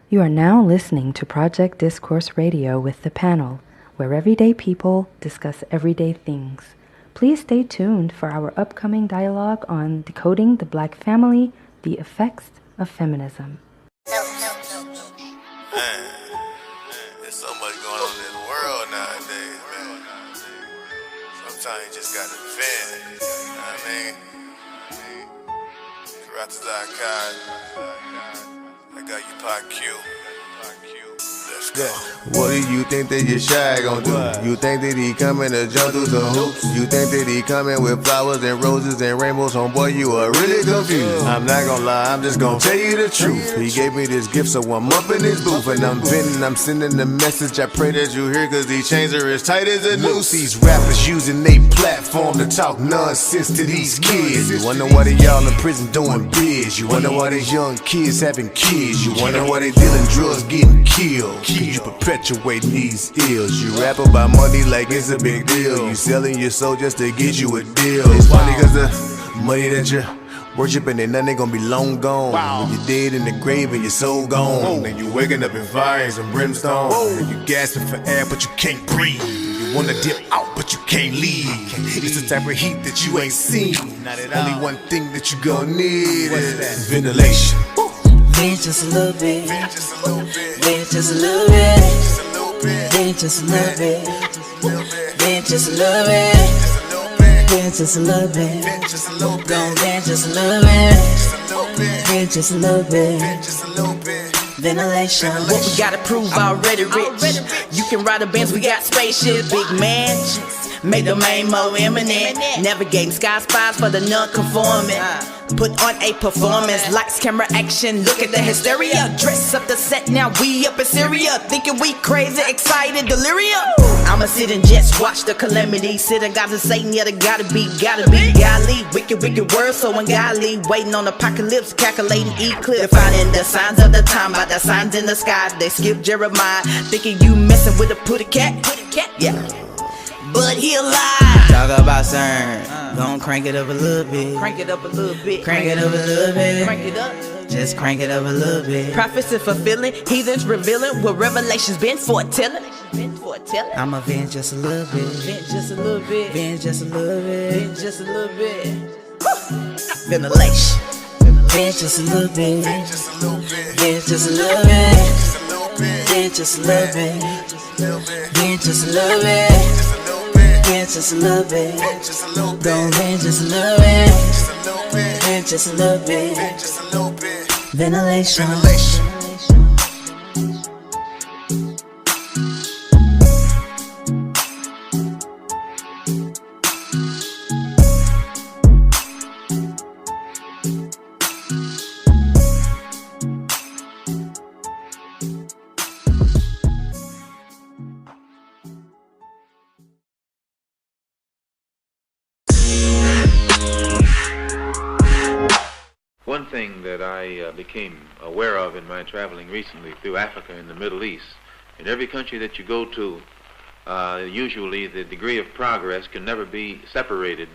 You are now listening to Project Discourse Radio with The Panel, where everyday people discuss everyday things. Please stay tuned for our upcoming dialogue on Decoding the Black Family, the Effects of Feminism. Man, there's so much going on in this world nowadays, man. Sometimes you just gotta vent, you know what I mean? I got you Pod Q. Let's go. What do you think that your shy gon' do? You think that he coming to jump through some hoops? You think that he coming with flowers and roses and rainbows? Homeboy, you are really confused. I'm not gonna lie, I'm just gonna tell you the truth. He gave me this gift, so I'm up in his booth and I'm venting, I'm sending the message. I pray that you hear, cause these chains are as tight as a noose. These rappers using they platform to talk nonsense to these kids. You wonder why they y'all in prison doing biz. You wonder why these young kids having kids. You wonder why they dealing drugs, getting killed. You perpetuating these ills. You rap about money like it's a big deal. You selling your soul just to get you a deal. It's funny cause the money that you're worshiping ain't nothing gonna be long gone. When you're dead in the grave and your soul gone, and you waking up in fires and brimstone, and you gasping for air but you can't breathe. You wanna dip out but you can't leave. It's the type of heat that you ain't seen. Only one thing that you gon' need is ventilation. Vent just a little bit. Vent just a little bit. Vent just a little bit. Vent just a little bit. Vent just a little bit. Vent just a little bit. Don't vent just a little bit. Vent just a little bit. Ventilation. What we gotta prove already rich. You can ride a Benz, we got spaceships, big mansions. Make the main more imminent. Navigating sky spies for the non-conforming. Put on a performance, lights, camera, action. Look at the hysteria. Dress up the set, now we up in Syria. Thinking we crazy, excited, delirium. I'ma sit and just watch the calamity. Sitting guys and Satan, yeah, they gotta be godly. Wicked, wicked words, so ungodly. Waiting on apocalypse, calculating eclipse. Defining the signs of the time by the signs in the sky. They skip Jeremiah, thinking you messing with a putty cat. Yeah. But he alive. Talk about CERN. Gon' crank it up a little bit. Crank it up a little bit. Crank it up a little bit. Crank it up. Just crank it up a little bit. Prophets are fulfilling, heathens revealing what revelations been foretelling. I'ma vent just a little bit. Vent just a little bit. Vent just a little bit. Vent just a little bit. Ventilation. Vent just a little bit. Vent just a little bit. Vent just a little bit. Vent just a little bit. Vent just a little bit. Vent just a little bit. Don't vent just a little bit. Vent just a little bit. Ventilation. One thing that I became aware of in my traveling recently through Africa and the Middle East, in every country that you go to, usually the degree of progress can never be separated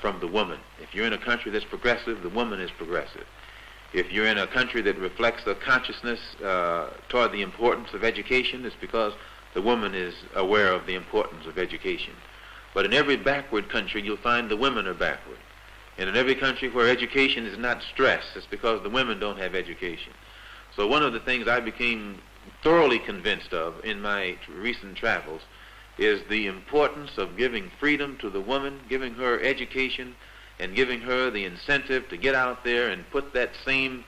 from the woman. If you're in a country that's progressive, the woman is progressive. If you're in a country that reflects a consciousness toward the importance of education, it's because the woman is aware of the importance of education. But in every backward country, you'll find the women are backward. And in every country where education is not stressed, it's because the women don't have education. So one of the things I became thoroughly convinced of in my recent travels is the importance of giving freedom to the woman, giving her education, and giving her the incentive to get out there and put that same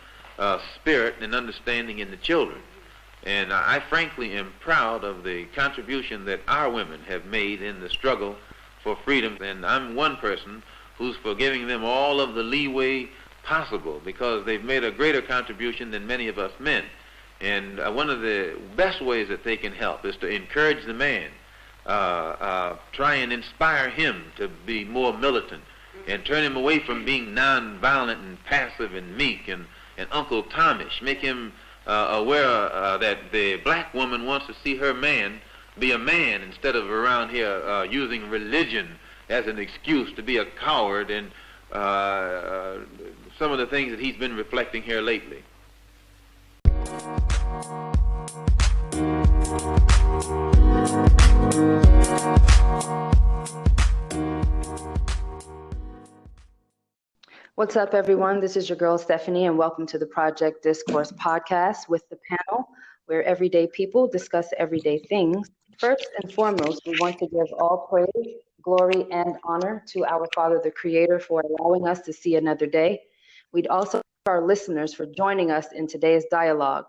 spirit and understanding in the children. And I frankly am proud of the contribution that our women have made in the struggle for freedom. And I'm one person who's for giving them all of the leeway possible, because they've made a greater contribution than many of us men. And one of the best ways that they can help is to encourage the man, try and inspire him to be more militant, and turn him away from being non-violent and passive and meek and Uncle Tomish. Make him aware that the black woman wants to see her man be a man, instead of around here using religion as an excuse to be a coward, and some of the things that he's been reflecting here lately. What's up, everyone? This is your girl, Stephanie, and welcome to the Project Discourse podcast with the panel, where everyday people discuss everyday things. First and foremost, we want to give all praise, glory, and honor to our Father, the Creator, for allowing us to see another day. We'd also thank our listeners for joining us in today's dialogue.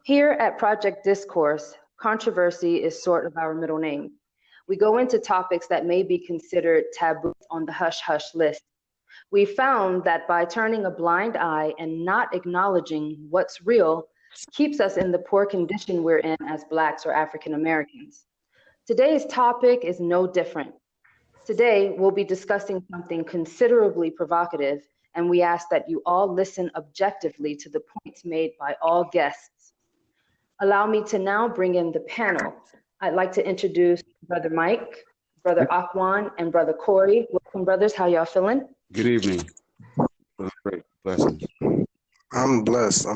Here at Project Discourse, controversy is sort of our middle name. We go into topics that may be considered taboo on the hush-hush list. We found that by turning a blind eye and not acknowledging what's real keeps us in the poor condition we're in as Blacks or African Americans. Today's topic is no different. Today, we'll be discussing something considerably provocative, and we ask that you all listen objectively to the points made by all guests. Allow me to now bring in the panel. I'd like to introduce Brother Mike, Brother Akwan, and Brother Corey. Welcome, brothers. How y'all feeling? Good evening. Great. Blessings. I'm blessed.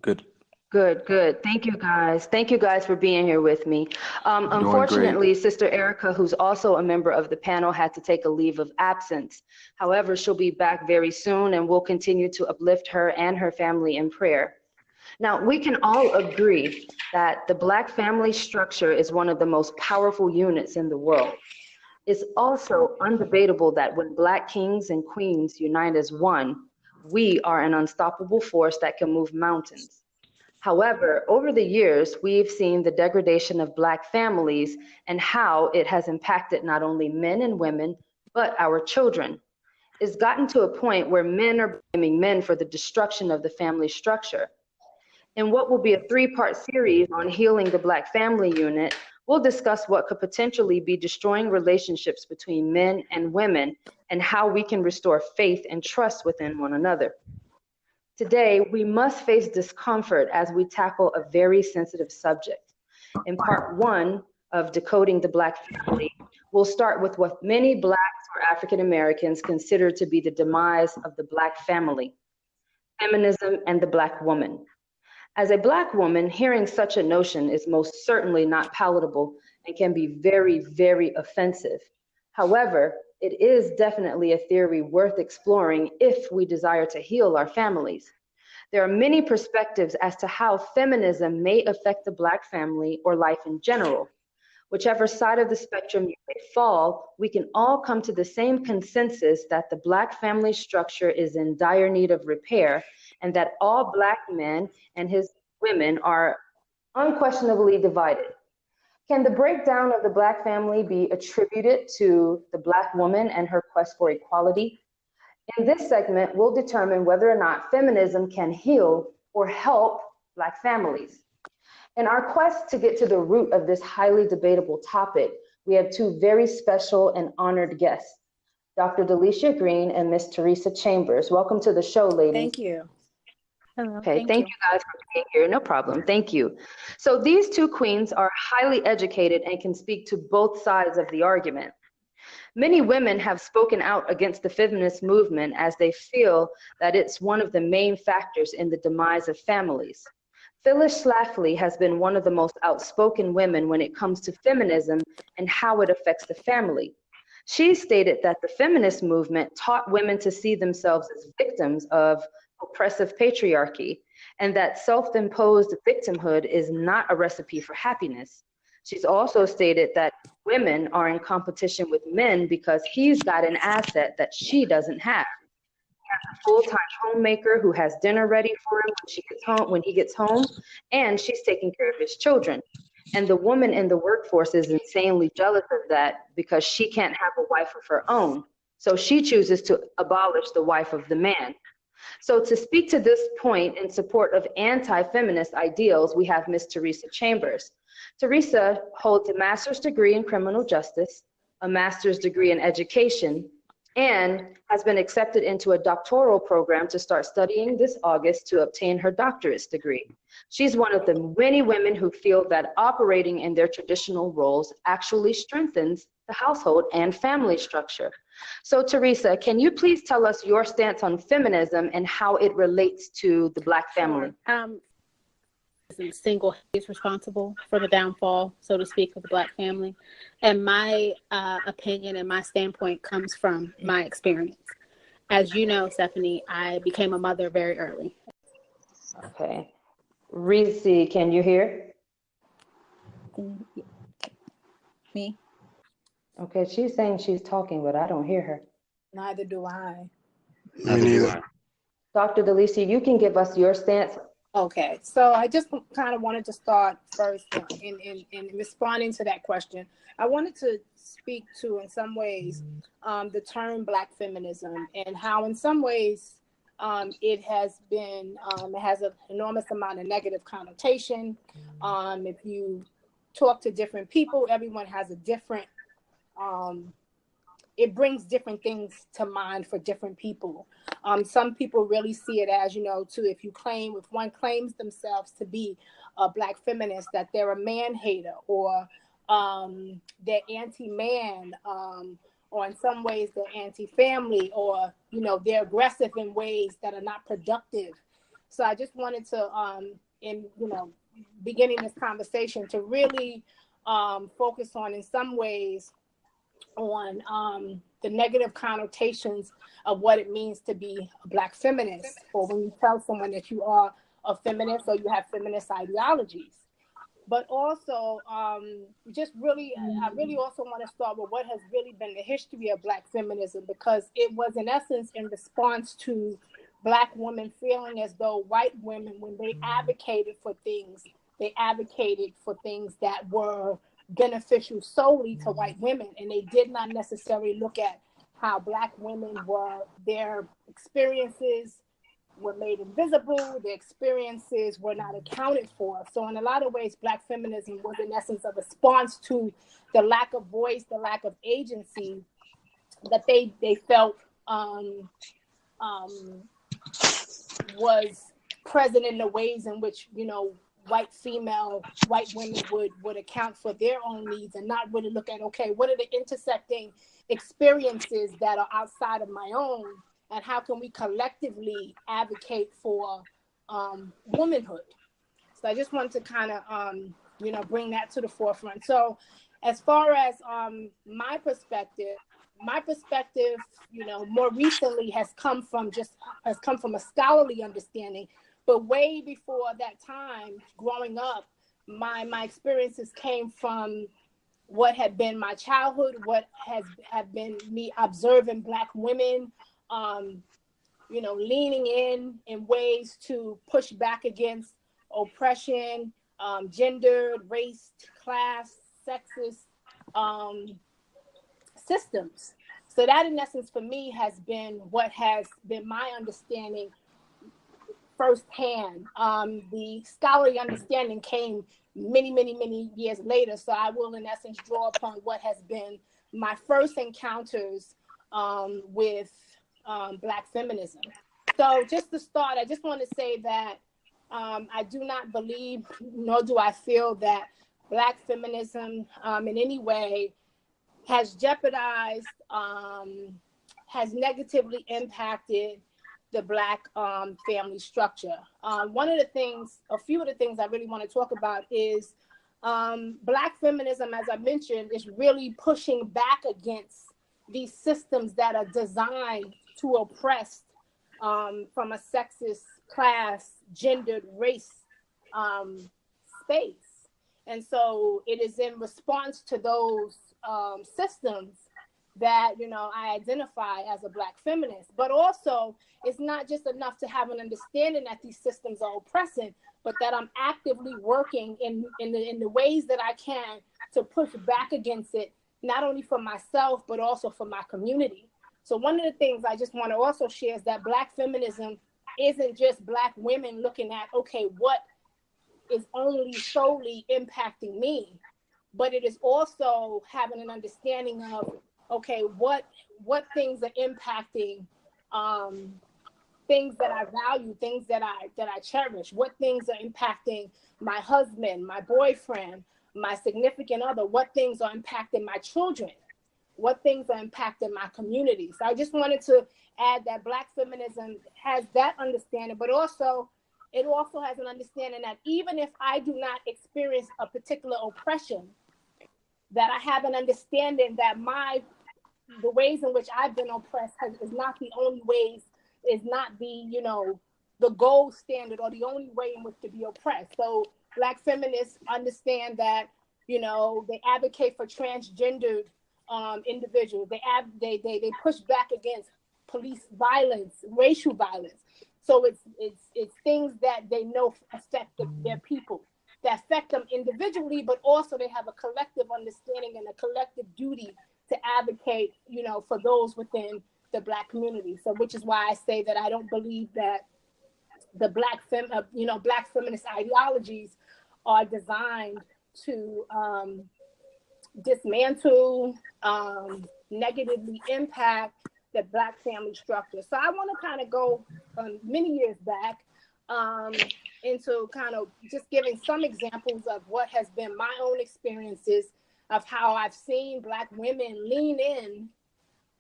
Good. Good. Thank you guys. Thank you guys for being here with me. Unfortunately, Sister Erica, who's also a member of the panel, had to take a leave of absence. However, she'll be back very soon, and we'll continue to uplift her and her family in prayer. Now, we can all agree that the Black family structure is one of the most powerful units in the world. It's also undebatable that when Black kings and queens unite as one, we are an unstoppable force that can move mountains. However, over the years, we've seen the degradation of Black families and how it has impacted not only men and women, but our children. It's gotten to a point where men are blaming men for the destruction of the family structure. In what will be a 3-part series on healing the Black family unit, we'll discuss what could potentially be destroying relationships between men and women and how we can restore faith and trust within one another. Today, we must face discomfort as we tackle a very sensitive subject. In part 1 of Decoding the Black Family, we'll start with what many Blacks or African Americans consider to be the demise of the Black family, feminism and the Black woman. As a Black woman, hearing such a notion is most certainly not palatable and can be very, very offensive. However, it is definitely a theory worth exploring if we desire to heal our families. There are many perspectives as to how feminism may affect the Black family or life in general. Whichever side of the spectrum you may fall, we can all come to the same consensus that the Black family structure is in dire need of repair, and that all Black men and his women are unquestionably divided. Can the breakdown of the Black family be attributed to the Black woman and her quest for equality? In this segment, we'll determine whether or not feminism can heal or help Black families. In our quest to get to the root of this highly debatable topic, we have 2 very special and honored guests, Dr. Delecia Green and Miss Teresa Chambers. Welcome to the show, ladies. Thank you. Hello. Okay, thank you guys for being here. No problem. Thank you. So these 2 queens are highly educated and can speak to both sides of the argument. Many women have spoken out against the feminist movement as they feel that it's one of the main factors in the demise of families. Phyllis Schlafly has been one of the most outspoken women when it comes to feminism and how it affects the family. She stated that the feminist movement taught women to see themselves as victims of oppressive patriarchy, and that self-imposed victimhood is not a recipe for happiness. She's also stated that women are in competition with men because he's got an asset that she doesn't have. He has a full-time homemaker who has dinner ready for him when he gets home, and she's taking care of his children. And the woman in the workforce is insanely jealous of that because she can't have a wife of her own. So she chooses to abolish the wife of the man. So to speak to this point in support of anti-feminist ideals, we have Ms. Teresa Chambers. Teresa holds a master's degree in criminal justice, a master's degree in education, and has been accepted into a doctoral program to start studying this August to obtain her doctorate's degree. She's one of the many women who feel that operating in their traditional roles actually strengthens the household and family structure. So Teresa, can you please tell us your stance on feminism and how it relates to the Black family? the single is responsible for the downfall, so to speak, of the Black family. And my opinion and my standpoint comes from my experience. As you know, Stephanie, I became a mother very early. Okay. Reese, can you hear? Me? Okay, she's saying she's talking, but I don't hear her. Neither do I. Me neither. Dr. Delecia, you can give us your stance. Okay, so I just kind of wanted to start first in responding to that question. I wanted to speak to, in some ways, the term Black feminism and how, in some ways, it has been, it has an enormous amount of negative connotation. If you talk to different people, everyone has a different, it brings different things to mind for different people. Some people really see it as, if one claims themselves to be a Black feminist, that they're a man hater, or they're anti-man, or in some ways they're anti-family, or, they're aggressive in ways that are not productive. So I just wanted to, beginning this conversation, to really focus on, in some ways, on the negative connotations of what it means to be a Black feminist, or when you tell someone that you are a feminist or you have feminist ideologies. But also, I really also want to start with what has really been the history of Black feminism, because it was, in essence, in response to Black women feeling as though white women, when they advocated for things that were beneficial solely to white women, and they did not necessarily look at how Black women their experiences were made invisible, their experiences were not accounted for. So in a lot of ways, Black feminism was, in essence, a response to the lack of voice, the lack of agency that they felt was present in the ways in which, white women would account for their own needs, and not really look at, okay, what are the intersecting experiences that are outside of my own, and how can we collectively advocate for womanhood? So I just wanted to kind of, bring that to the forefront. So as far as my perspective, more recently has come from a scholarly understanding. But way before that time, growing up, my experiences came from what had been my childhood, what have been me observing Black women, leaning in ways to push back against oppression, gendered, race, class, sexist systems. So that, in essence, for me, has been what has been my understanding firsthand. The scholarly understanding came many, many, many years later. So I will, in essence, draw upon what has been my first encounters with Black feminism. So just to start, I just want to say that I do not believe, nor do I feel that Black feminism in any way has jeopardized, has negatively impacted the Black family structure. A few of the things I really want to talk about is Black feminism, as I mentioned, is really pushing back against these systems that are designed to oppress from a sexist, class, gendered, race space. And so it is in response to those systems that, I identify as a Black feminist. But also, it's not just enough to have an understanding that these systems are oppressive, but that I'm actively working in the ways that I can to push back against it, not only for myself, but also for my community. So one of the things I just want to also share is that Black feminism isn't just Black women looking at, okay, what is only solely impacting me, but it is also having an understanding of, okay, what things are impacting things that I value, things that I cherish, what things are impacting my husband, my boyfriend, my significant other, what things are impacting my children, what things are impacting my community. So I just wanted to add that Black feminism has that understanding, but also it also has an understanding that even if I do not experience a particular oppression, that I have an understanding that the ways in which I've been oppressed is not the only ways, is not the gold standard or the only way in which to be oppressed. So Black feminists understand that, they advocate for transgendered individuals. They push back against police violence, racial violence. So it's things that they know affect their people, that affect them individually, but also they have a collective understanding and a collective duty to advocate, for those within the Black community. So, which is why I say that I don't believe that the Black feminist ideologies are designed to dismantle, negatively impact the Black family structure. So I want to kind of go many years back into kind of just giving some examples of what has been my own experiences of how I've seen Black women lean in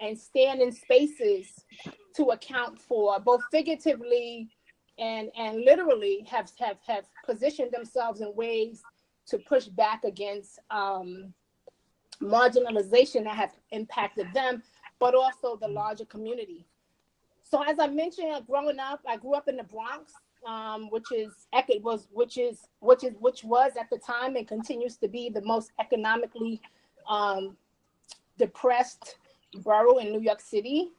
and stand in spaces to account for, both figuratively and literally have positioned themselves in ways to push back against marginalization that have impacted them, but also the larger community. So as I mentioned, growing up, I grew up in the Bronx, which was at the time and continues to be the most economically depressed borough in New York City.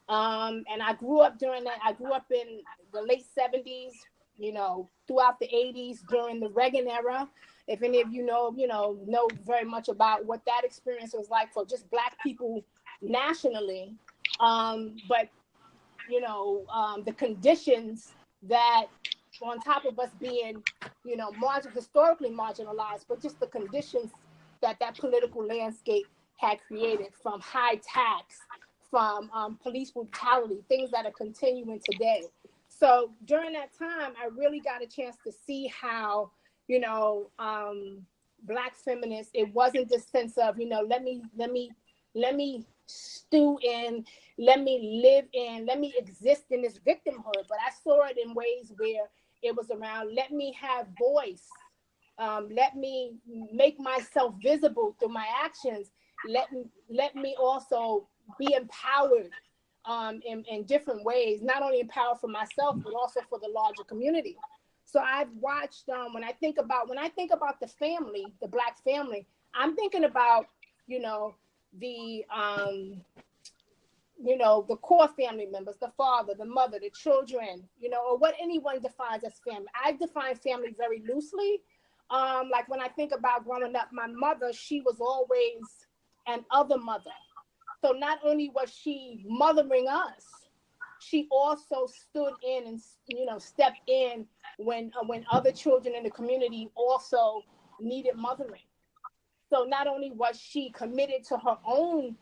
And I grew up during that. I grew up in the late 70s, throughout the 80s during the Reagan era. If any of you know very much about what that experience was like for just Black people nationally. But the conditions that, on top of us being, historically marginalized, but just the conditions that political landscape had created, from high tax, from police brutality, things that are continuing today. So during that time, I really got a chance to see how, Black feminists, it wasn't this sense of, let me stew in, let me live in, let me exist in this victimhood. But I saw it in ways where it was around, let me have voice, let me make myself visible through my actions, let me also be empowered in different ways, not only empowered for myself, but also for the larger community. So I've watched, when I think about the family, the Black family, I'm thinking about, the core family members, the father, the mother, the children, or what anyone defines as family. I define family very loosely. Like when I think about growing up, my mother, she was always an other mother. So not only was she mothering us, she also stood in and, stepped in when other children in the community also needed mothering. So not only was she committed to her own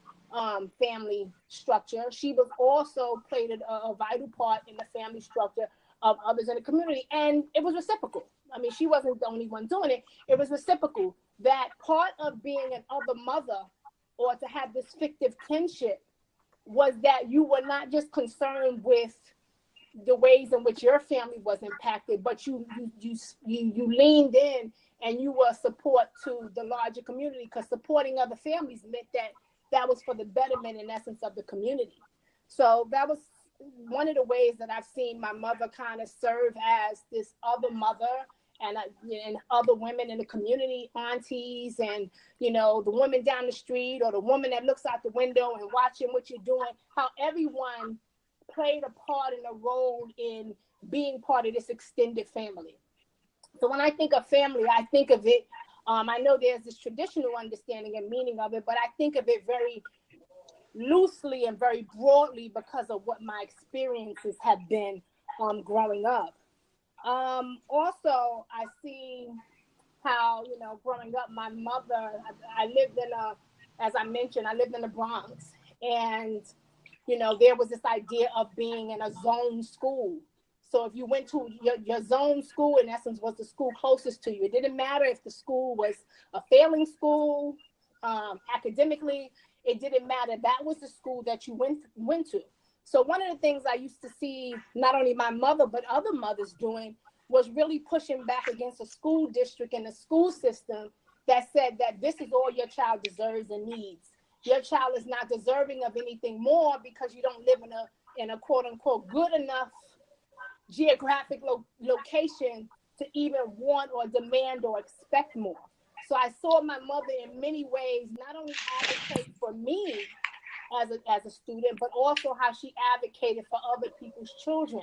family structure, she was also played a vital part in the family structure of others in the community. And it was reciprocal. I mean, she wasn't the only one doing it. It was reciprocal. That part of being an other mother, or to have this fictive kinship, was that you were not just concerned with the ways in which your family was impacted, but you leaned in and you were support to the larger community, because supporting other families meant that was for the betterment, in essence, of the community. So that was one of the ways that I've seen my mother kind of serve as this other mother, and other women in the community, aunties, and the woman down the street, or the woman that looks out the window and watching what you're doing, how everyone played a part and a role in being part of this extended family. So when I think of family, I think of it, I know there's this traditional understanding and meaning of it, but I think of it very loosely and very broadly because of what my experiences have been growing up. Also, I see how, growing up, my mother, I lived as I mentioned, I lived in the Bronx, and, there was this idea of being in a zone school. So if you went to your zone school, in essence, was the school closest to you. It didn't matter if the school was a failing school, academically, it didn't matter. That was the school that you went to. So one of the things I used to see, not only my mother, but other mothers doing, was really pushing back against a school district and a school system that said that this is all your child deserves and needs. Your child is not deserving of anything more because you don't live in a quote unquote good enough geographic location to even want or demand or expect more. So I saw my mother in many ways not only advocate for me as a student, but also how she advocated for other people's children.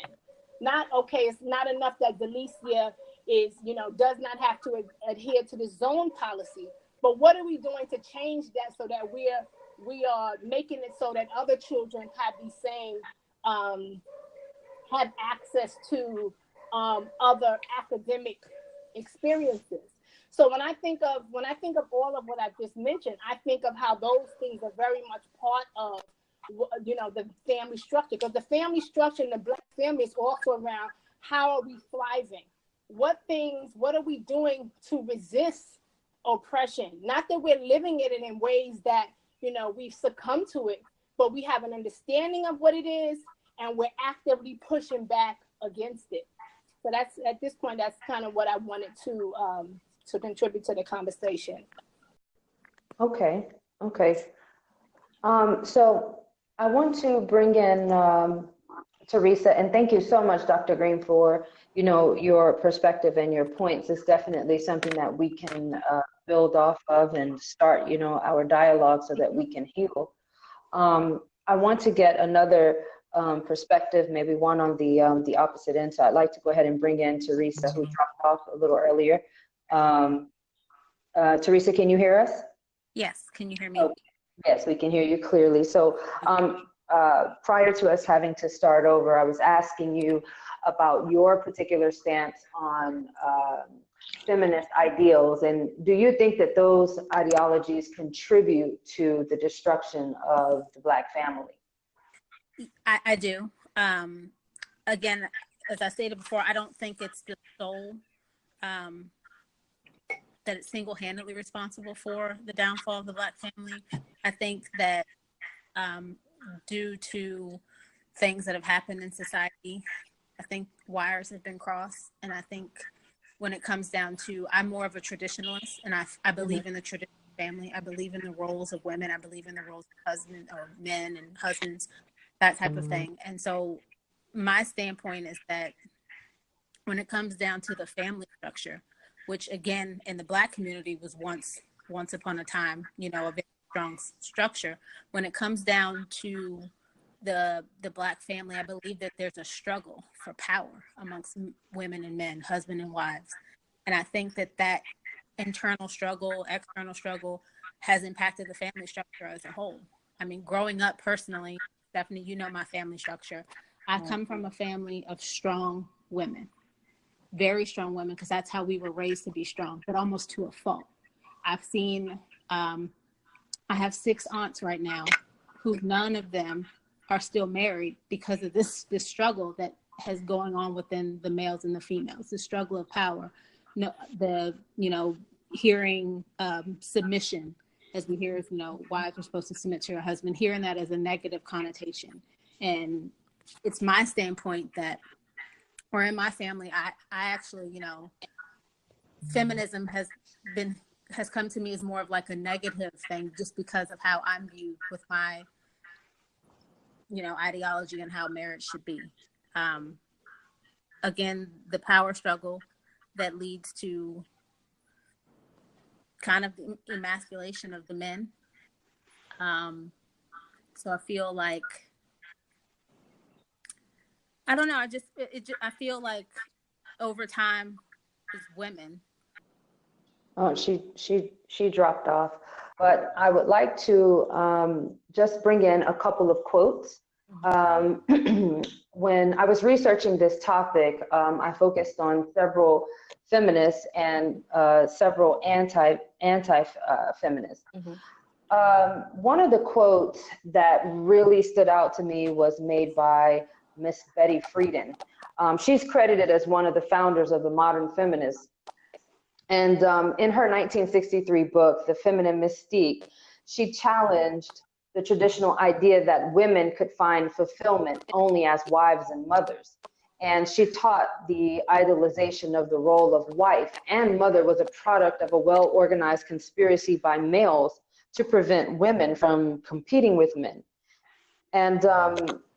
It's not enough that Delecia is, does not have to adhere to the zone policy, but what are we doing to change that so that we are making it so that other children have these same have access to other academic experiences. So when I think of all of what I just mentioned, I think of how those things are very much part of the family structure, because the family structure in the Black family is also around how are we thriving? What are we doing to resist oppression? Not that we're living it in ways that, we've succumbed to it, but we have an understanding of what it is and we're actively pushing back against it. So that's, at this point, that's kind of what I wanted to contribute to the conversation. Okay. So I want to bring in Teresa, and thank you so much, Dr. Green, for your perspective and your points. It's definitely something that we can build off of and start our dialogue so that we can heal. I want to get another perspective, maybe one on the opposite end. So I'd like to go ahead and bring in Teresa, who dropped off a little earlier. Teresa, can you hear us? Yes, can you hear me? Okay. Yes, we can hear you clearly. So prior to us having to start over, I was asking you about your particular stance on feminist ideals, and do you think that those ideologies contribute to the destruction of the Black family? I do. Again, as I stated before, I don't think it's the sole that it's single-handedly responsible for the downfall of the Black family. I think that due to things that have happened in society, I think wires have been crossed. And I think when it comes down to, I'm more of a traditionalist, and I believe in the traditional family. I believe in the roles of women. I believe in the roles of husband or men and husbands, that type of thing. And so my standpoint is that when it comes down to the family structure, which again in the Black community was once upon a time, a very strong structure. When it comes down to the Black family, I believe that there's a struggle for power amongst women and men, husband and wives. And I think that internal struggle, external struggle has impacted the family structure as a whole. I mean, growing up personally, Stephanie, my family structure. I come from a family of strong women. Very strong women, because that's how we were raised to be strong, but almost to a fault. I've seen, I have 6 aunts right now who none of them are still married because of this struggle that has going on within the males and the females, the struggle of power, hearing submission, as we hear, wives are supposed to submit to your husband, hearing that as a negative connotation. And it's my standpoint that, or in my family, I actually, feminism has come to me as more of like a negative thing, just because of how I'm viewed with my, ideology and how marriage should be. Again, the power struggle that leads to kind of the emasculation of the men. So I feel like, I don't know. I feel like over time, as women. Oh, she dropped off. But I would like to just bring in a couple of quotes. When I was researching this topic, I focused on several feminists and several anti-feminists. One of the quotes that really stood out to me was made by Miss Betty Friedan. She's credited as one of the founders of the modern feminists. And in her 1963 book, The Feminine Mystique, she challenged the traditional idea that women could find fulfillment only as wives and mothers. And she taught the idolization of the role of wife and mother was a product of a well-organized conspiracy by males to prevent women from competing with men. And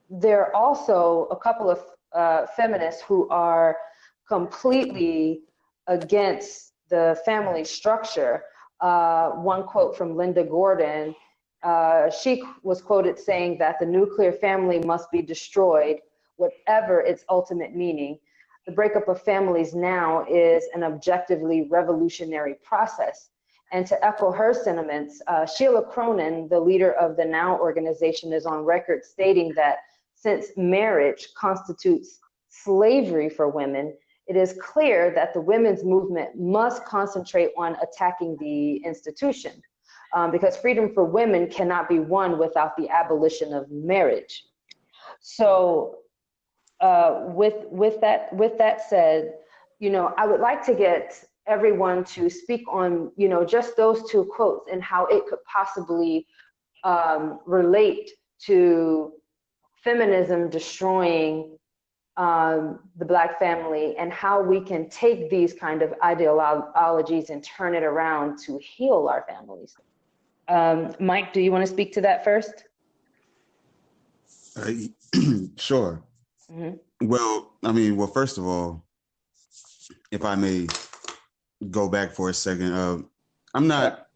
there are also a couple of feminists who are completely against the family structure. One quote from Linda Gordon, she was quoted saying that the nuclear family must be destroyed, whatever its ultimate meaning. The breakup of families now is an objectively revolutionary process. And to echo her sentiments, Sheila Cronin, the leader of the NOW organization, is on record stating that since marriage constitutes slavery for women, it is clear that the women's movement must concentrate on attacking the institution, because freedom for women cannot be won without the abolition of marriage. So with that said, I would like to get everyone to speak on, just those two quotes and how it could possibly relate to feminism destroying the Black family, and how we can take these kind of ideologies and turn it around to heal our families. Mike, do you want to speak to that first? Sure. Mm-hmm. Well, first of all, if I may go back for a second, I'm not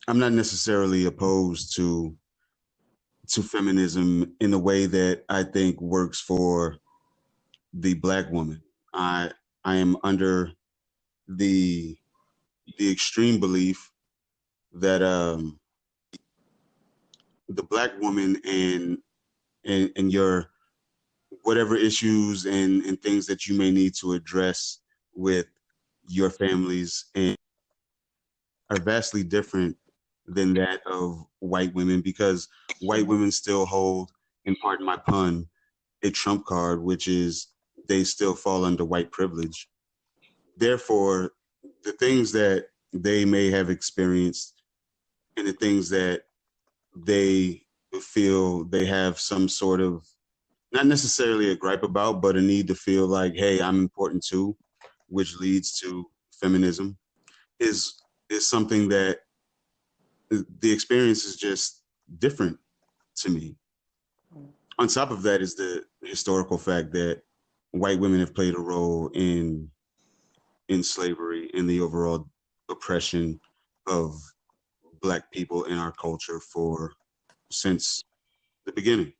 necessarily opposed to feminism in a way that I think works for the Black woman. I am under the extreme belief that the Black woman and your whatever issues and things that you may need to address with your families and are vastly different than that of white women, because white women still hold, and pardon my pun, a trump card, which is they still fall under white privilege. Therefore, the things that they may have experienced and the things that they feel they have some sort of, not necessarily a gripe about, but a need to feel like, hey, I'm important too, which leads to feminism, is something that the experience is just different to me. On top of that is the historical fact that white women have played a role in slavery and the overall oppression of Black people in our culture since the beginning.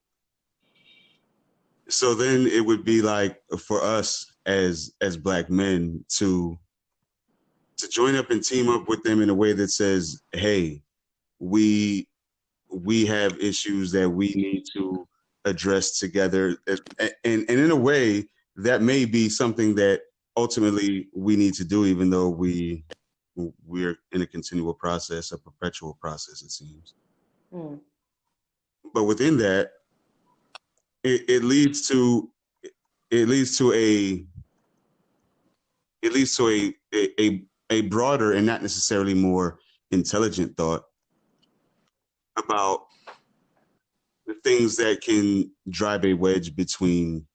So then it would be like for us as Black men to join up and team up with them in a way that says, hey, we have issues that we need to address together. And in a way, that may be something that ultimately we need to do, even though we're in a continual process, a perpetual process, it seems. Mm. But within that, it leads to a broader and not necessarily more intelligent thought about the things that can drive a wedge between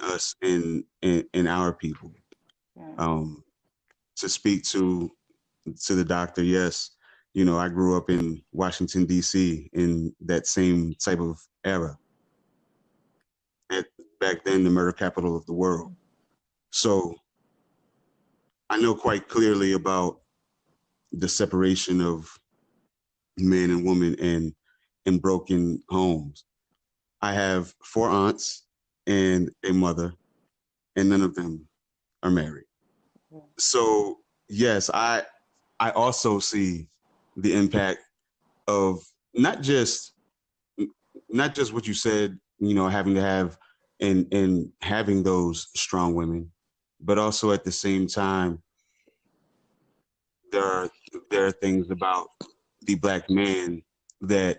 us and our people. To speak to the doctor, yes, I grew up in Washington, D.C. in that same type of era. Back then, the murder capital of the world. So I know quite clearly about the separation of man and woman in broken homes. I have 4 aunts and a mother, and none of them are married. So yes, I also see the impact of not just what you said, having to have and having those strong women, but also at the same time, there are things about the Black man that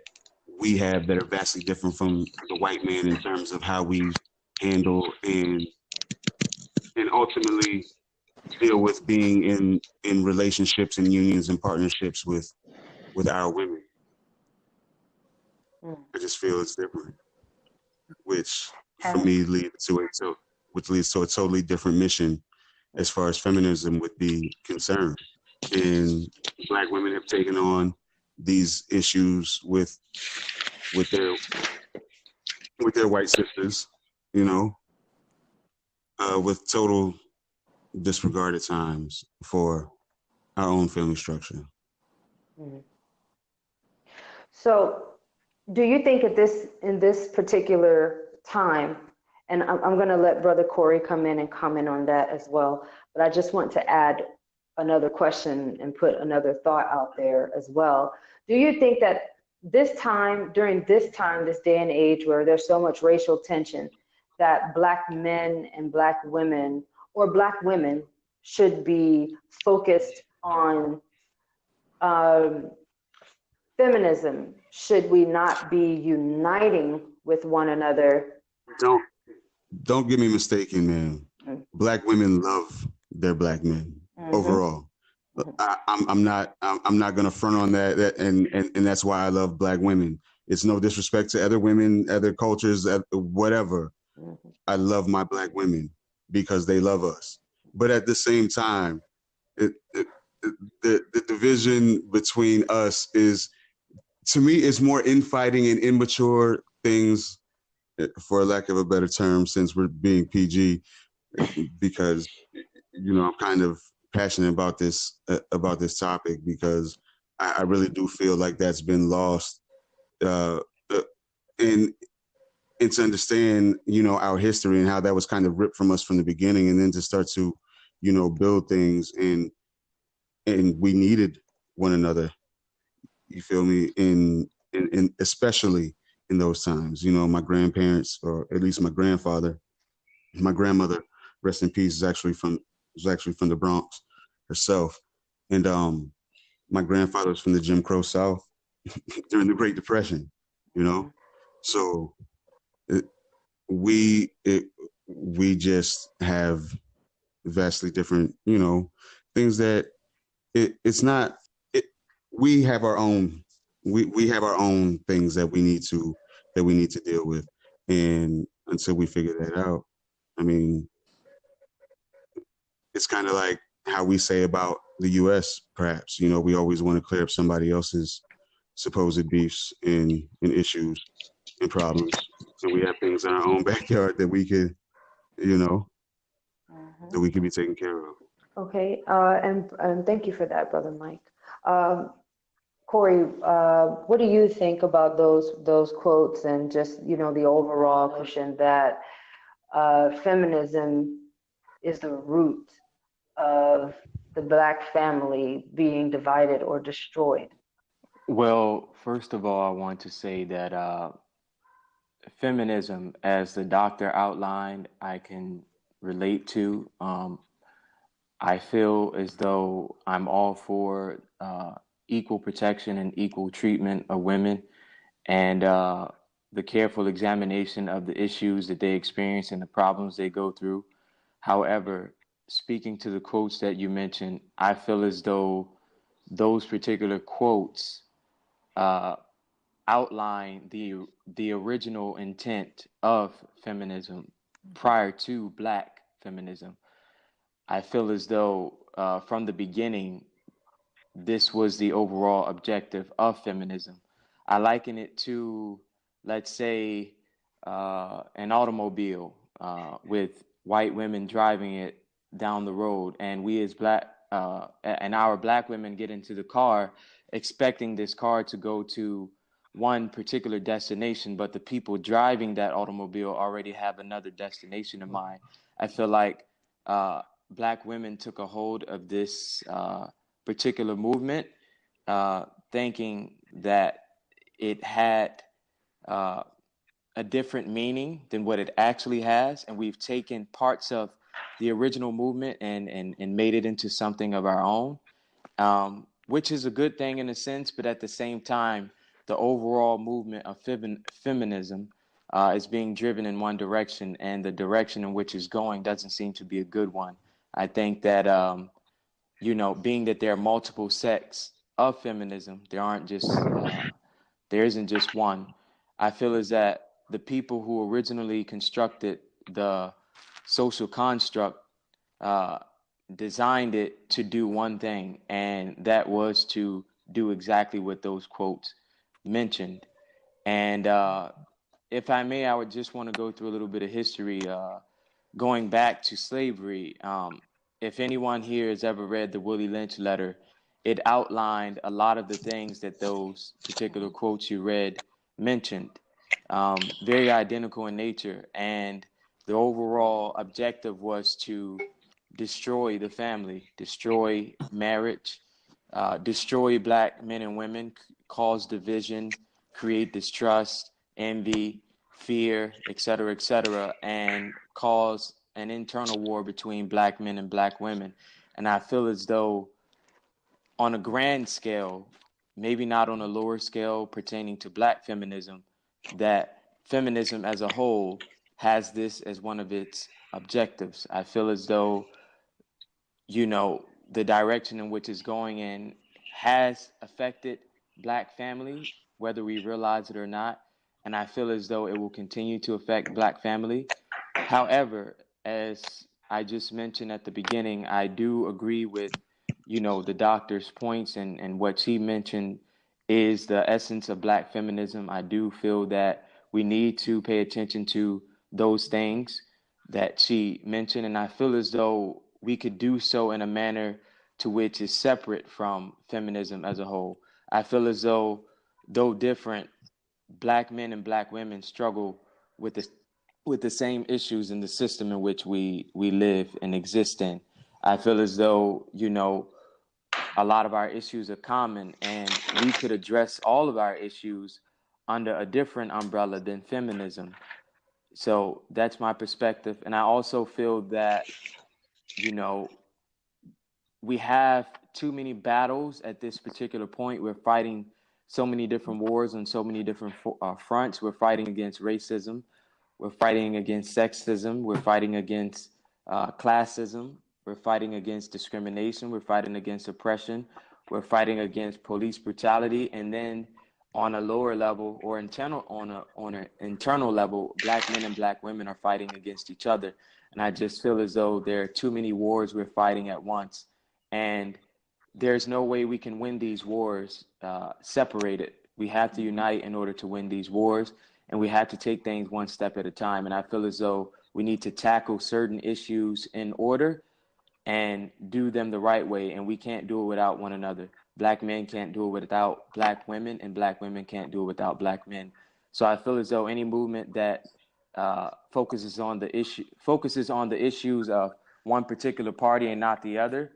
we have that are vastly different from the white man in terms of how we handle and ultimately deal with being in relationships and unions and partnerships with our women. I just feel it's different, which for me which leads to a totally different mission as far as feminism would be concerned. And Black women have taken on these issues with their white sisters, you know, with total disregard at times for our own family structure. Mm-hmm. So, do you think in this particular time, and I'm going to let Brother Corey come in and comment on that as well, but I just want to add another question and put another thought out there as well. Do you think that during this day and age where there's so much racial tension, that Black men and Black women, or Black women, should be focused on feminism? Should we not be uniting with one another? Don't get me mistaken, man. Mm-hmm. Black women love their Black men. Mm-hmm. Overall. Mm-hmm. I'm not gonna front on that, and that's why I love Black women. It's no disrespect to other women, other cultures, whatever. Mm-hmm. I love my Black women because they love us. But at the same time, the division between us is, to me, is more infighting and immature things, for lack of a better term, since we're being PG, because, you know, I'm kind of passionate about this topic, because I really do feel like that's been lost, and to understand, you know, our history and how that was kind of ripped from us from the beginning, and then to start to, you know, build things, and we needed one another. You feel me? In especially in those times, you know, my grandparents, or at least my grandfather, my grandmother, rest in peace, was actually from the Bronx herself, and my grandfather was from the Jim Crow South during the Great Depression, you know. So we just have vastly different, you know, things that we have our own things that we need to deal with, and until we figure that out, I mean, it's kind of like how we say about the U.S. Perhaps, you know, we always want to clear up somebody else's supposed beefs and issues and problems, and we have things in our own backyard that we could, you know, that we could be taking care of. Okay, and thank you for that, Brother Mike. Corey, what do you think about those quotes, and just, you know, the overall notion that feminism is the root of the Black family being divided or destroyed? Well, first of all, I want to say that feminism, as the doctor outlined, I can relate to. I feel as though I'm all for equal protection and equal treatment of women, and the careful examination of the issues that they experience and the problems they go through. However, speaking to the quotes that you mentioned, I feel as though those particular quotes outline the original intent of feminism prior to Black feminism. I feel as though from the beginning, this was the overall objective of feminism. I liken it to, let's say, an automobile with white women driving it down the road, and we as our Black women get into the car expecting this car to go to one particular destination, but the people driving that automobile already have another destination in mind. I feel like Black women took a hold of this particular movement, thinking that it had a different meaning than what it actually has, and we've taken parts of the original movement and made it into something of our own, which is a good thing in a sense, but at the same time, the overall movement of feminism is being driven in one direction, and the direction in which it's going doesn't seem to be a good one. I think that, you know, being that there are multiple sects of feminism, there isn't just one. I feel as that the people who originally constructed the social construct designed it to do one thing, and that was to do exactly what those quotes mentioned. And if I may, I would just want to go through a little bit of history, going back to slavery. If anyone here has ever read the Willie Lynch letter, it outlined a lot of the things that those particular quotes you read mentioned, very identical in nature. And the overall objective was to destroy the family, destroy marriage, destroy black men and women, cause division, create distrust, envy, fear, etc., and cause an internal war between black men and black women. And I feel as though on a grand scale, maybe not on a lower scale pertaining to black feminism, that feminism as a whole has this as one of its objectives. I feel as though, you know, the direction in which it's going in has affected black family, whether we realize it or not. And I feel as though it will continue to affect black family. However, as I just mentioned at the beginning, I do agree with, you know, the doctor's points, and what she mentioned is the essence of black feminism. I do feel that we need to pay attention to those things that she mentioned, and I feel as though we could do so in a manner to which is separate from feminism as a whole. I feel as though different, black men and black women struggle with the same issues in the system in which we live and exist in. I feel as though, you know, a lot of our issues are common, and we could address all of our issues under a different umbrella than feminism. So that's my perspective. And I also feel that, you know, we have too many battles at this particular point. We're fighting so many different wars on so many different fronts. We're fighting against racism. We're fighting against sexism. We're fighting against classism. We're fighting against discrimination. We're fighting against oppression. We're fighting against police brutality. And then on a lower level or on an internal level, black men and black women are fighting against each other. And I just feel as though there are too many wars we're fighting at once. And there's no way we can win these wars separated. We have to unite in order to win these wars, and we have to take things one step at a time. And I feel as though we need to tackle certain issues in order and do them the right way, and we can't do it without one another. Black men can't do it without black women, and black women can't do it without black men. So I feel as though any movement that focuses on the issues of one particular party and not the other,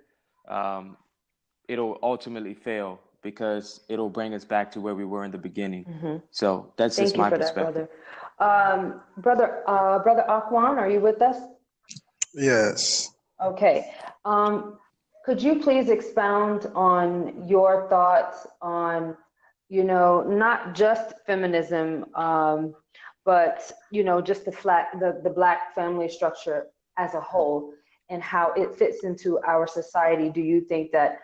it'll ultimately fail, because it'll bring us back to where we were in the beginning. Mm-hmm. So that's Thank just my That, perspective. brother. Brother Akwan, are you with us? Yes. Okay. Could you please expound on your thoughts on, you know, not just feminism, but, you know, just the black family structure as a whole and how it fits into our society? Do you think that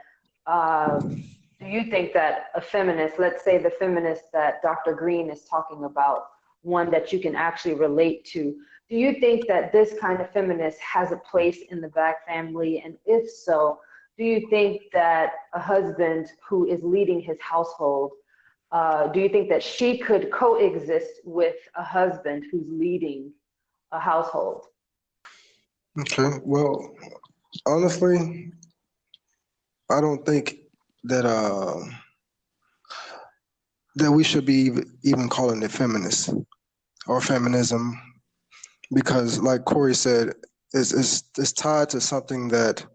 a feminist, let's say the feminist that Dr. Green is talking about, one that you can actually relate to, do you think that this kind of feminist has a place in the black family? And if so, do you think that a husband who is leading his household, do you think that she could coexist with a husband who's leading a household? Okay, well, honestly, I don't think that that we should be even calling it feminist or feminism, because, like Corey said, it's tied to something that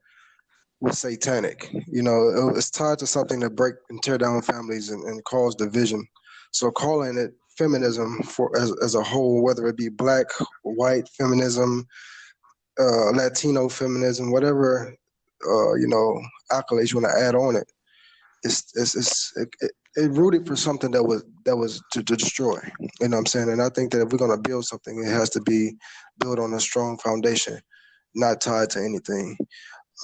was satanic. You know, it's tied to something that break and tear down families and cause division. So calling it feminism as a whole, whether it be black, white feminism, Latino feminism, whatever accolades you want to add on it, it rooted for something that was to destroy. You know what I'm saying? And I think that if we're gonna build something, it has to be built on a strong foundation, not tied to anything.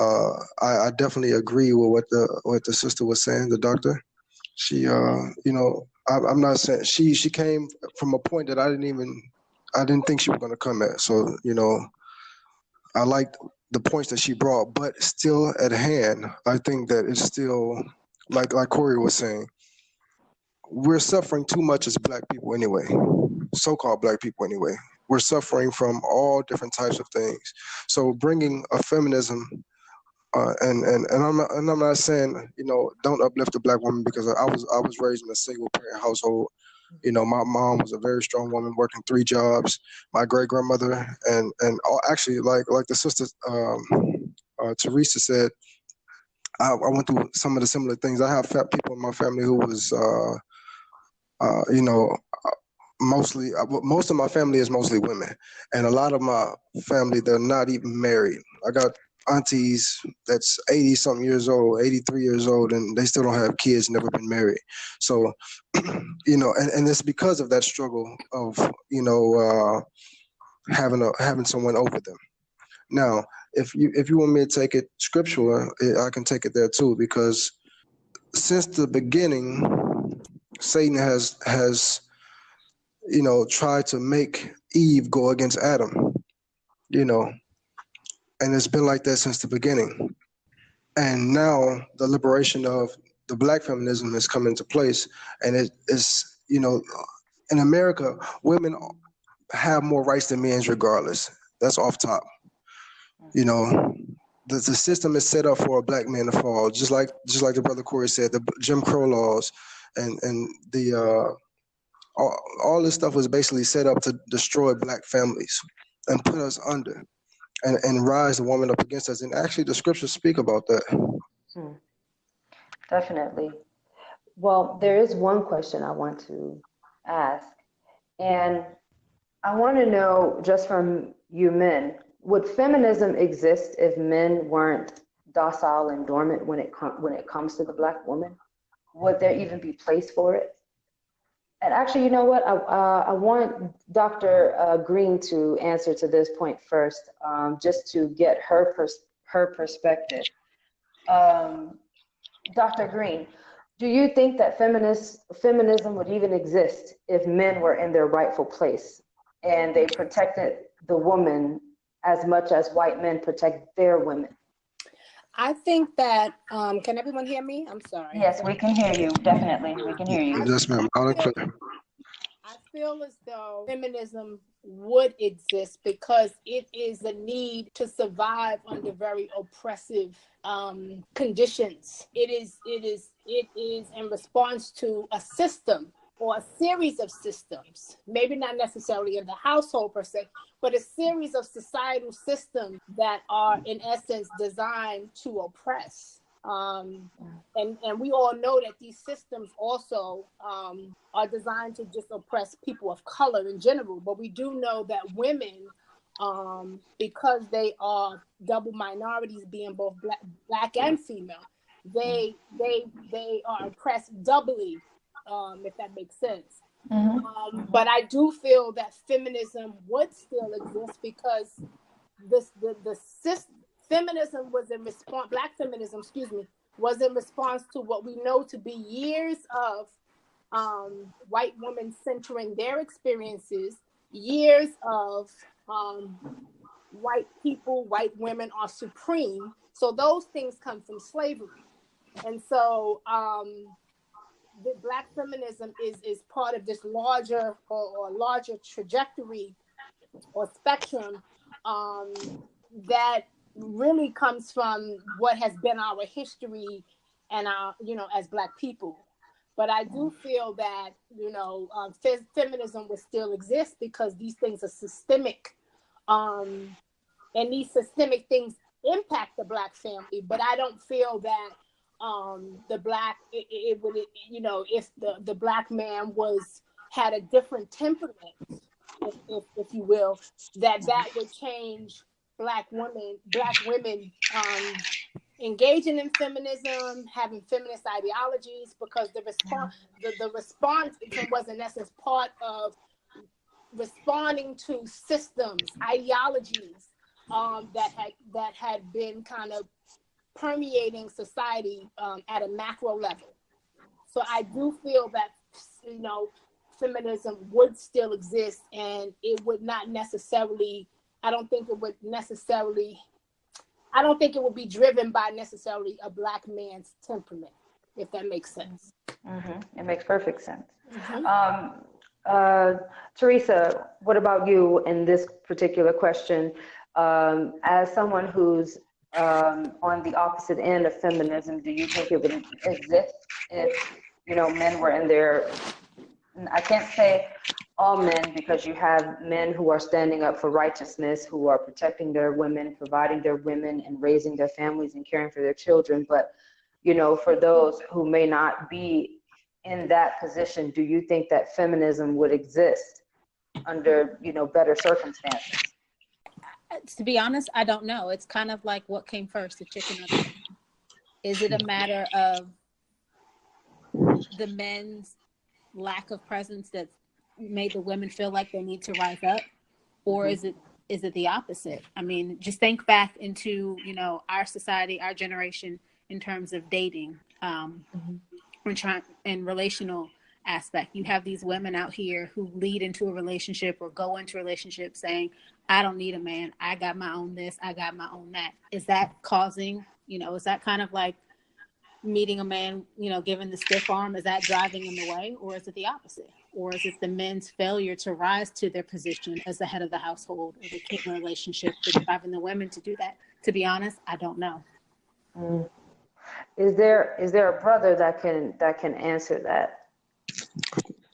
I definitely agree with what the sister was saying, the doctor. She I'm not saying she came from a point that I didn't think she was going to come at. So, I liked the points that she brought, but still at hand, I think that it's still, like Corey was saying, we're suffering too much as Black people anyway, so-called Black people anyway. We're suffering from all different types of things. So bringing a feminism, and I'm not saying, don't uplift the Black woman, because I was raised in a single parent household. My mom was a very strong woman working 3 jobs. My great grandmother and actually, like the sister Teresa said, I went through some of the similar things. I have people in my family who was mostly, most of my family is mostly women, and a lot of my family, they're not even married. I got aunties that's 80 something years old, 83 years old, and they still don't have kids, never been married. So, and it's because of that struggle of, having someone over them. Now, if you want me to take it scriptural, I can take it there too, because since the beginning, Satan has tried to make Eve go against Adam, and it's been like that since the beginning. And now the liberation of the Black feminism has come into place, and it is, in America, women have more rights than men regardless. That's off top. The system is set up for a Black man to fall, just like the brother Corey said, the Jim Crow laws and the all this stuff was basically set up to destroy Black families and put us under and rise the woman up against us. And actually the scriptures speak about that. Definitely. Well, there is one question I want to ask, and I want to know, just from you men, would feminism exist if men weren't docile and dormant when it comes to the Black woman? Would there even be place for it? And actually, you know what? I want Dr. Green to answer to this point first, just to get her perspective. Dr. Green, do you think that feminism would even exist if men were in their rightful place and they protected the woman as much as white men protect their women? I think that, can everyone hear me? I'm sorry. Yes, we can hear you. Definitely, we can hear you. Yes, ma'am. I feel as though feminism would exist because it is a need to survive under very oppressive conditions. It is in response to a system or a series of systems, maybe not necessarily in the household per se, but a series of societal systems that are in essence designed to oppress. And we all know that these systems also are designed to just oppress people of color in general. But we do know that women, because they are double minorities, being both black and female, they are oppressed doubly, if that makes sense. Mm-hmm. But I do feel that feminism would still exist because the system. Feminism was in response, Black feminism, was in response to what we know to be years of white women centering their experiences, years of white women are supreme. So those things come from slavery. And so the Black feminism is part of this larger or larger trajectory or spectrum that really comes from what has been our history and our, as Black people. But I do feel that, feminism will still exist because these things are systemic. And these systemic things impact the Black family. But I don't feel that the Black, it would, if the Black man had a different temperament, if you will, that would change Black women engaging in feminism, having feminist ideologies, because the response was in essence part of responding to systems, ideologies that had been kind of permeating society at a macro level. So I do feel that you know, feminism would still exist, and it would not necessarily, I don't think it would be driven by necessarily a Black man's temperament, if that makes sense. Mm-hmm. It makes perfect sense. Mm-hmm. Teresa, what about you in this particular question? As someone who's on the opposite end of feminism, do you think it would exist if, you know, men were in their, I can't say all men, because you have men who are standing up for righteousness, who are protecting their women, providing their women, and raising their families and caring for their children. But, you know, for those who may not be in that position, do you think that feminism would exist under, you know, better circumstances? To be honest, I don't know. It's kind of like what came first, the chicken or the egg. Is it a matter of the men's lack of presence that made the women feel like they need to rise up, or is it the opposite? I mean, just think back into, you know, our society, our generation, in terms of dating, and relational aspect. You have these women out here who lead into a relationship or go into a relationship saying, I don't need a man, I got my own this, I got my own that. Is that causing, you know, is that kind of like meeting a man, you know, giving the stiff arm, is that driving him away, or is it the opposite? Or is it the men's failure to rise to their position as the head of the household or the king of the relationship that's driving the women to do that? To be honest, I don't know. Is there a brother that can answer that?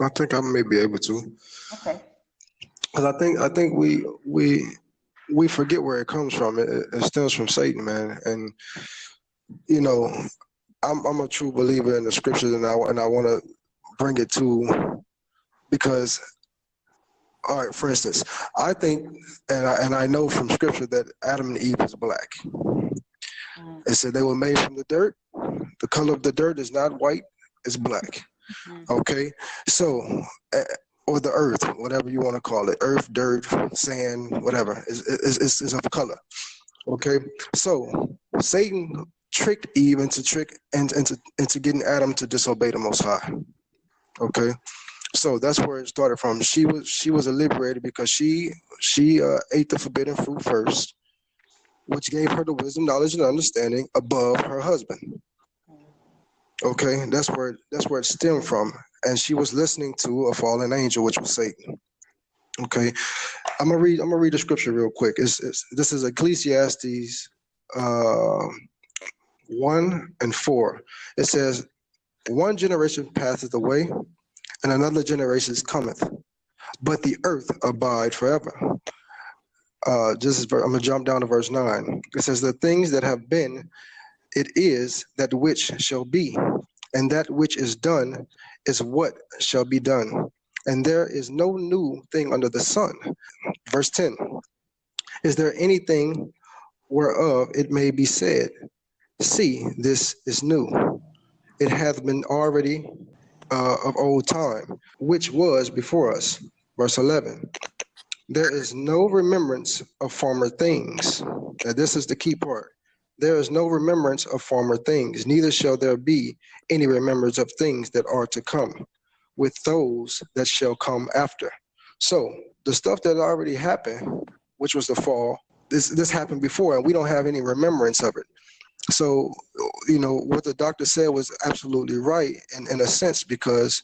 I think I may be able to. Okay. Because I think we forget where it comes from. It stems from Satan, man. And you know, I'm a true believer in the scriptures, and I want to bring it to, because, all right, for instance, I think, and I know from scripture that Adam and Eve is black. It said they were made from the dirt. The color of the dirt is not white, it's black. Okay, so, or the earth, whatever you want to call it, earth, dirt, sand, whatever, is of color. Okay, so Satan tricked Eve into getting Adam to disobey the Most High. Okay, so that's where it started from. She was liberated because she ate the forbidden fruit first, which gave her the wisdom, knowledge, and understanding above her husband. Okay, that's where it stemmed from, and she was listening to a fallen angel, which was Satan. Okay, I'm gonna read the scripture real quick. This is Ecclesiastes 1:4. It says, "One generation passeth away, and another generation cometh, but the earth abide forever." I'm gonna jump down to verse 9. It says, "The things that have been, it is that which shall be, and that which is done is what shall be done. And there is no new thing under the sun." Verse 10. "Is there anything whereof it may be said, see, this is new? It hath been already of old time, which was before us." Verse 11. "There is no remembrance of former things." Now this is the key part. "There is no remembrance of former things, neither shall there be any remembrance of things that are to come, with those that shall come after." So the stuff that already happened, which was the fall, this happened before, and we don't have any remembrance of it. So, you know, what the doctor said was absolutely right in a sense, because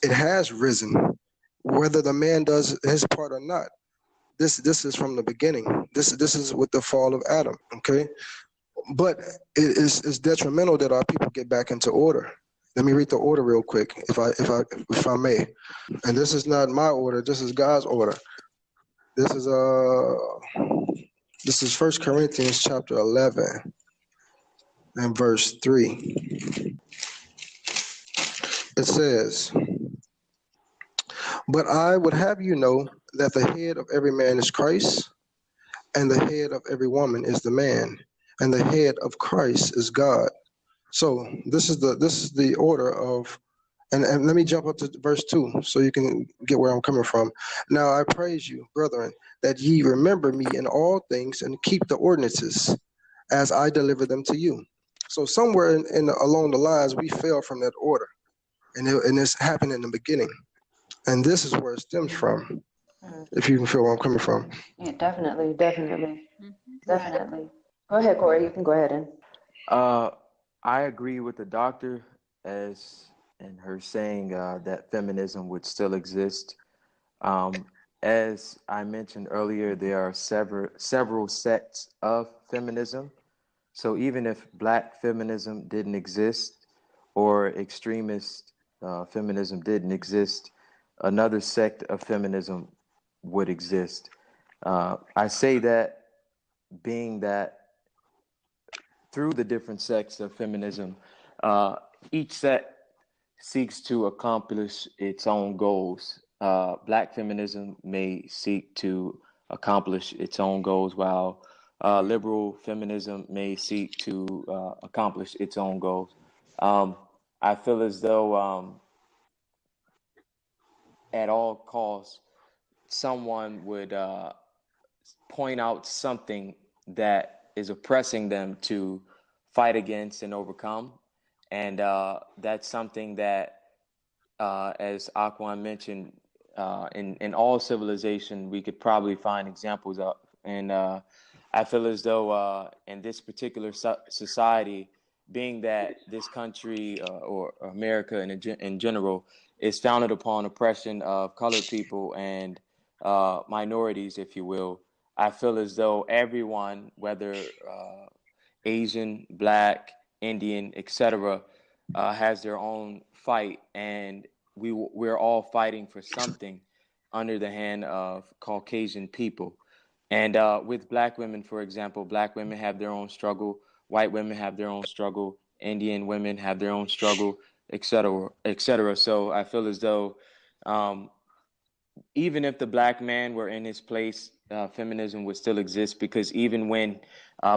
it has risen, whether the man does his part or not. This is from the beginning. This is with the fall of Adam. Okay, but it's detrimental that our people get back into order. Let me read the order real quick, if I may. And this is not my order. This is God's order. This is 1 Corinthians chapter 11 and verse 3. It says, "But I would have you know that the head of every man is Christ, and the head of every woman is the man, and the head of Christ is God." So this is the order of, and let me jump up to verse 2 so you can get where I'm coming from. "Now I praise you, brethren, that ye remember me in all things and keep the ordinances as I deliver them to you." So somewhere in along the lines we fell from that order. and it's happened in the beginning. And this is where it stems from, if you can feel where I'm coming from. Yeah, definitely. Definitely. Go ahead, Corey. You can go ahead and. I agree with the doctor as in her saying that feminism would still exist. As I mentioned earlier, there are several sects of feminism. So even if black feminism didn't exist or extremist feminism didn't exist, another sect of feminism would exist. I say that being that through the different sects of feminism, each sect seeks to accomplish its own goals. Black feminism may seek to accomplish its own goals, while liberal feminism may seek to accomplish its own goals. I feel as though at all costs, someone would point out something that is oppressing them to fight against and overcome. And that's something that, as Aquan mentioned, in all civilization, we could probably find examples of. And I feel as though in this particular society, being that this country or America in general is founded upon oppression of colored people and minorities, if you will, I feel as though everyone, whether Asian, Black, Indian, etc., has their own fight, and we're all fighting for something under the hand of Caucasian people. And with Black women, for example, Black women have their own struggle, white women have their own struggle, Indian women have their own struggle, etc., etc. So I feel as though even if the Black man were in his place, feminism would still exist, because even when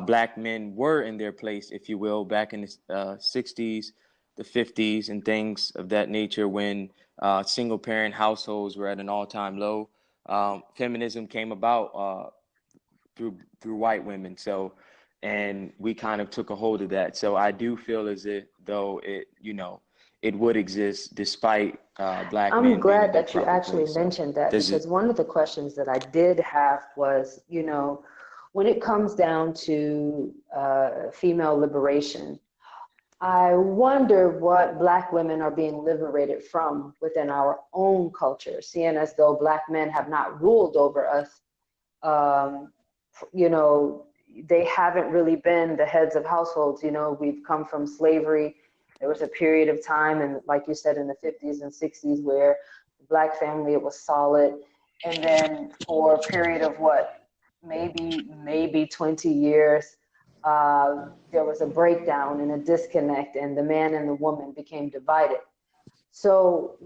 Black men were in their place, if you will, back in the 60s, the 50s, and things of that nature, when single parent households were at an all-time low, feminism came about through white women. So, and we kind of took a hold of that. So I do feel as if though it would exist despite Black men. I'm glad that you actually mentioned that, because one of the questions that I did have was, when it comes down to female liberation, I wonder what Black women are being liberated from within our own culture, seeing as though Black men have not ruled over us. They haven't really been the heads of households. We've come from slavery. There was a period of time, and like you said, in the 50s and 60s, where the Black family, it was solid. And then for a period of maybe 20 years, there was a breakdown and a disconnect, and the man and the woman became divided. So,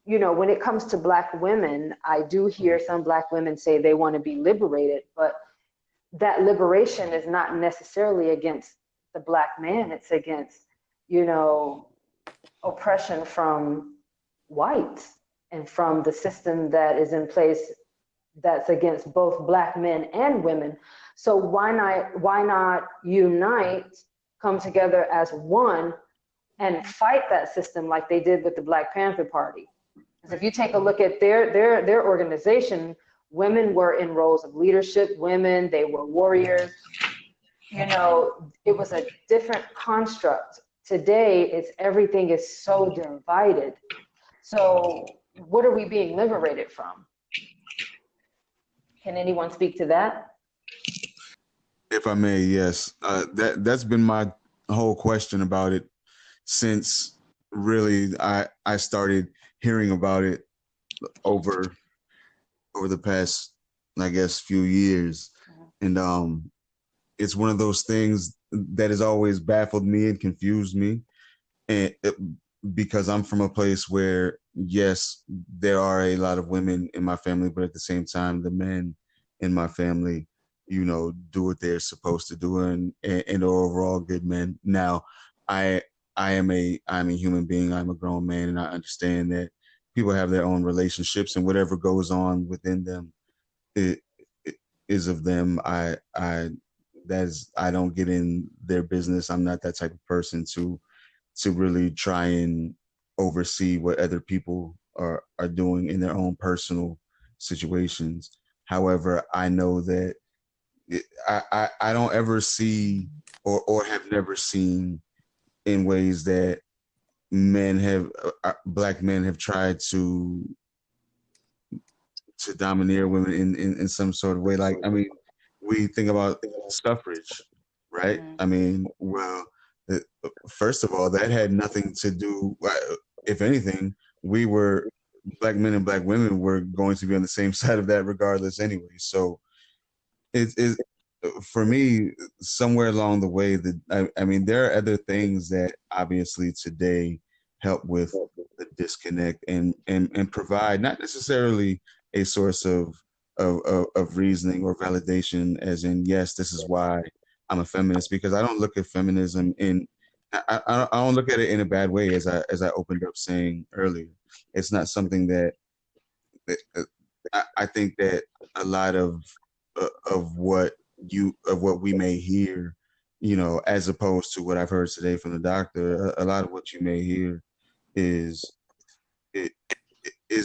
when it comes to Black women, I do hear some Black women say they want to be liberated, but that liberation is not necessarily against the Black man. It's against, oppression from whites and from the system that is in place that's against both Black men and women. So why not unite, come together as one, and fight that system like they did with the Black Panther Party? Because if you take a look at their organization, women were in roles of leadership. Women, they were warriors. It was a different construct. Today, everything is so divided. So what are we being liberated from? Can anyone speak to that? If I may, yes. That's been my whole question about it since really I started hearing about it over the past, I guess, few years. And it's one of those things that has always baffled me and confused me. And because I'm from a place where, yes, there are a lot of women in my family, but at the same time, the men in my family, do what they're supposed to do and are overall good men. Now, I'm a human being. I'm a grown man, and I understand that people have their own relationships, and whatever goes on within them it is of them. I don't get in their business. I'm not that type of person to really try and oversee what other people are doing in their own personal situations. However, I know that I don't ever see or have never seen in ways that black men have tried to domineer women in some sort of way. Like, I mean, we think about suffrage, right? I mean, well, first of all, that had nothing to do, if anything, black men and black women were going to be on the same side of that regardless anyway. So it for me, somewhere along the way, I mean, there are other things that obviously today help with the disconnect and provide not necessarily a source of reasoning or validation, as in, yes, this is why I'm a feminist, because I don't look at feminism I don't look at it in a bad way, as I opened up saying earlier. It's not something that I think that a lot of what we may hear, you know, as opposed to what I've heard today from the doctor, a lot of what you may hear is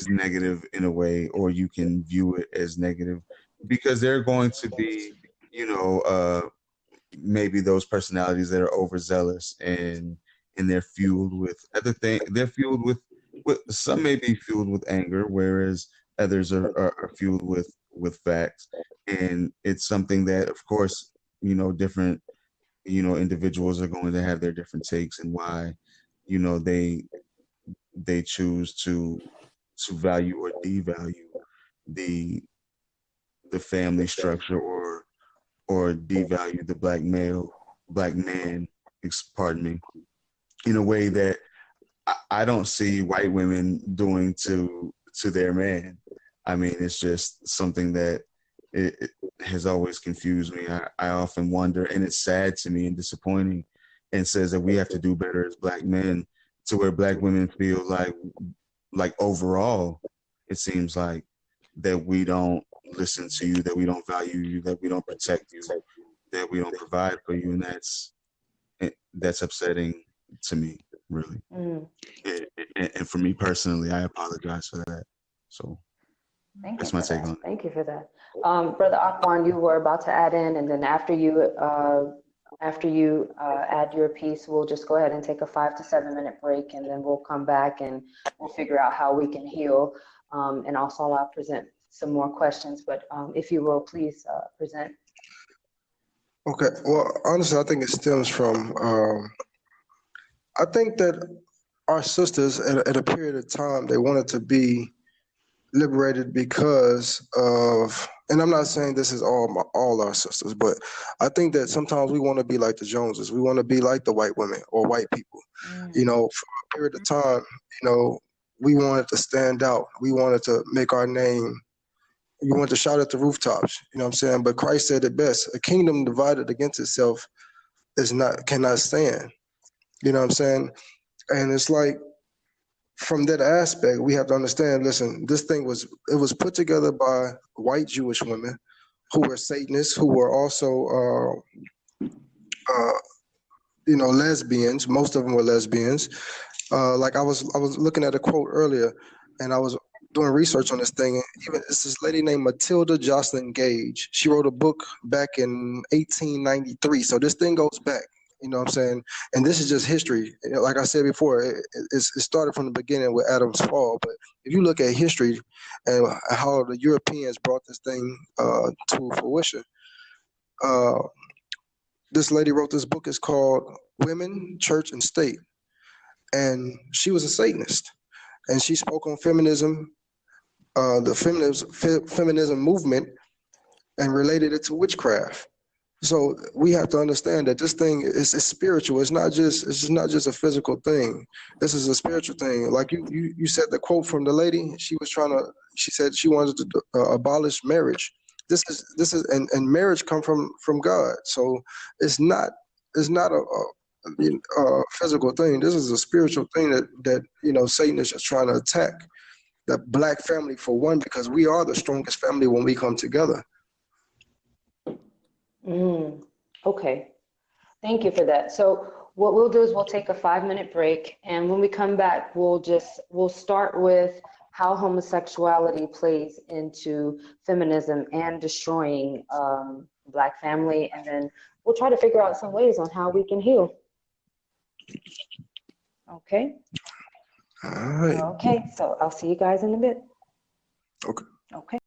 negative in a way, or you can view it as negative, because there are going to be, you know, maybe those personalities that are overzealous and they're fueled with other things. They're fueled with some may be fueled with anger, whereas others are fueled with facts. And it's something that, of course, you know, different, you know, individuals are going to have their different takes, and why, you know, they choose to value or devalue the family structure, or devalue the black man, pardon me, in a way that I don't see white women doing to their man. I mean, it's just something that it has always confused me. I often wonder, and it's sad to me and disappointing, and says that we have to do better as black men, to where black women feel like overall, it seems like that we don't listen to you, that we don't value you, that we don't protect you, that we don't provide for you, and that's upsetting to me, really. And for me personally, I apologize for that. So that's my take on it. Thank you for that. Brother Akwan, you were about to add in, and then after you add your piece, we'll just go ahead and take a 5 to 7 minute break, and then we'll come back and we'll figure out how we can heal. And also I'll present some more questions, but if you will, please present. Okay, well, honestly, I think it stems from, I think that our sisters at a period of time, they wanted to be liberated because of, and I'm not saying this is all our sisters, but I think that sometimes we want to be like the Joneses. We want to be like the white women or white people. You know, for a period of time, you know, we wanted to stand out. We wanted to make our name. We wanted to shout at the rooftops. You know what I'm saying? But Christ said it best: a kingdom divided against itself cannot stand. You know what I'm saying? And it's like, from that aspect, we have to understand, listen, this thing was put together by white Jewish women who were Satanists, who were also, you know, lesbians. Most of them were lesbians. Like I was looking at a quote earlier, and I was doing research on this thing. Even it's this lady named Matilda Jocelyn Gage. She wrote a book back in 1893. So this thing goes back. You know what I'm saying? And this is just history. You know, like I said before, it started from the beginning with Adam's fall. But if you look at history and how the Europeans brought this thing to fruition, this lady wrote this book. It's called Women, Church, and State. And she was a Satanist. And she spoke on feminism, the feminism movement, and related it to witchcraft. So we have to understand that this thing is spiritual. It's not just a physical thing. This is a spiritual thing. Like you said, the quote from the lady, she said she wanted to abolish marriage. This is and marriage come from God. So it's not a physical thing. This is a spiritual thing that you know, Satan is just trying to attack the black family, for one, because we are the strongest family when we come together. Okay, thank you for that. So what we'll do is we'll take a 5-minute break, and when we come back, we'll start with how homosexuality plays into feminism and destroying the Black family, and then we'll try to figure out some ways on how we can heal. Okay? All right. Okay, so I'll see you guys in a bit. Okay. Okay.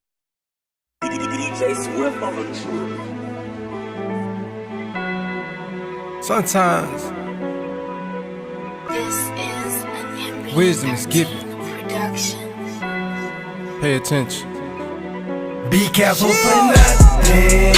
Sometimes wisdom is given. Pay attention. Be careful for nothing.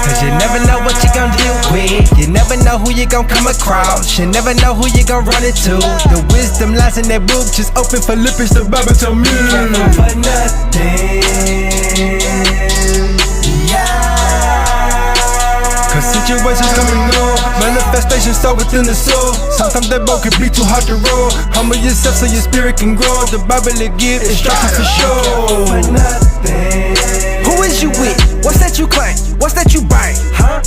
Cause you never know what you gon' deal with. You never know who you gon' come across. You never know who you gon' run into. The wisdom lies in that book, just open Philippians, the Bible told me. Be careful for nothing. Cause situations come and go, manifestations start within the soul. Sometimes that boat can be too hard to roll. Humble yourself so your spirit can grow. The Bible will give instructions for sure. For nothing. Who is you with? What's that you claim? What's that you buying? Huh?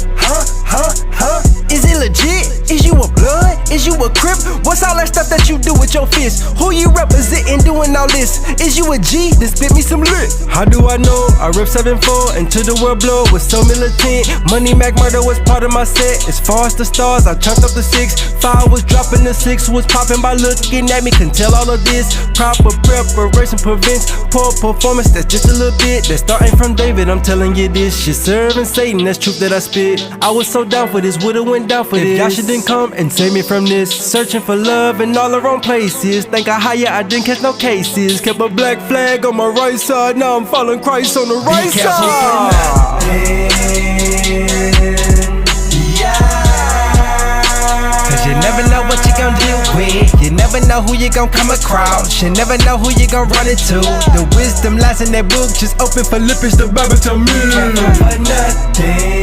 Is it legit? Is you a blood? Is you a crip? What's all that stuff that you do with your fists? Who you representing doing all this? Is you a G? Then spit me some lit. How do I know? I rip 7-4 until the world blow. Was so militant. Money Mac murder was part of my set. As far as the stars, I turned up the 6. 5 was dropping, the 6 was popping by looking at me. Can tell all of this. Proper preparation prevents poor performance. That's just a little bit. That's starting from David. I'm telling you this. You're serving Satan. That's truth that I spit. I was so down for this. Would've went down for this. If Yasha didn't come and save me from this. Searching for love in all the wrong places. Think I higher, I didn't catch no cases. Kept a black flag on my right side. Now I'm following Christ on the right side. Cause you never know what you gon' deal with. You never know who you gon' come across. You never know who you gon' run into. The wisdom lies in that book. Just open Philippians, the Bible tell me. Careful for nothing.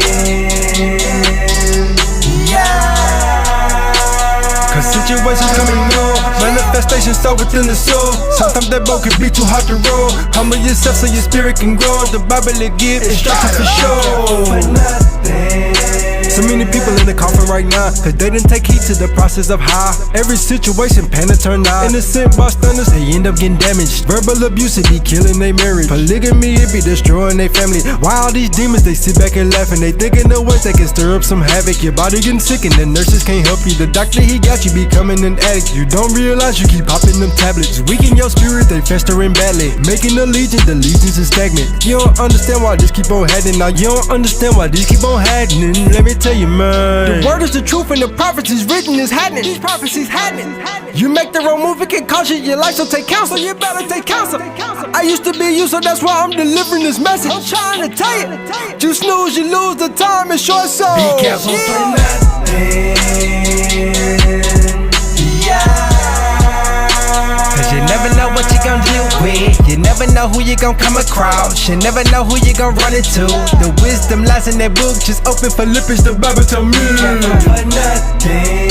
Cause situations come and go, manifestations start within the soul. Sometimes that boat can be too hard to roll. Humble yourself so your spirit can grow. The Bible will give instructions for sure. For nothing. So many people in the coffin right now, cause they didn't take heed to the process of how every situation pan to turn out. Innocent bystanders, they end up getting damaged. Verbal abuse, it be killing their marriage. Polygamy, it be destroying their family. Why all these demons, they sit back and laugh, and they thinking the ways they can stir up some havoc. Your body getting sick and the nurses can't help you. The doctor, he got you becoming an addict. You don't realize you keep popping them tablets. Weaken your spirit, they festering badly. Making the legions is stagnant. You don't understand why this keep on happening. Now you don't understand why this keep on happening. Let me tell you, man, the word is the truth and the prophecies written is happening. These prophecies happening. You make the wrong move, it can cost you your life, so take counsel. You better take counsel. I used to be you, so that's why I'm delivering this message. I'm trying to tell you, you snooze, you lose, the time is short, so be careful for nothing. Cause you never know what you gon' deal with. You never know who you gon' come across. You never know who you gon' run into. The wisdom lies in that book. Just open Philippians, the Bible tell me. Careful for nothing.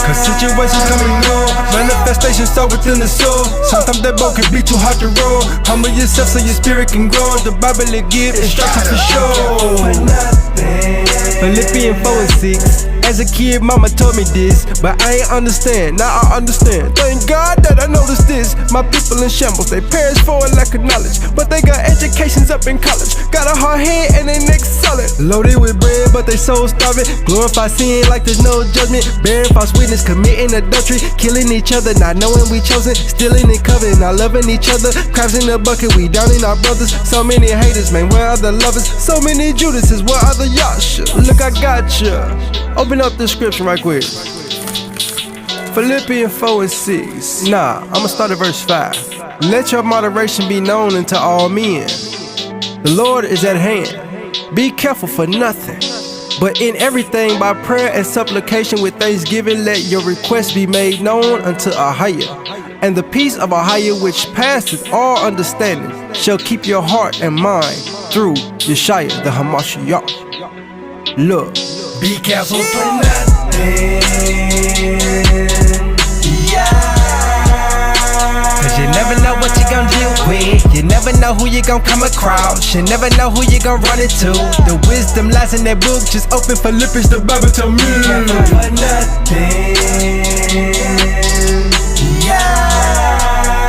Cause situations come and go, manifestations start within the soul. Sometimes that boat can be too hard to roll. Humble yourself so your spirit can grow. The Bible will give instructions for sure. For nothing. Philippians 4:6. As a kid, mama told me this, but I ain't understand, now I understand. Thank God that I noticed this. My people in shambles, they perish for a lack of knowledge, but they got educations up in college. Got a hard head and they neck solid. Loaded with bread, but they soul starving. Glorify sin like there's no judgment. Bearing false witness, committing adultery. Killing each other, not knowing we chosen. Stealing and coveting, not loving each other. Crabs in the bucket, we downing our brothers. So many haters, man, where are the lovers? So many Judases, where are the Yasha? Look, I got ya. Open up the scripture right quick. Philippians 4:6. I'ma start at verse 5. Let your moderation be known unto all men. The Lord is at hand. Be careful for nothing, but in everything by prayer and supplication with thanksgiving let your requests be made known unto Ahia. And the peace of Ahia which passeth all understanding shall keep your heart and mind through Yeshua the Hamashiach. Look. Be careful for nothing. Cause you never know what you gon' deal with. You never know know who you gon' come across. You never know who you gon' run into. The wisdom lies in that book, just open Philippians, the Bible tell me. Careful for nothing, yeah.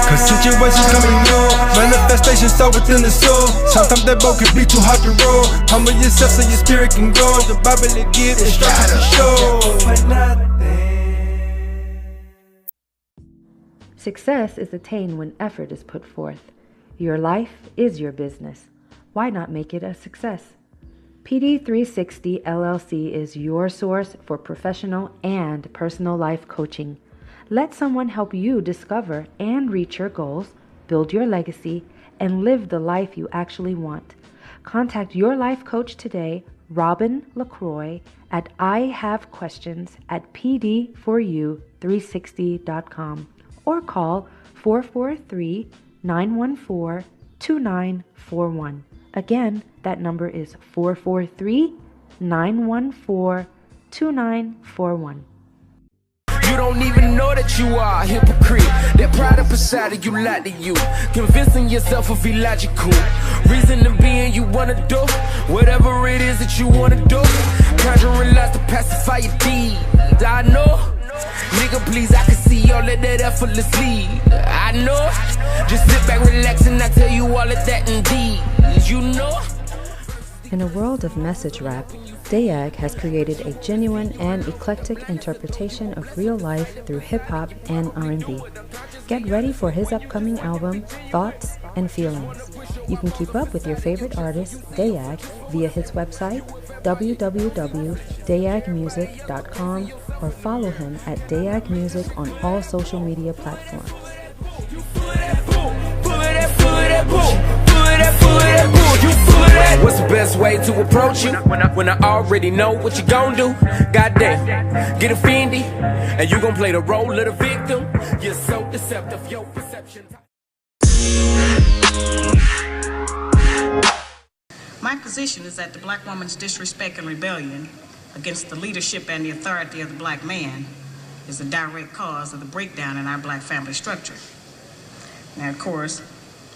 Cause situations coming new, manifestations so within the soul. Sometimes that boat can be too hard to roll. Humble yourself so your spirit can grow. The Bible it gives instructions to show. For nothing. Success is attained when effort is put forth. Your life is your business. Why not make it a success? PD360 LLC is your source for professional and personal life coaching. Let someone help you discover and reach your goals, build your legacy, and live the life you actually want. Contact your life coach today, Robin LaCroix, at ihavequestions@pd4u360.com or call 443-914-2941. Again, that number is 443-914-2941. You don't even know that you are a hypocrite. That pride up inside of you lied to you. Convincing yourself of illogical reason to being you wanna do whatever it is that you wanna do. Conjuring lies to pacify your deeds. I know, nigga, please, I can see all of that effortlessly. I know, just sit back, relax, and I tell you all of that indeed. You know. In a world of message rap, Dayag has created a genuine and eclectic interpretation of real life through hip-hop and R&B. Get ready for his upcoming album, Thoughts and Feelings. You can keep up with your favorite artist, Dayag, via his website, www.dayagmusic.com, or follow him at Dayag Music on all social media platforms. What's the best way to approach you? When I already know what you gon' do. Goddamn, get offended, and you gon' play the role of the victim. You're so deceptive, your perception. My position is that the black woman's disrespect and rebellion against the leadership and the authority of the black man is a direct cause of the breakdown in our black family structure. Now, of course,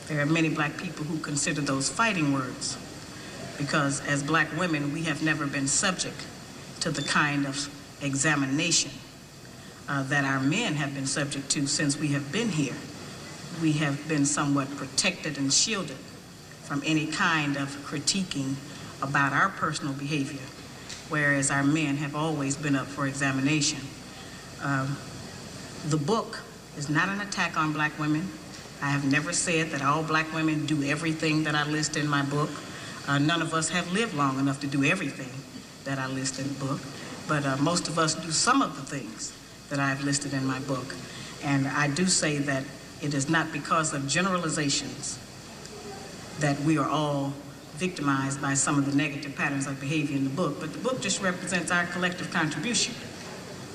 there are many black people who consider those fighting words because as black women, we have never been subject to the kind of examination that our men have been subject to since we have been here. We have been somewhat protected and shielded from any kind of critiquing about our personal behavior, whereas our men have always been up for examination. The book is not an attack on black women. I have never said that all black women do everything that I list in my book. None of us have lived long enough to do everything that I list in the book, but most of us do some of the things that I've listed in my book. And I do say that it is not because of generalizations that we are all victimized by some of the negative patterns of behavior in the book, but the book just represents our collective contribution.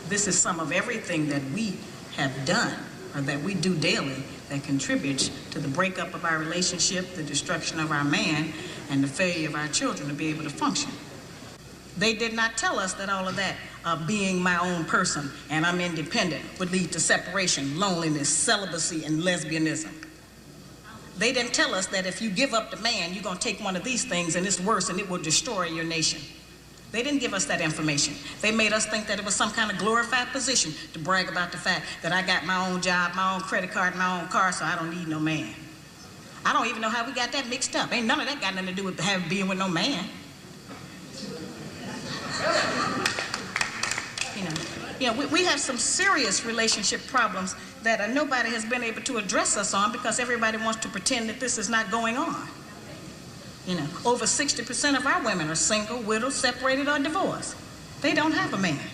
This is some of everything that we have done or that we do daily that contributes to the breakup of our relationship, the destruction of our man, and the failure of our children to be able to function. They did not tell us that all of that, being my own person and I'm independent, would lead to separation, loneliness, celibacy, and lesbianism. They didn't tell us that if you give up the man, you're gonna take one of these things and it's worse and it will destroy your nation. They didn't give us that information. They made us think that it was some kind of glorified position to brag about the fact that I got my own job, my own credit card, my own car, so I don't need no man. I don't even know how we got that mixed up. Ain't none of that got nothing to do with being with no man. We have some serious relationship problems that nobody has been able to address us on because everybody wants to pretend that this is not going on. Over 60% of our women are single, widowed, separated, or divorced. They don't have a man.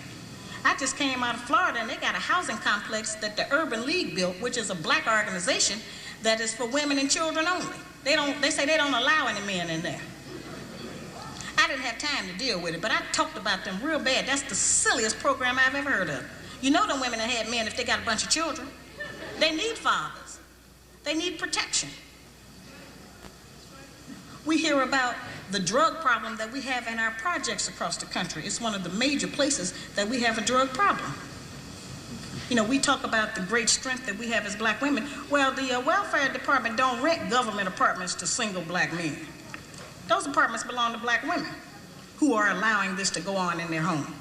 I just came out of Florida and they got a housing complex that the Urban League built, which is a black organization that is for women and children only. They say they don't allow any men in there. I didn't have time to deal with it, but I talked about them real bad. That's the silliest program I've ever heard of. You know them women that had men if they got a bunch of children. They need fathers. They need protection. We hear about the drug problem that we have in our projects across the country. It's one of the major places that we have a drug problem. You know, we talk about the great strength that we have as black women. Well, the welfare department don't rent government apartments to single black men. Those apartments belong to black women who are allowing this to go on in their home.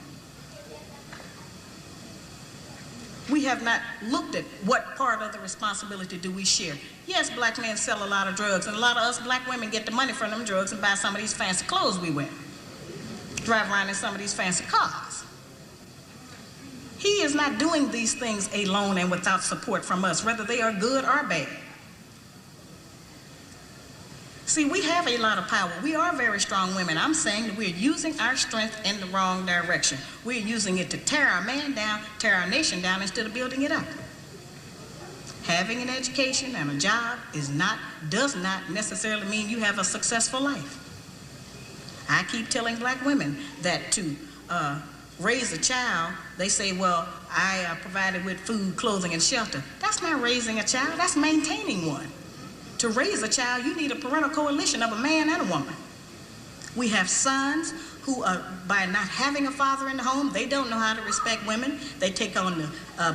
We have not looked at what part of the responsibility do we share. Yes, black men sell a lot of drugs, and a lot of us black women get the money from them drugs and buy some of these fancy clothes we wear. Drive around in some of these fancy cars. He is not doing these things alone and without support from us, whether they are good or bad. See, we have a lot of power. We are very strong women. I'm saying that we're using our strength in the wrong direction. We're using it to tear our man down, tear our nation down, instead of building it up. Having an education and a job does not necessarily mean you have a successful life. I keep telling black women that to raise a child, they say, well, I provided with food, clothing, and shelter. That's not raising a child, that's maintaining one. To raise a child, you need a parental coalition of a man and a woman. We have sons who, by not having a father in the home, they don't know how to respect women. They take on the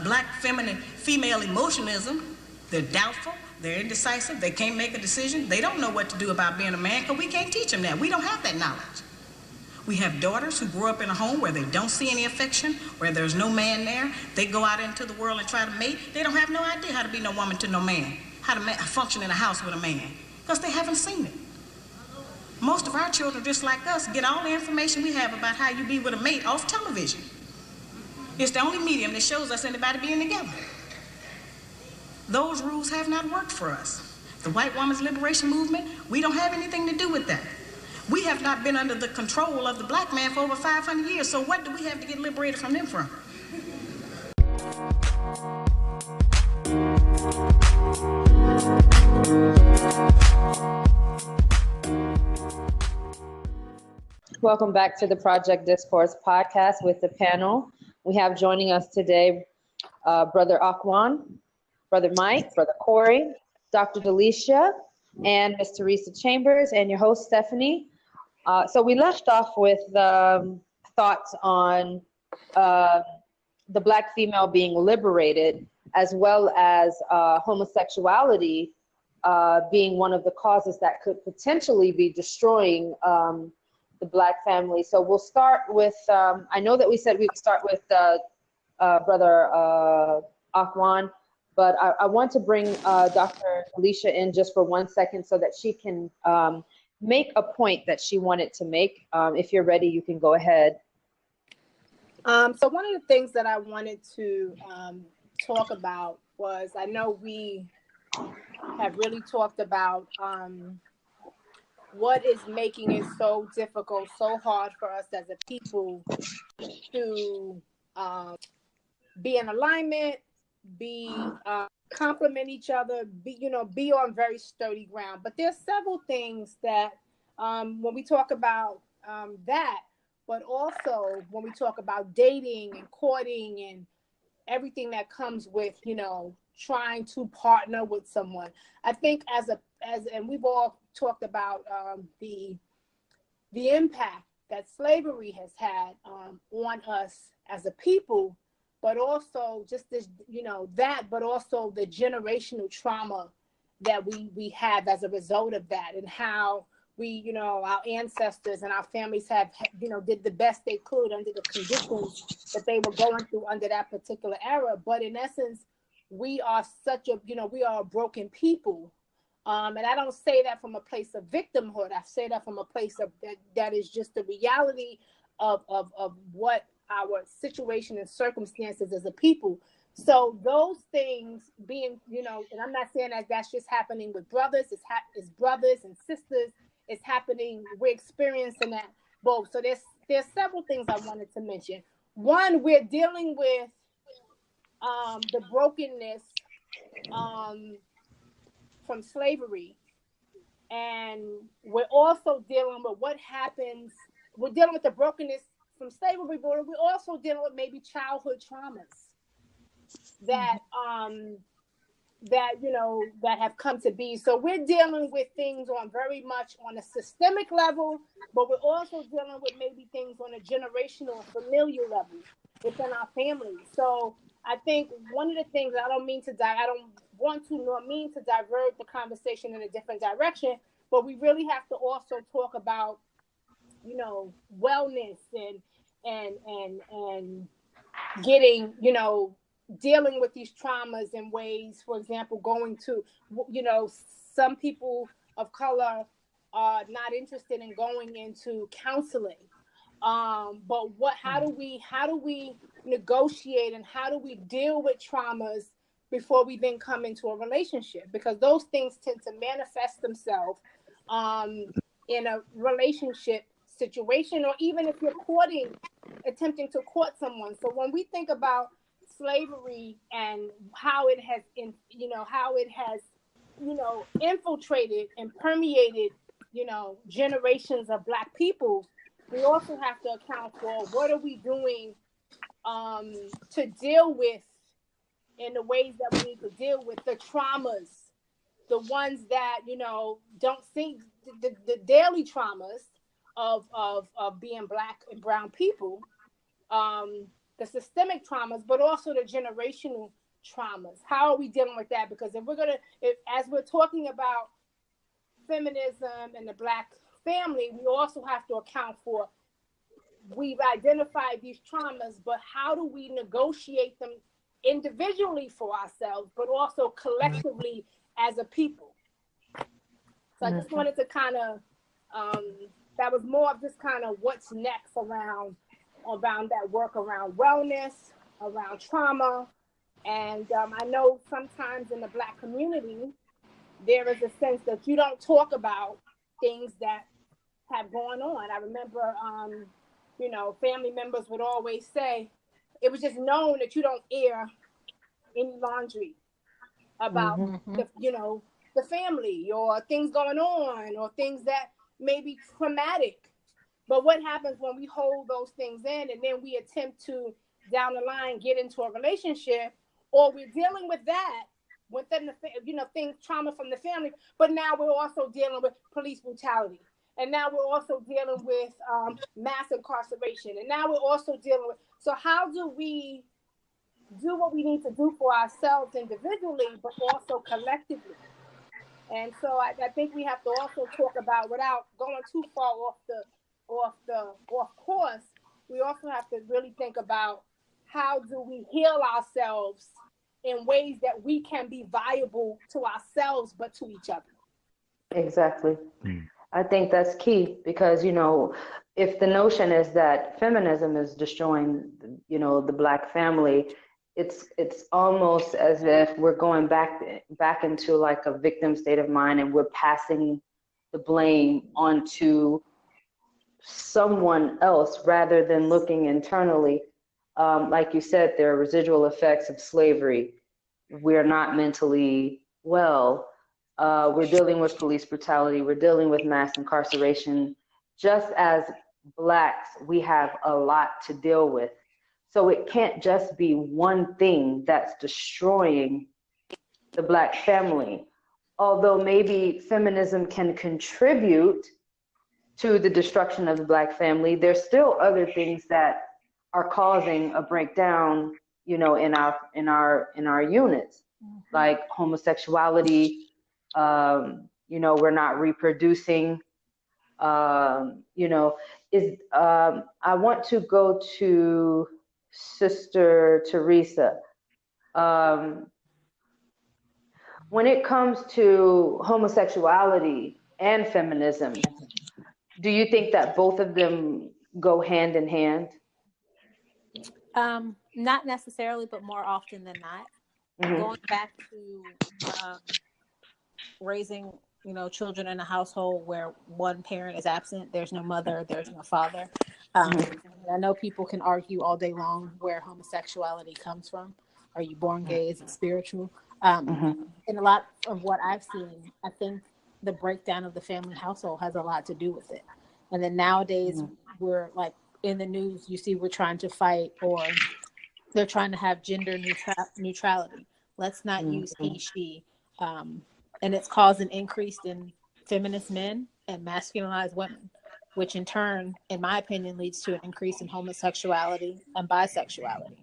black female emotionalism. They're doubtful, they're indecisive, they can't make a decision. They don't know what to do about being a man because we can't teach them that. We don't have that knowledge. We have daughters who grow up in a home where they don't see any affection, where there's no man there. They go out into the world and try to mate. They don't have no idea how to be no woman to no man, how to function in a house with a man, because they haven't seen it. Most of our children, just like us, get all the information we have about how you be with a mate off television. It's the only medium that shows us anybody being together. Those rules have not worked for us. The white woman's liberation movement, we don't have anything to do with that. We have not been under the control of the black man for over 500 years, so what do we have to get liberated from them from? Welcome back to the Project Discourse podcast with the panel. We have joining us today Brother Akwan, Brother Mike, Brother Corey, Dr. Delecia, and Ms. Teresa Chambers, and your host, Stephanie. So we left off with thoughts on the black female being liberated, as well as homosexuality being one of the causes that could potentially be destroying the black family. So we'll start with, I know that we said we would start with Brother Akwan, but I want to bring Dr. Delecia in just for 1 second so that she can make a point that she wanted to make. If you're ready, you can go ahead. So one of the things that I wanted to talk about was, I know we have really talked about what is making it so difficult, so hard for us as a people to be in alignment, complement each other, be on very sturdy ground. But there's several things that when we talk about that, but also when we talk about dating and courting and everything that comes with, trying to partner with someone. I think and we've all talked about the impact that slavery has had on us as a people, but also just this, but also the generational trauma that we have as a result of that, and how we, our ancestors and our families have, did the best they could under the conditions that they were going through under that particular era. But in essence, we are we are a broken people. And I don't say that from a place of victimhood. I say that from a place of that is just the reality of what our situation and circumstances as a people. So those things being, and I'm not saying that that's just happening with brothers. It's brothers and sisters. It's happening. We're experiencing that both. So there's several things I wanted to mention. One, we're dealing with the brokenness from slavery, and we're also dealing with what happens. We're dealing with the brokenness from slavery, but we're also dealing with maybe childhood traumas that that have come to be. So we're dealing with things on very much on a systemic level, but we're also dealing with maybe things on a generational, familial level within our families. So I think one of the things, I don't want to nor mean to divert the conversation in a different direction, but we really have to also talk about, you know, wellness and getting, you know, dealing with these traumas in ways, for example, going to, you know, some people of color are not interested in going into counseling. But how do we negotiate and how do we deal with traumas before we then come into a relationship? Because those things tend to manifest themselves in a relationship situation, or even if you're attempting to court someone. So when we think about slavery and how it has infiltrated and permeated, you know, generations of Black people, we also have to account for what are we doing to deal with, in the ways that we need to deal with the traumas, the ones that, you know, don't think the daily traumas of being Black and brown people, the systemic traumas, but also the generational traumas. How are we dealing with that? Because as we're talking about feminism and the Black family, we also have to account for, we've identified these traumas, but how do we negotiate them individually for ourselves, but also collectively as a people? So I just wanted to kind of, that was more of just kind of what's next around that work around wellness, around trauma. And I know sometimes in the Black community, there is a sense that you don't talk about things that have gone on. I remember, you know, family members would always say, it was just known that you don't air any laundry about, the family, or things going on, or things that may be traumatic. But what happens when we hold those things in and then we attempt to, down the line, get into a relationship, or we're dealing with that within the, things, trauma from the family, but now we're also dealing with police brutality. And now we're also dealing with mass incarceration. And now we're also dealing with, so how do we do what we need to do for ourselves individually, but also collectively? And so I think we have to also talk about, without going too far off course, we also have to really think about, how do we heal ourselves in ways that we can be viable to ourselves, but to each other? Exactly. I think that's key, because, you know, if the notion is that feminism is destroying, you know, the Black family, it's almost as if we're going back into like a victim state of mind, and we're passing the blame onto someone else rather than looking internally. Like you said, there are residual effects of slavery. We're not mentally well. We're dealing with police brutality. We're dealing with mass incarceration. Just as Blacks, we have a lot to deal with. So it can't just be one thing that's destroying the Black family. Although maybe feminism can contribute to the destruction of the Black family, there's still other things that are causing a breakdown, you know, in our units, like homosexuality. You know, we're not reproducing. You know, I want to go to Sister Teresa. When it comes to homosexuality and feminism, do you think that both of them go hand in hand? Not necessarily, but more often than not. Going back to raising, you know, children in a household where one parent is absent, there's no mother, there's no father. I know people can argue all day long where homosexuality comes from. Are you born gay? Is it spiritual? And a lot of what I've seen, I think the breakdown of the family household has a lot to do with it. And then nowadays, we're like, in the news, you see we're trying to fight, or they're trying to have gender neutrality. Let's not use he, she. And it's caused an increase in feminist men and masculinized women, which in turn, in my opinion, leads to an increase in homosexuality and bisexuality.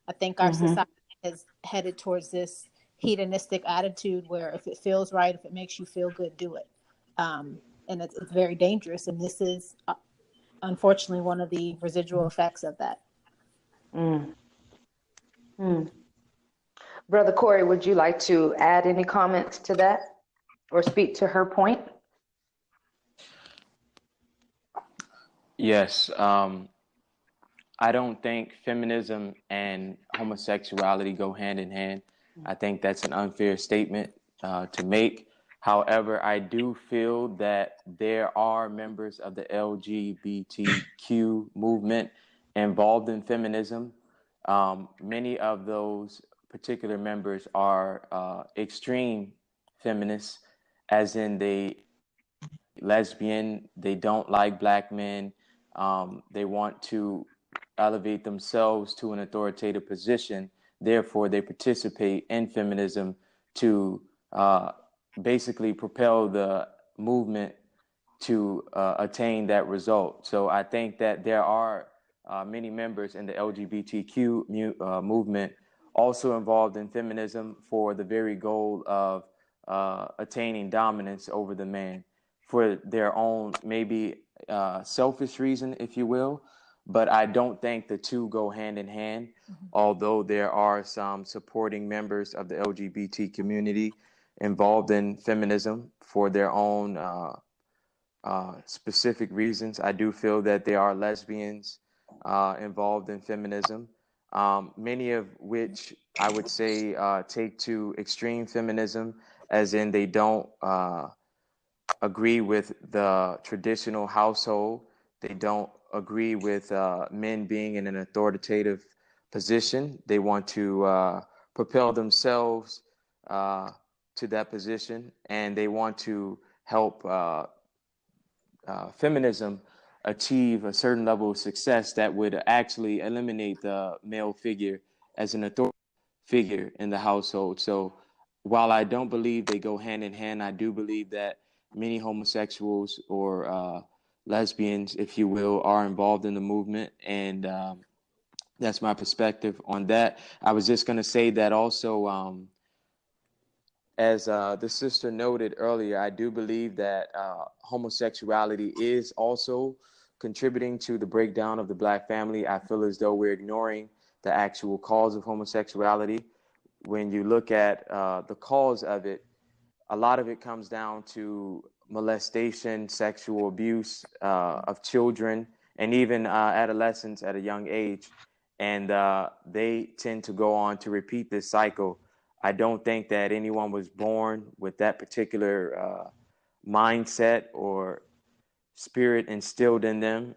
I think our society is headed towards this hedonistic attitude where if it feels right, if it makes you feel good, do it. And it's very dangerous. And this is unfortunately one of the residual effects of that. Brother Corey, would you like to add any comments to that or speak to her point? Yes. I don't think feminism and homosexuality go hand in hand. I think that's an unfair statement to make. However, I do feel that there are members of the LGBTQ movement involved in feminism. Many of those particular members are extreme feminists, as in they lesbian, they don't like black men, they want to elevate themselves to an authoritative position. Therefore, they participate in feminism to basically propel the movement to attain that result. So I think that there are many members in the LGBTQ movement also involved in feminism for the very goal of attaining dominance over the man for their own maybe selfish reason, if you will. But I don't think the two go hand in hand, although there are some supporting members of the LGBT community involved in feminism for their own specific reasons. I do feel that there are lesbians involved in feminism, many of which I would say take to extreme feminism, as in they don't agree with the traditional household. They don't agree with men being in an authoritative position. They want to propel themselves to that position, and they want to help feminism achieve a certain level of success that would actually eliminate the male figure as an authority figure in the household. So while I don't believe they go hand in hand, I do believe that many homosexuals or lesbians, if you will, are involved in the movement. And that's my perspective on that. I was just going to say that also, as the sister noted earlier, I do believe that homosexuality is also contributing to the breakdown of the Black family. I feel as though we're ignoring the actual cause of homosexuality. When you look at the cause of it, a lot of it comes down to molestation, sexual abuse of children, and even adolescents at a young age. And they tend to go on to repeat this cycle. I don't think that anyone was born with that particular mindset or spirit instilled in them.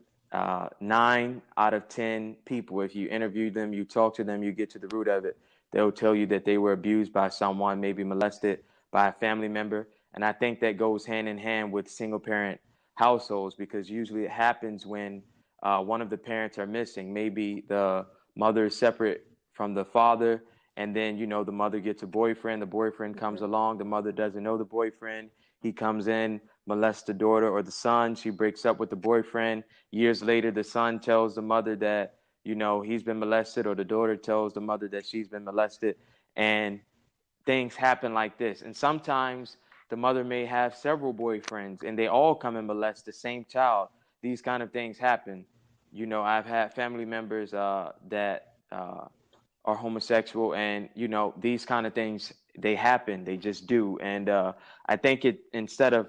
9 out of 10 people, if you interview them, you talk to them, you get to the root of it, they'll tell you that they were abused by someone, maybe molested by a family member. And I think that goes hand in hand with single parent households, because usually it happens when one of the parents are missing. Maybe the mother is separate from the father, and then, you know, the mother gets a boyfriend, the boyfriend comes along, the mother doesn't know the boyfriend, he comes in, molests the daughter or the son, she breaks up with the boyfriend. Years later, the son tells the mother that, you know, he's been molested, or the daughter tells the mother that she's been molested, and things happen like this. And sometimes the mother may have several boyfriends and they all come and molest the same child. These kind of things happen. You know, I've had family members that are homosexual, and, you know, these kind of things, they happen, they just do. And I think instead of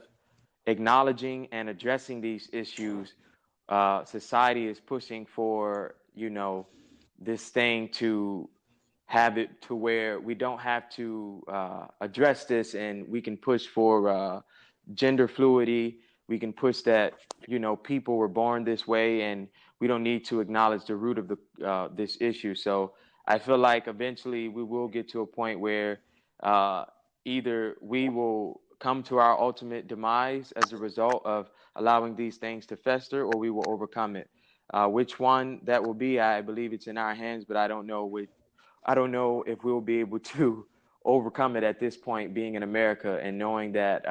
acknowledging and addressing these issues, society is pushing for, you know, this thing to have it to where we don't have to address this, and we can push for gender fluidity. We can push that, you know, people were born this way, and we don't need to acknowledge the root of the this issue. So I feel like eventually we will get to a point where either we will come to our ultimate demise as a result of allowing these things to fester, or we will overcome it. Which one that will be, I believe it's in our hands, but I don't know if we'll be able to overcome it at this point, being in America and knowing that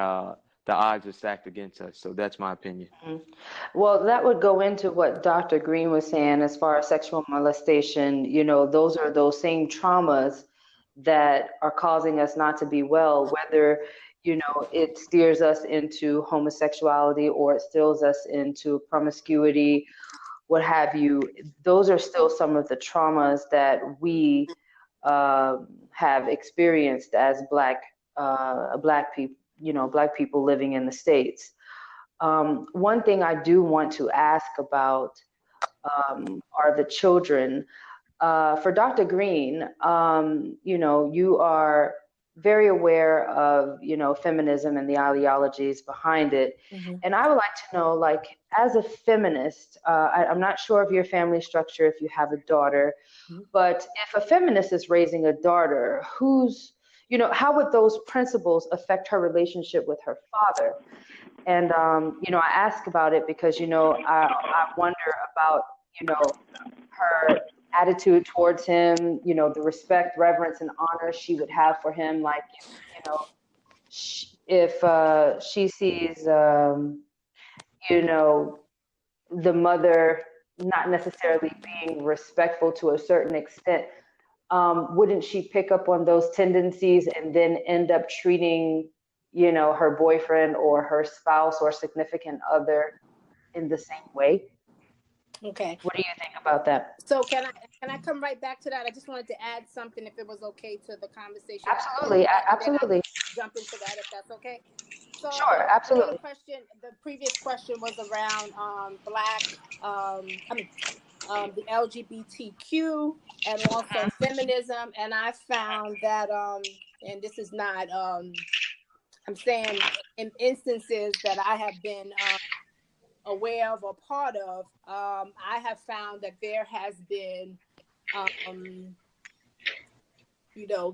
the odds are stacked against us. So that's my opinion. Well, that would go into what Dr. Green was saying as far as sexual molestation. You know, those are those same traumas that are causing us not to be well, whether, it steers us into homosexuality or it steers us into promiscuity, what have you. Those are still some of the traumas that we have experienced as Black people, Black people living in the States. One thing I do want to ask about are the children. For Dr. Green, you are very aware of, feminism and the ideologies behind it. Mm-hmm. And I would like to know, like, as a feminist, I'm not sure of your family structure, if you have a daughter, but if a feminist is raising a daughter, how would those principles affect her relationship with her father? And, I ask about it because, I wonder about, her attitude towards him, the respect, reverence, and honor she would have for him. Like, if she sees, the mother not necessarily being respectful to a certain extent, wouldn't she pick up on those tendencies and then end up treating, her boyfriend or her spouse or significant other in the same way? Okay. What do you think about that? So can I come right back to that? I just wanted to add something, if it was okay, to the conversation. Absolutely, absolutely. Jump into that, if that's okay. So sure, absolutely. The previous question was around the LGBTQ and also feminism, and I found that and this is not I'm saying in instances that I have been aware of or part of, I have found that there has been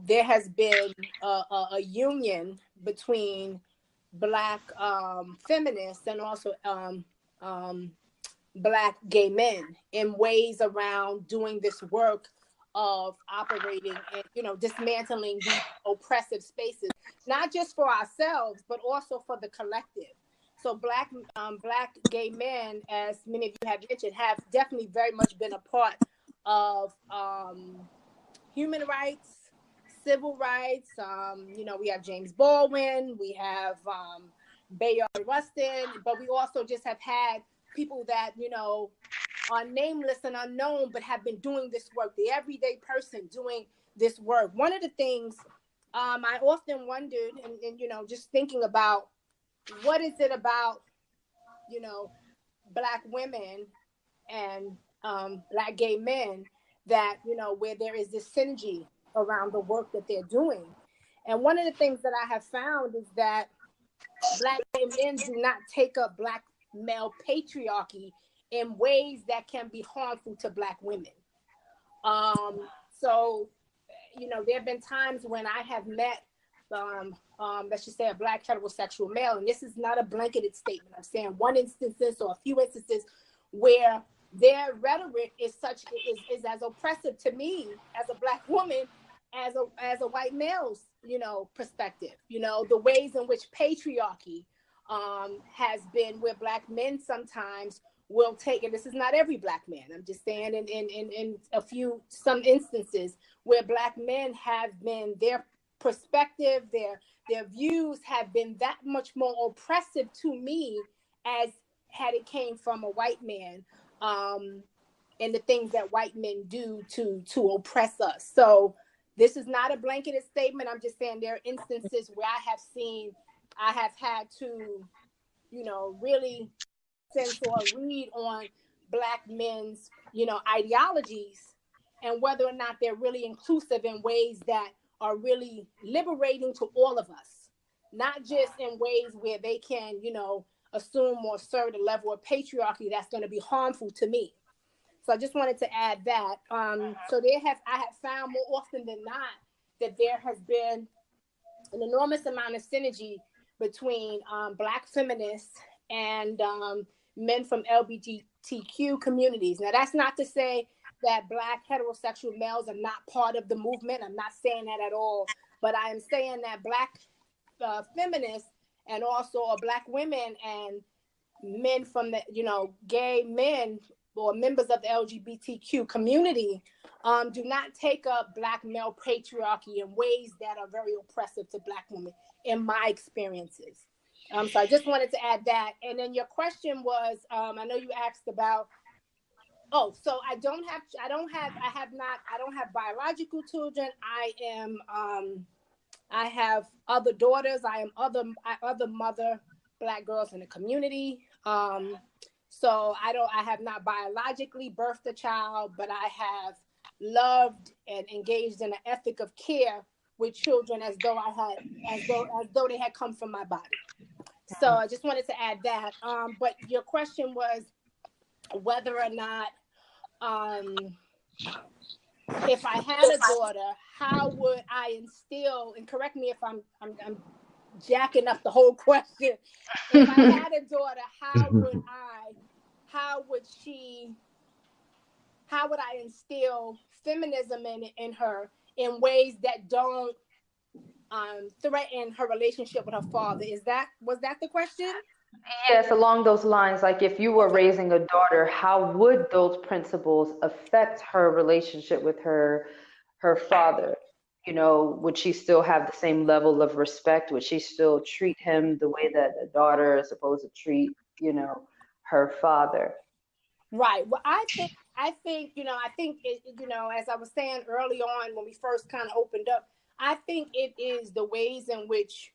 there has been a union between Black feminists and also Black gay men in ways around doing this work of operating and dismantling these oppressive spaces, not just for ourselves but also for the collective. So Black gay men, as many of you have mentioned, have definitely very much been a part of human rights, civil rights. We have James Baldwin, we have Bayard Rustin, but we also just have had people that, are nameless and unknown, but have been doing this work, the everyday person doing this work. One of the things I often wondered, and just thinking about, what is it about, Black women and Black gay men that, where there is this synergy around the work that they're doing? And one of the things that I have found is that Black gay men do not take up Black male patriarchy in ways that can be harmful to Black women. So, there have been times when I have met let's just say a Black heterosexual male, and this is not a blanketed statement. I'm saying one instances or a few instances where their rhetoric is as oppressive to me as a Black woman as a white male's perspective. The ways in which patriarchy has been, where Black men sometimes will take, and this is not every Black man, I'm just saying in some instances where Black men have been, their perspective, their views have been that much more oppressive to me as had it came from a white man, and the things that white men do to oppress us. So this is not a blanketed statement. I'm just saying there are instances where I have had to, really sense or read on Black men's, ideologies, and whether or not they're really inclusive in ways that are really liberating to all of us, not just in ways where they can, assume or assert a level of patriarchy that's going to be harmful to me. So I just wanted to add that. So I have found more often than not that there has been an enormous amount of synergy between Black feminists and men from LGBTQ communities. Now, that's not to say that Black heterosexual males are not part of the movement. I'm not saying that at all. But I am saying that Black feminists and also Black women and men from the, gay men or members of the LGBTQ community do not take up Black male patriarchy in ways that are very oppressive to Black women, in my experiences. So I just wanted to add that. And then your question was, I know you asked about, so I don't have biological children. I have other daughters. I am other mother Black girls in the community. So I have not biologically birthed a child, but I have loved and engaged in an ethic of care with children as though they had come from my body. So I just wanted to add that. But your question was whether or not, if I had a daughter, how would I instill, and correct me if I'm jacking up the whole question. If I had a daughter, how would I instill feminism in her in ways that don't threaten her relationship with her father? Was that the question? Yes, along those lines, like if you were raising a daughter, how would those principles affect her relationship with her father? You know, would she still have the same level of respect? Would she still treat him the way that a daughter is supposed to treat, her father? Right. Well, I think, as I was saying early on when we first kind of opened up, I think it is the ways in which,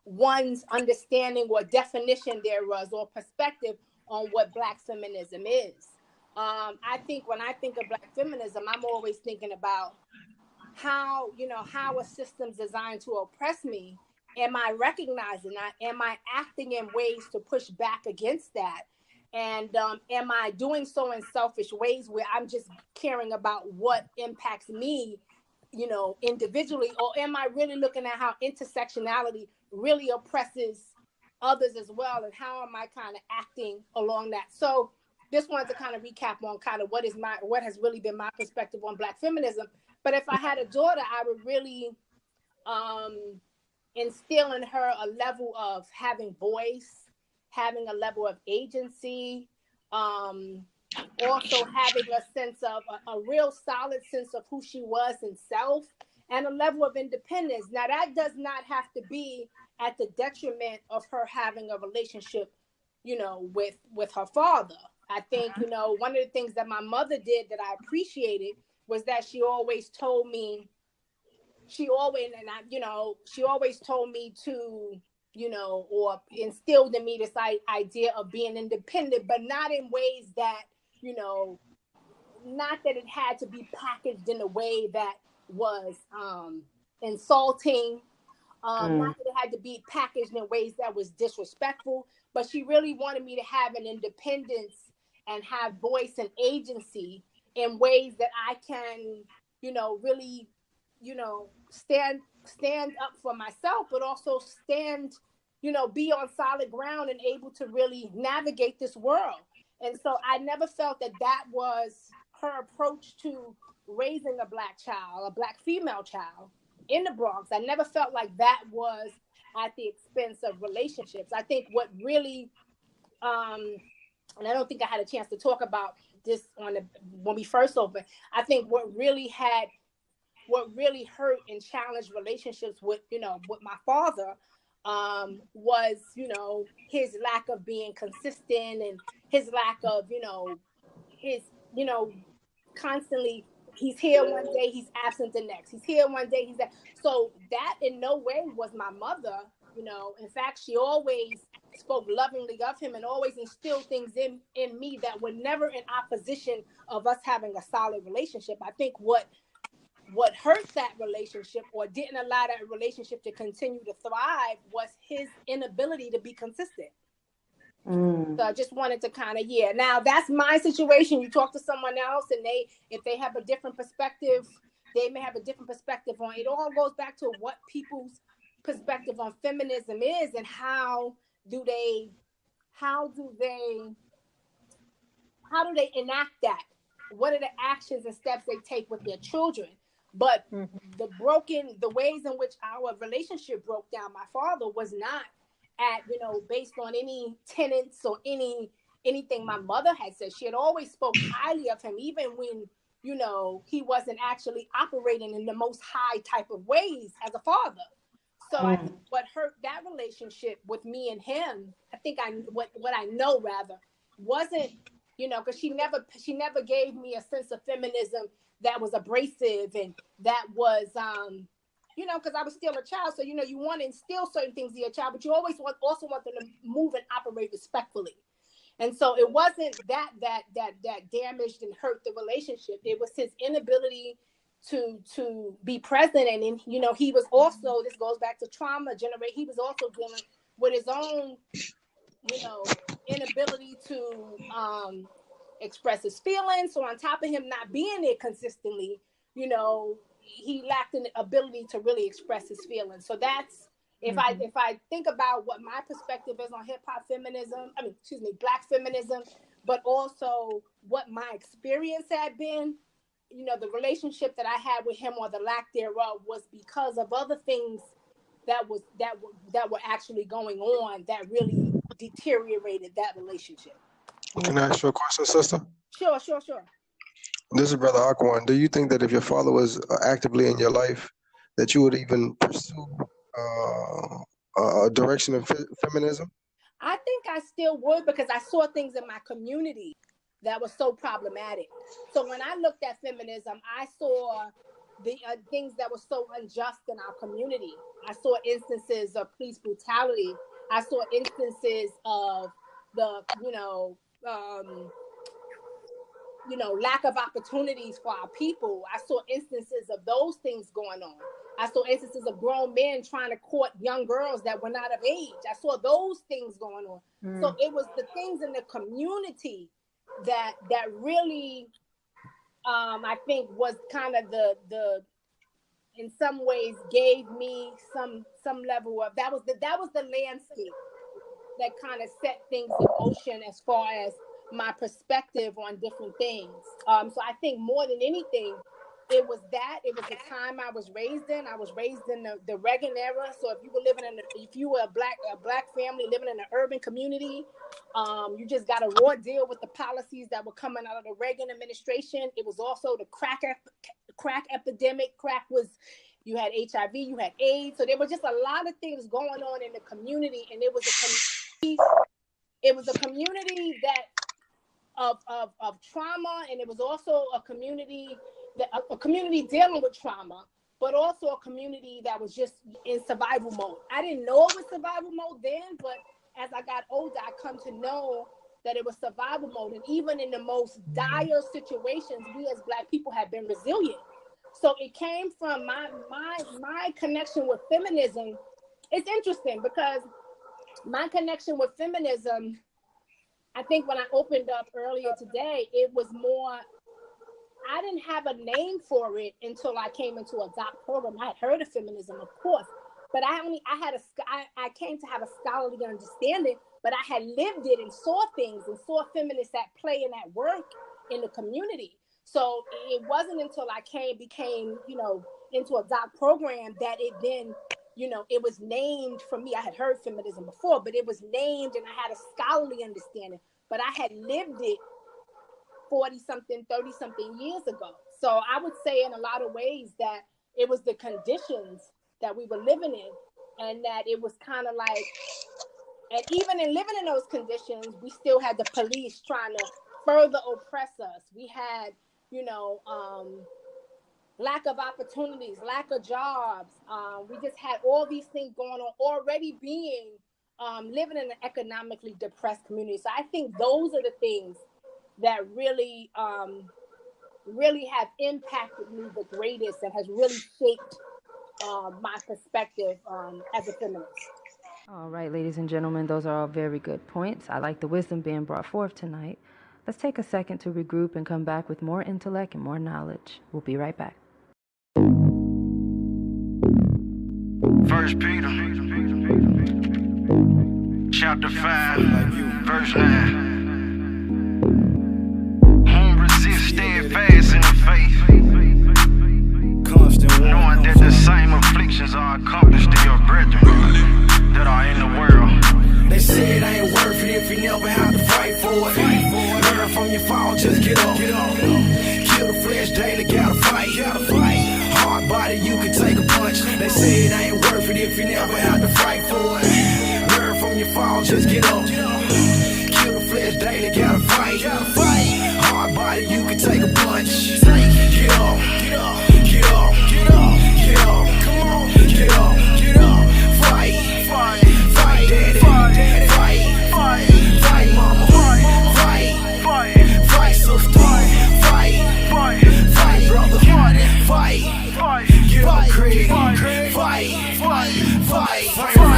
one's understanding or definition there was, or perspective on what Black feminism is. I think when I think of Black feminism, I'm always thinking about how a system's designed to oppress me. Am I recognizing that? Am I acting in ways to push back against that? And am I doing so in selfish ways where I'm just caring about what impacts me, individually? Or am I really looking at how intersectionality really oppresses others as well? And how am I kind of acting along that? So just wanted to kind of recap on kind of what has really been my perspective on Black feminism. But if I had a daughter, I would really instill in her a level of having voice, having a level of agency, also having a sense of a real solid sense of who she was in self, and a level of independence. Now, that does not have to be at the detriment of her having a relationship, with her father. I think, one of the things that my mother did that I appreciated was that she always told me to, or instilled in me this idea of being independent, but not in ways that, not that it had to be packaged in a way that was insulting, not that it had to be packaged in ways that was disrespectful, but she really wanted me to have an independence and have voice and agency in ways that I can, really, stand up for myself, but also stand, be on solid ground and able to really navigate this world. And so I never felt that was her approach to raising a Black child, a Black female child in the Bronx. I never felt like that was at the expense of relationships. I think what really, and I don't think I had a chance to talk about this when we first opened, I think what really hurt and challenged relationships with my father was, his lack of being consistent, and his lack of, his, constantly, he's here one day, he's absent the next. He's here one day, he's there. So that in no way was my mother, In fact, she always spoke lovingly of him and always instilled things in me that were never in opposition of us having a solid relationship. I think what hurt that relationship, or didn't allow that relationship to continue to thrive, was his inability to be consistent. So I just wanted to kind of, now that's my situation. You talk to someone else and if they have a different perspective, they may have a different perspective on it. It all goes back to what people's perspective on feminism is, and how do they enact that? What are the actions and steps they take with their children? But the ways in which our relationship broke down, my father was not at, based on any tenets or any anything my mother had said. She had always spoke highly of him, even when, you know, he wasn't actually operating in the most high type of ways as a father. So I think what hurt that relationship with me and him, I think what I know rather, wasn't, you know, because she never gave me a sense of feminism that was abrasive and that was, you know, because I was still a child. So, you know, you want to instill certain things in your child, but you always also want them to move and operate respectfully. And so it wasn't that damaged and hurt the relationship. It was his inability to be present. And you know, he was also, this goes back to trauma generate. He was also dealing with his own, you know, inability to express his feelings. So on top of him not being there consistently, you know, he lacked an ability to really express his feelings. So that's, if I think about what my perspective is on hip hop feminism, Black feminism, but also what my experience had been, you know, the relationship that I had with him, or the lack thereof, was because of other things that were actually going on that really deteriorated that relationship. Can I ask you a question, sister? Sure. This is Brother Aquan. Do you think that if your father was actively in your life, that you would even pursue a direction of feminism? I think I still would, because I saw things in my community that was so problematic. So when I looked at feminism, I saw the things that were so unjust in our community. I saw instances of police brutality. I saw instances of the, lack of opportunities for our people. I saw instances of those things going on. I saw instances of grown men trying to court young girls that were not of age. I saw those things going on. So it was the things in the community that really, I think, was kind of the in some ways gave me some level of, that was the landscape that kind of set things in motion as far as my perspective on different things. So I think more than anything, it was the time I was raised in. I was raised in the Reagan era. So if you were a black family living in an urban community, you just got a raw deal with the policies that were coming out of the Reagan administration. It was also the crack epidemic. You had HIV, you had AIDS. So there was just a lot of things going on in the community, and it was a community that of trauma, and it was also a community dealing with trauma, but also a community that was just in survival mode. I didn't know it was survival mode then, but as I got older, I come to know that it was survival mode. And even in the most dire situations, we as Black people have been resilient. So it came from my connection with feminism. It's interesting because my connection with feminism, I think when I opened up earlier today, it was more, I didn't have a name for it until I came into a doc program. I had heard of feminism, of course, but I came to have a scholarly understanding, but I had lived it and saw things and saw feminists at play and at work in the community. So it wasn't until I became, into a doc program that it then, it was named for me. I had heard feminism before, but it was named and I had a scholarly understanding, but I had lived it 40-something, 30-something years ago. So I would say in a lot of ways that it was the conditions that we were living in, and that it was kind of like, and even in living in those conditions, we still had the police trying to further oppress us. We had, lack of opportunities, lack of jobs. We just had all these things going on, already being, living in an economically depressed community. So I think those are the things that really, really have impacted me the greatest and has really shaped my perspective as a feminist. All right, ladies and gentlemen, those are all very good points. I like the wisdom being brought forth tonight. Let's take a second to regroup and come back with more intellect and more knowledge. We'll be right back. 1 Peter, chapter 5, verse 9. Steadfast in the faith, knowing that the same afflictions are accomplished to your brethren that are in the world. They say it ain't worth it if you never have to fight for it. body, you can take a punch. They say it ain't worth it if you never have to fight for it. Learn from your fall, just get up. Kill the flesh daily, gotta fight. Hard body, you can take a punch. Get up, get up, get up, get up, get up. Come on, get up, get up. Fight, fight, fight, daddy, daddy, fight, mama, fight, sister, fight, brother, fight, get up, Craig, fight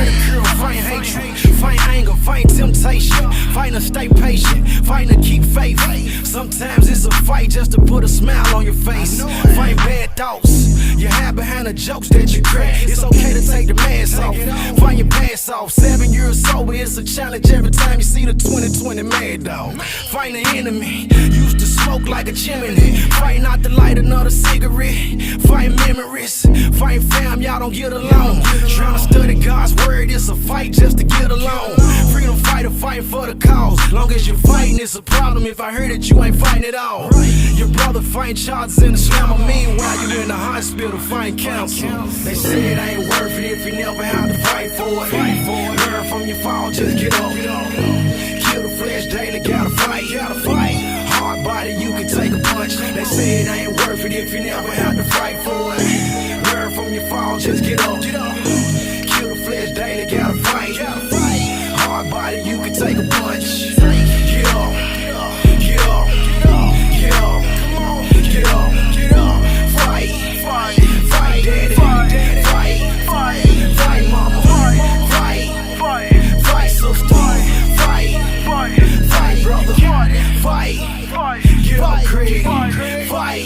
ridicule, fight hatred, fight anger, fight temptation, fight to stay patient, fight to keep faith. Sometimes it's a fight just to put a smile on your face. Fight bad thoughts you hide behind the jokes that you crack. It's okay to take the mask off, find your pants off. 7 years sober, it's a challenge every time you see the 2020 Mad Dog. Fight the enemy, used to smoke like a chimney. Fight not to light another cigarette. Fight memories, fight fam, y'all don't get along. Trying to study God's word, it's a fight just to get along. Freedom fighter, fight for the cause. Long as you're fighting, it's a problem if I heard that you ain't fighting at all. Your brother fighting charges in the slammer, meanwhile you in the hospital fighting counsel. They say it ain't worth it if you never have to fight for it. Learn from your fall, just get up. Kill the flesh daily, gotta fight. Hard body, you can take a punch. They say it ain't worth it if you never have to fight for it. Learn from your fall, just get up. Kill the flesh daily, gotta fight. Hard body, you can take a punch. Get up, get up, get up, get up, come on, get up, get up. Fight, daddy, fight, mama, fight, sister, fight, brother, fight, get up, Craig, fight.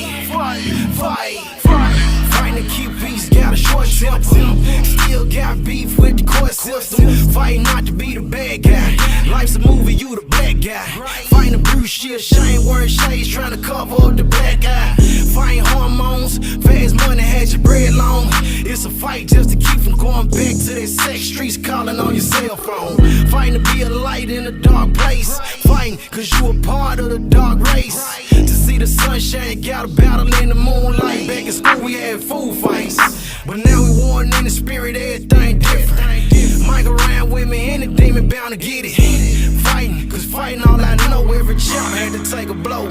Fighting to keep peace, got a short temper. Still got beef with the court system. Fighting not to be the bad guy. Life's a movie, you the black guy. Fighting to bruise shit, shame wearing shades, trying to cover up the black eye. Fighting hormones, fast money had your bread long. It's a fight just to keep from going back to that sex streets calling on your cell phone. Fighting to be a light in a dark place. Fighting cause you a part of the dark race. To see the sunshine, got a battle in the moonlight. Back in school we had food fights, but now we warring in the spirit, everything different. Mike around with me, any demon bound to get it. Fighting, cause fighting all I know, every chop had to take a blow.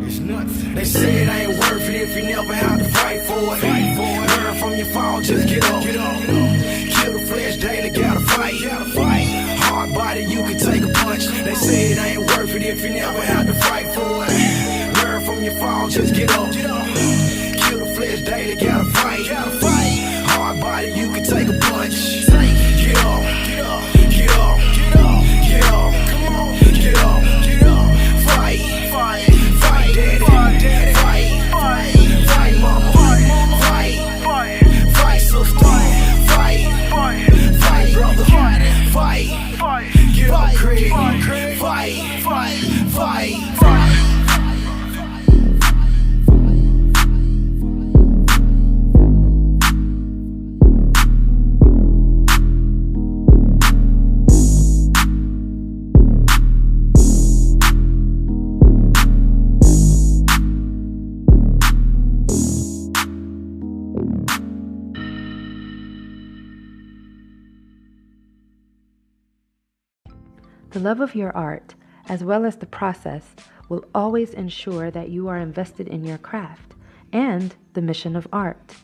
It's nothing. They say it ain't worth it if you never have to fight for it. Learn from your fall, just get up. Kill the flesh daily, gotta fight. Hard body, you can take a punch. They say it ain't worth it if you never have to fight for it. Learn from your fall, just get up. Kill the flesh daily, gotta fight. Hard body, you can take a punch. Get up, get up, get up, get up, get up. Come on, get up, get up. Fight, daddy, fight, mama, fight, sister, fight, brother, fight, get up, Craig, fight. The love of your art, as well as the process, will always ensure that you are invested in your craft and the mission of art.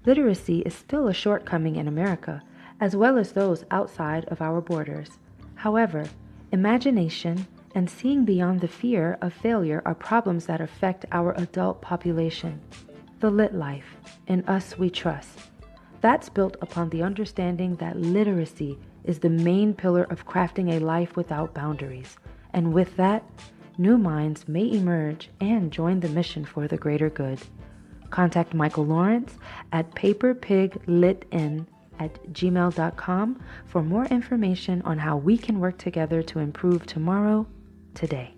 Literacy is still a shortcoming in America, as well as those outside of our borders. However, imagination and seeing beyond the fear of failure are problems that affect our adult population. The lit life, in us we trust. That's built upon the understanding that literacy is the main pillar of crafting a life without boundaries. And with that, new minds may emerge and join the mission for the greater good. Contact Michael Lawrence at paperpiglitin@gmail.com for more information on how we can work together to improve tomorrow, today.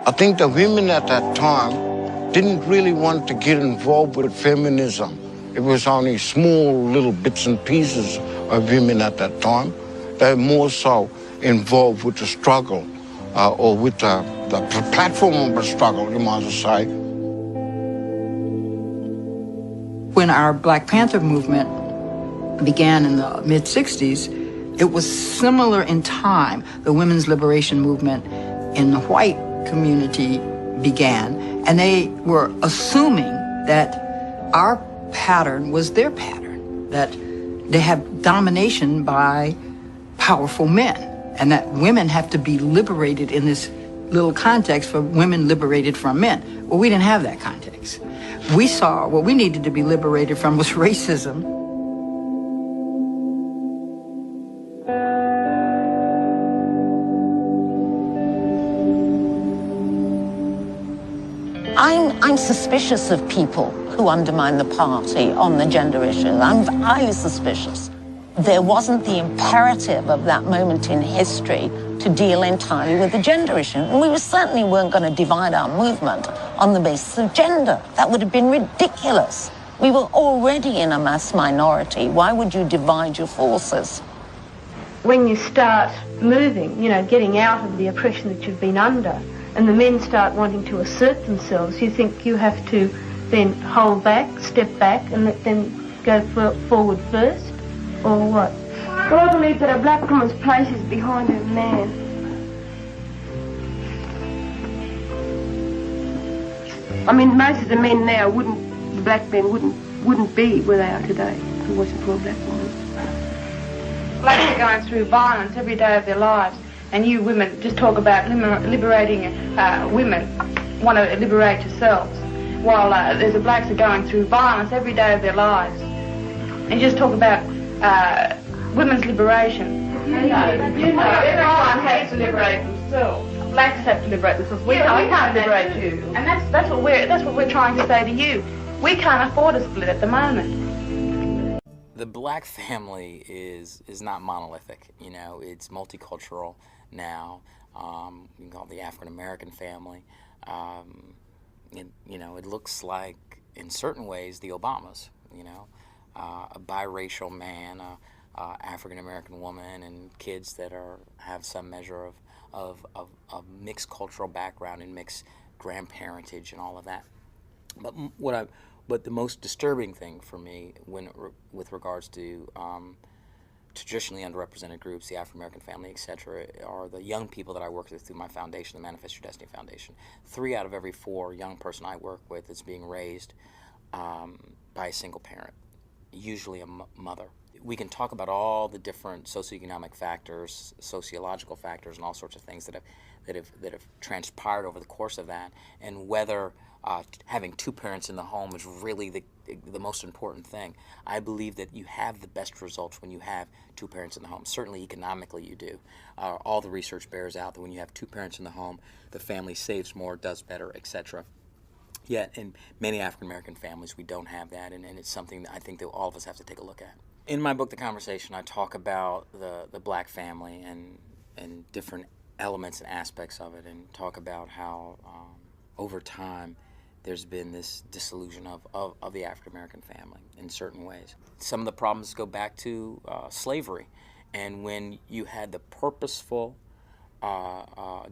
I think the women at that time didn't really want to get involved with feminism. It was only small little bits and pieces of women at that time. They were more so involved with the struggle or with the platform of the struggle, you might say. When our Black Panther movement began in the mid-60s, it was similar in time. The women's liberation movement in the white community began, and they were assuming that our pattern was their pattern, that they have domination by powerful men, and that women have to be liberated in this little context for women liberated from men. Well, we didn't have that context. We saw what we needed to be liberated from was racism. I'm suspicious of people who undermine the party on the gender issue. I'm highly suspicious. There wasn't the imperative of that moment in history to deal entirely with the gender issue. And we certainly weren't going to divide our movement on the basis of gender. That would have been ridiculous. We were already in a mass minority. Why would you divide your forces? When you start moving, getting out of the oppression that you've been under, and the men start wanting to assert themselves, you think you have to then hold back, step back, and let them go forward first, or what? Well, I believe that a black woman's place is behind her man. I mean, most of the men now the black men wouldn't be where they are today if it wasn't for a black woman. Blacks are going through violence every day of their lives, and you women just talk about liberating women, want to liberate yourselves, while there's the blacks are going through violence every day of their lives. And you just talk about women's liberation. Everyone has to liberate themselves. Blacks have to liberate themselves. We can't liberate you. And that's what we're trying to say to you. We can't afford a split at the moment. The black family is not monolithic. It's multicultural now. You can call it the African American family. It looks like, in certain ways, the Obamas. A biracial man, African American woman, and kids that have some measure of mixed cultural background and mixed grandparentage and all of that. But the most disturbing thing for me, with regards to traditionally underrepresented groups, the African American family, etc., are the young people that I work with through my foundation, the Manifest Your Destiny Foundation. 3 out of every 4 young person I work with is being raised by a single parent, usually a mother. We can talk about all the different socioeconomic factors, sociological factors, and all sorts of things that have transpired over the course of that, and whether having 2 parents in the home is really the most important thing. I believe that you have the best results when you have 2 parents in the home. Certainly economically you do. All the research bears out that when you have 2 parents in the home, the family saves more, does better, etc. Yet in many African American families we don't have that, and it's something that I think that all of us have to take a look at. In my book, The Conversation, I talk about the black family and different elements and aspects of it, and talk about how over time there's been this disillusion of the African American family in certain ways. Some of the problems go back to slavery, and when you had the purposeful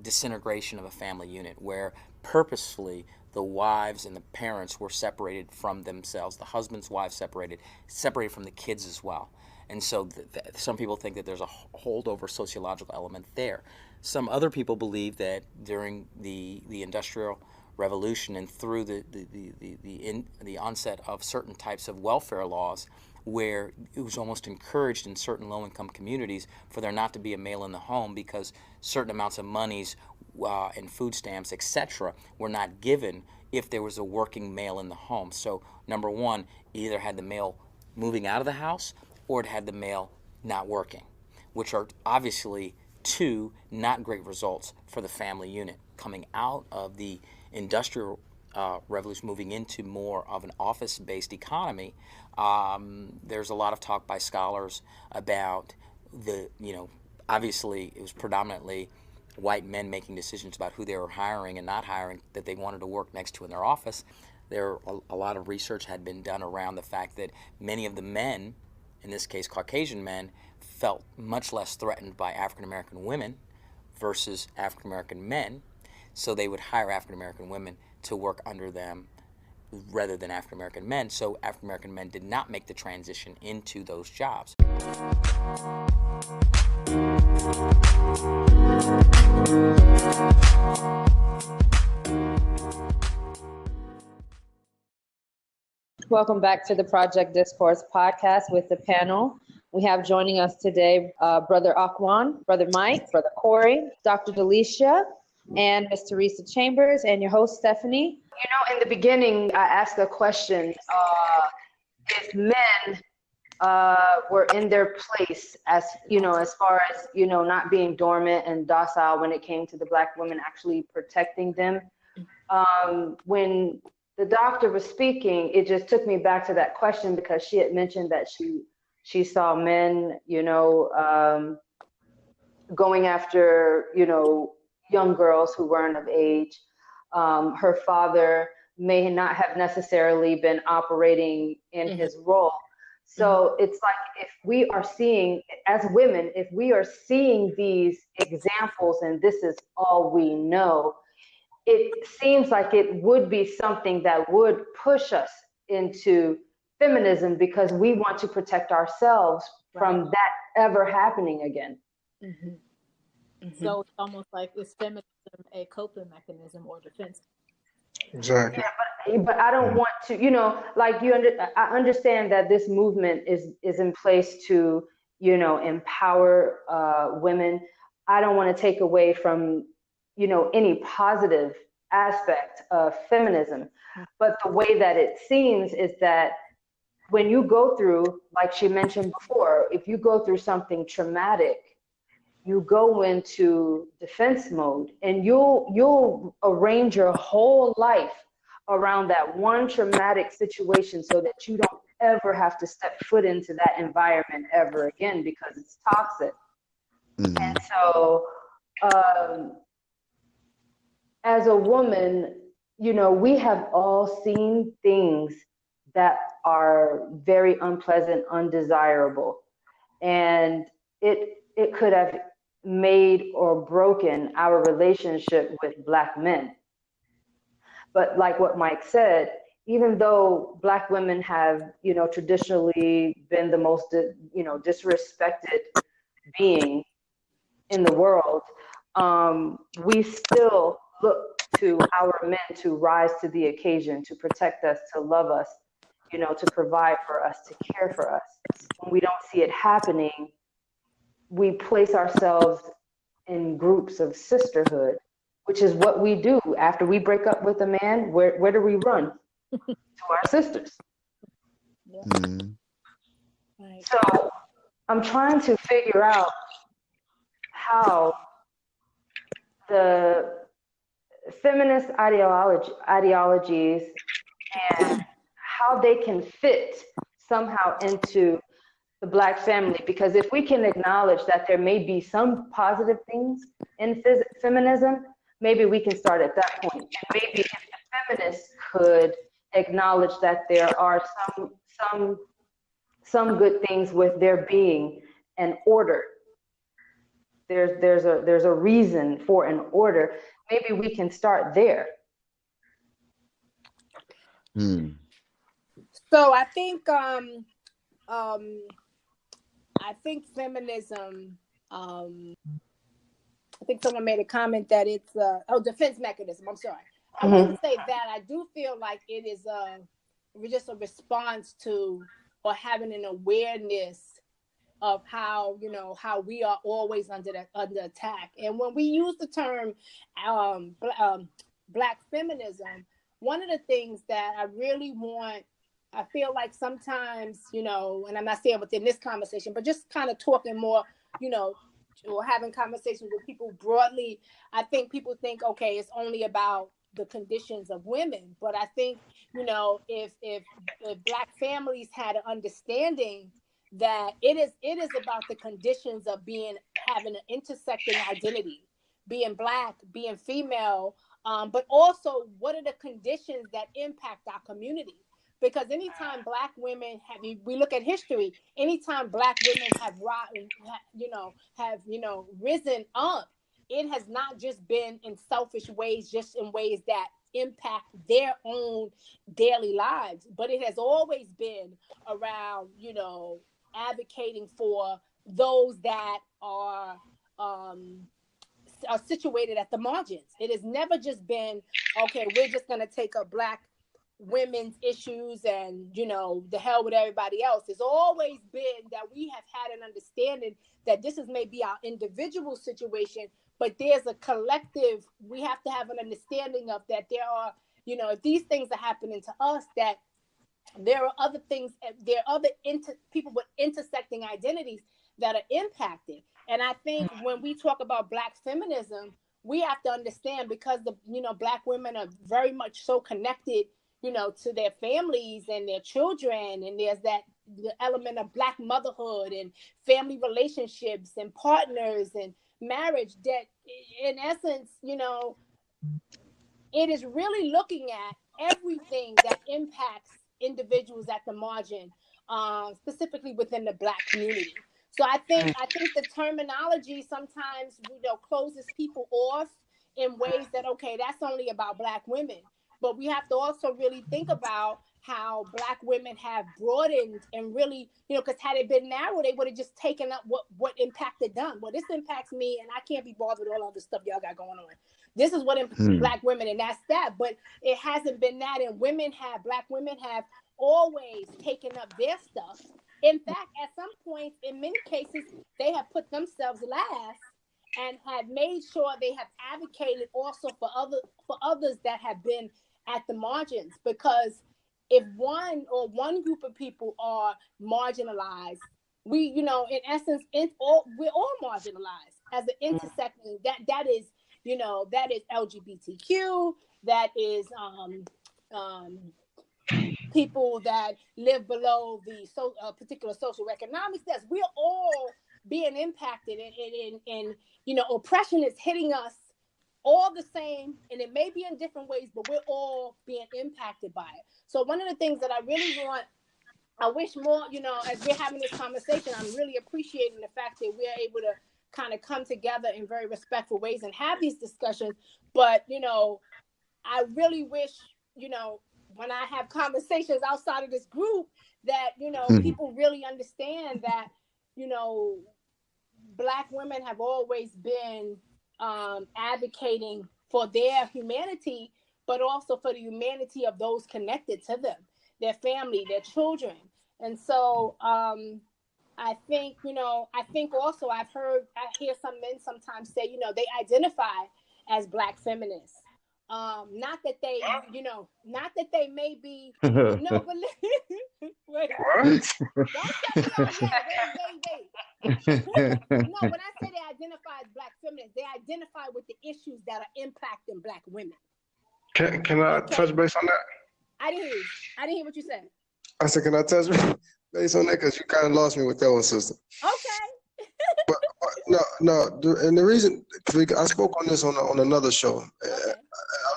disintegration of a family unit, where purposefully the wives and the parents were separated from themselves, the husband's wives separated from the kids as well. And so some people think that there's a holdover sociological element there. Some other people believe that during the Industrial Revolution and through the onset of certain types of welfare laws, where it was almost encouraged in certain low-income communities for there not to be a male in the home because certain amounts of monies and food stamps, etc., were not given if there was a working male in the home. So number one, either had the male moving out of the house or it had the male not working, which are obviously 2 not great results for the family unit. Coming out of the Industrial Revolution, moving into more of an office-based economy, there's a lot of talk by scholars about obviously it was predominantly white men making decisions about who they were hiring and not hiring that they wanted to work next to in their office. A lot of research had been done around the fact that many of the men, in this case Caucasian men, felt much less threatened by African American women versus African American men. So they would hire African American women to work under them rather than African American men. So African American men did not make the transition into those jobs. Welcome back to the Project Discourse podcast with the panel. We have joining us today Brother Akwan, Brother Mike, Brother Corey, Dr. Delecia, and Ms. Teresa Chambers, and your host, Stephanie. You know, in the beginning, I asked a question, if men were in their place as, as far as, not being dormant and docile when it came to the Black women actually protecting them. When the doctor was speaking, it just took me back to that question, because she had mentioned that she saw men, going after, young girls who weren't of age. Her father may not have necessarily been operating in his role. So it's like, if we are seeing, as women, if we are seeing these examples and this is all we know, it seems like it would be something that would push us into feminism, because we want to protect ourselves from that ever happening again. So it's almost like, is feminism a coping mechanism or defense? Exactly. Yeah, but I don't want to, I understand that this movement is in place to, empower women. I don't want to take away from, any positive aspect of feminism. But the way that it seems is that when you go through, like she mentioned before, if you go through something traumatic, you go into defense mode, and you'll arrange your whole life around that one traumatic situation, so that you don't ever have to step foot into that environment ever again, because it's toxic. And so as a woman, we have all seen things that are very unpleasant, undesirable, and it could have made or broken our relationship with Black men. But like what Mike said, even though Black women have, traditionally been the most, disrespected being in the world, we still look to our men to rise to the occasion, to protect us, to love us, to provide for us, to care for us. When we don't see it happening, we place ourselves in groups of sisterhood, which is what we do after we break up with a man. Where do we run? To our sisters. So I'm trying to figure out how the feminist ideologies and how they can fit somehow into the Black family. Because if we can acknowledge that there may be some positive things in feminism, maybe we can start at that point. And maybe if the feminists could acknowledge that there are some good things with there being an order. There's a reason for an order. Maybe we can start there. So I think feminism. I think someone made a comment that it's defense mechanism. I'm sorry. I wouldn't say that. I do feel like it is just a response to, or having an awareness of how we are always under attack. And when we use the term Black feminism, one of the things that I really want, I feel like sometimes, and I'm not saying within this conversation, but just kind of talking more, or having conversations with people broadly, I think people think, okay, it's only about the conditions of women. But I think, if Black families had an understanding that it is about the conditions of having an intersecting identity, being Black, being female, but also what are the conditions that impact our community? Because anytime Black women we look at history, anytime Black women have risen up, it has not just been in selfish ways, just in ways that impact their own daily lives, but it has always been around, advocating for those that are situated at the margins. It has never just been, okay, we're just going to take up Black women's issues and, the hell with everybody else. It's always been that we have had an understanding that this is maybe our individual situation, but there's a collective, we have to have an understanding of that there are, if these things are happening to us, that there are other things, there are other people with intersecting identities that are impacted. And I think when we talk about Black feminism, we have to understand, because Black women are very much so connected, to their families and their children. And there's the element of Black motherhood and family relationships and partners and marriage, that in essence, it is really looking at everything that impacts individuals at the margin, specifically within the Black community. So I think the terminology sometimes, closes people off in ways that, okay, that's only about Black women. But we have to also really think about how Black women have broadened and really, because had it been narrow, they would have just taken up what impacted them. Well, this impacts me, and I can't be bothered with all the stuff y'all got going on. This is what impacts Black women, and that's that. But it hasn't been that, and Black women have always taken up their stuff. In fact, at some points, in many cases, they have put themselves last and have made sure they have advocated also for others that have been at the margins. Because if one group of people are marginalized, we, in essence, we're all marginalized as an intersecting. That is LGBTQ. That is people that live below the particular social economic status. We're all being impacted, and oppression is hitting us all the same, and it may be in different ways, but we're all being impacted by it. So one of the things that I really want, I wish more, as we're having this conversation, I'm really appreciating the fact that we're able to kind of come together in very respectful ways and have these discussions. But, I really wish, when I have conversations outside of this group, that, people really understand that, Black women have always been advocating for their humanity, but also for the humanity of those connected to them, their family, their children. And so I think also I hear some men sometimes say, they identify as Black feminists. Not that they may be, no, but wait. Don't set me up yet. Wait. No, when I say they identify as Black feminists, they identify with the issues that are impacting Black women. Can I touch base on that? I didn't hear what you said. I said, can I touch base on that? Because you kind of lost me with that one, sister. Okay. but no, and the reason, I spoke on this on another show. Okay.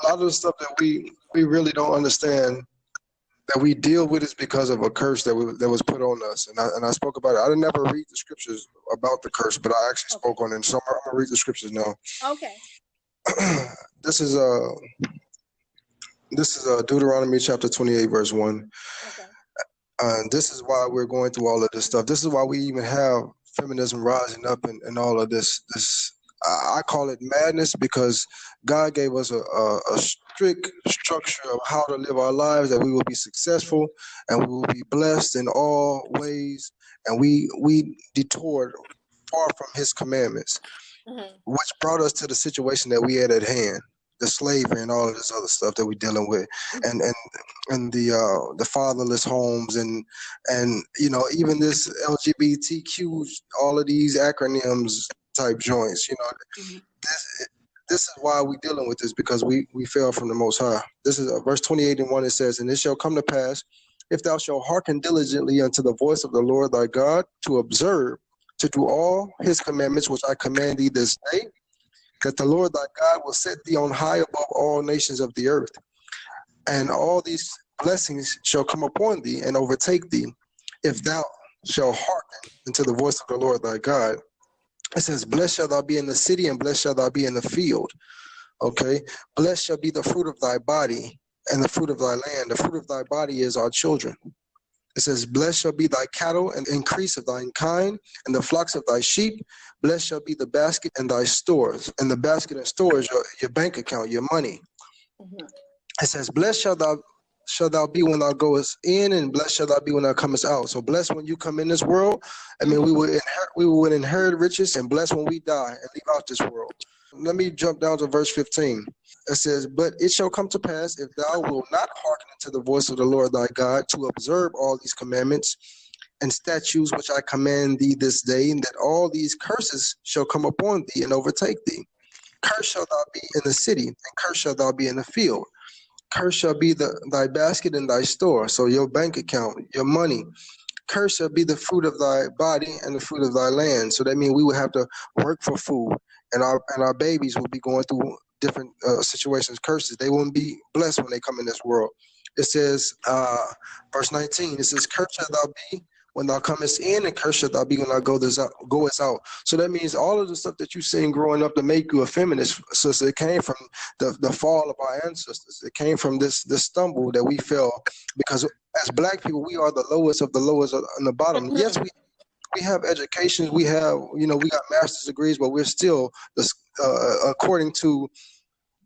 A lot of the stuff that we really don't understand that we deal with is because of a curse that was put on us, and I spoke about it. I didn't never read the scriptures about the curse, but I actually spoke on it. So I'm gonna read the scriptures now. Okay. This is Deuteronomy chapter 28, verse 1. Okay. This is why we're going through all of this stuff. This is why we even have feminism rising up and all of this. I call it madness, because God gave us a strict structure of how to live our lives, that we will be successful and we will be blessed in all ways. And we detoured far from his commandments, which brought us to the situation that we had at hand, the slavery and all of this other stuff that we're dealing with, and the fatherless homes, and even this LGBTQ, all of these acronyms type joints, this is why we're dealing with this, because we fell from the Most High. This is verse 28:1. It says, "And it shall come to pass, if thou shalt hearken diligently unto the voice of the Lord thy God, to observe, to do all his commandments which I command thee this day, that the Lord thy God will set thee on high above all nations of the earth. And all these blessings shall come upon thee and overtake thee, if thou shalt hearken unto the voice of the Lord thy God. It says, blessed shall thou be in the city, and blessed shall thou be in the field. Okay? Blessed shall be the fruit of thy body, and the fruit of thy land. The fruit of thy body is our children. It says, blessed shall be thy cattle, and increase of thine kind, and the flocks of thy sheep. Blessed shall be the basket and thy stores. And the basket and stores, your bank account, your money. It says, blessed shall thou be when thou goest in, and blessed shall thou be when thou comest out. So blessed when you come in this world. I mean, we will inherit riches, and blessed when we die and leave out this world. Let me jump down to verse 15. It says, but it shall come to pass, if thou wilt not hearken unto the voice of the Lord thy God, to observe all these commandments and statutes which I command thee this day, and that all these curses shall come upon thee and overtake thee. Cursed shall thou be in the city, and cursed shall thou be in the field. Cursed shall be thy basket and thy store, so your bank account, your money. Cursed shall be the fruit of thy body and the fruit of thy land. So that means we will have to work for food, and our babies will be going through different situations, curses. They won't be blessed when they come in this world. It says, verse 19, it says, cursed shall thou be when thou comest in, and cursed shall thou be when thou goest out. So that means all of the stuff that you seen growing up to make you a feminist, sister, it came from the fall of our ancestors. It came from this stumble that we fell, because as black people, we are the lowest of the lowest on the bottom. Yes, we have education, we have, we got master's degrees, but we're still, according to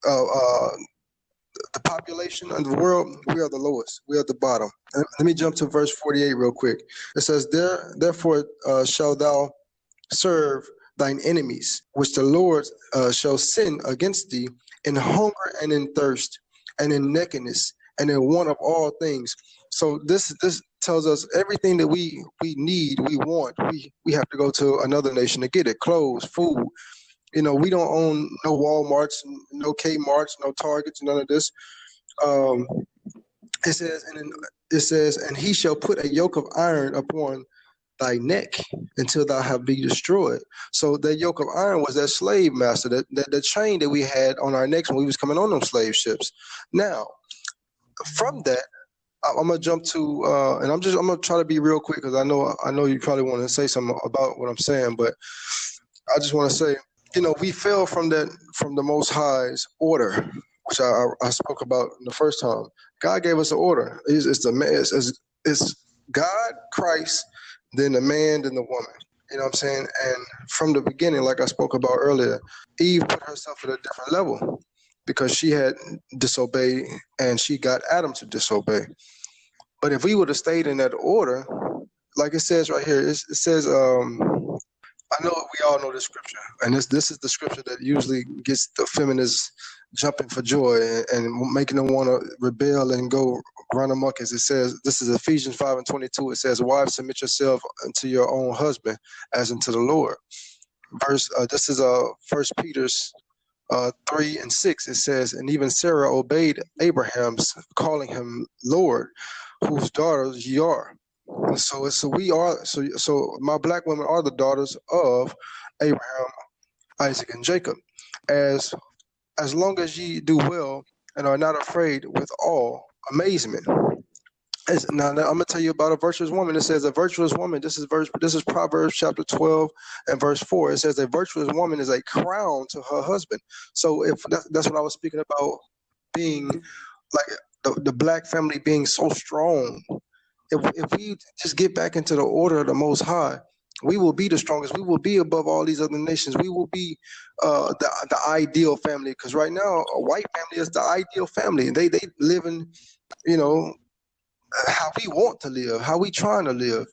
the population of the world, we are the lowest. We are at the bottom. And let me jump to verse 48 real quick. It says, therefore shalt thou serve thine enemies, which the Lord shall send against thee in hunger and in thirst and in nakedness and in want of all things. So this tells us everything that we need, we want, we have to go to another nation to get it. Clothes, food. We don't own no Walmarts, no Kmarts, no Targets, none of this. It says, and he shall put a yoke of iron upon thy neck until thou have been destroyed. So that yoke of iron was that slave master, that chain that we had on our necks when we was coming on them slave ships. Now, from that, I'm gonna jump to, and I'm gonna try to be real quick, because I know you probably want to say something about what I'm saying, but I just want to say, we fell from the Most High's order, which I spoke about the first time. God gave us an order. It's God, Christ, then the man, then the woman. You know what I'm saying? And from the beginning, like I spoke about earlier, Eve put herself at a different level because she had disobeyed, and she got Adam to disobey. But if we would have stayed in that order, like it says right here, it says, I know we all know this scripture, and this is the scripture that usually gets the feminists jumping for joy and making them want to rebel and go run amok. As it says, this is Ephesians 5:22. It says, "Wives, submit yourself unto your own husband, as unto the Lord." This is 1 Peter's 3:6. It says, "And even Sarah obeyed Abraham's, calling him Lord, whose daughters ye are." So we are. So my black women are the daughters of Abraham, Isaac, and Jacob. As long as ye do well and are not afraid with all amazement. Now I'm gonna tell you about a virtuous woman. It says a virtuous woman. This is Proverbs chapter 12 and verse 4. It says a virtuous woman is a crown to her husband. So if that's what I was speaking about, being like the black family being so strong. If we just get back into the order of the Most High, we will be the strongest. We will be above all these other nations. We will be the ideal family. Because right now, a white family is the ideal family. They live in, how we want to live, how we trying to live.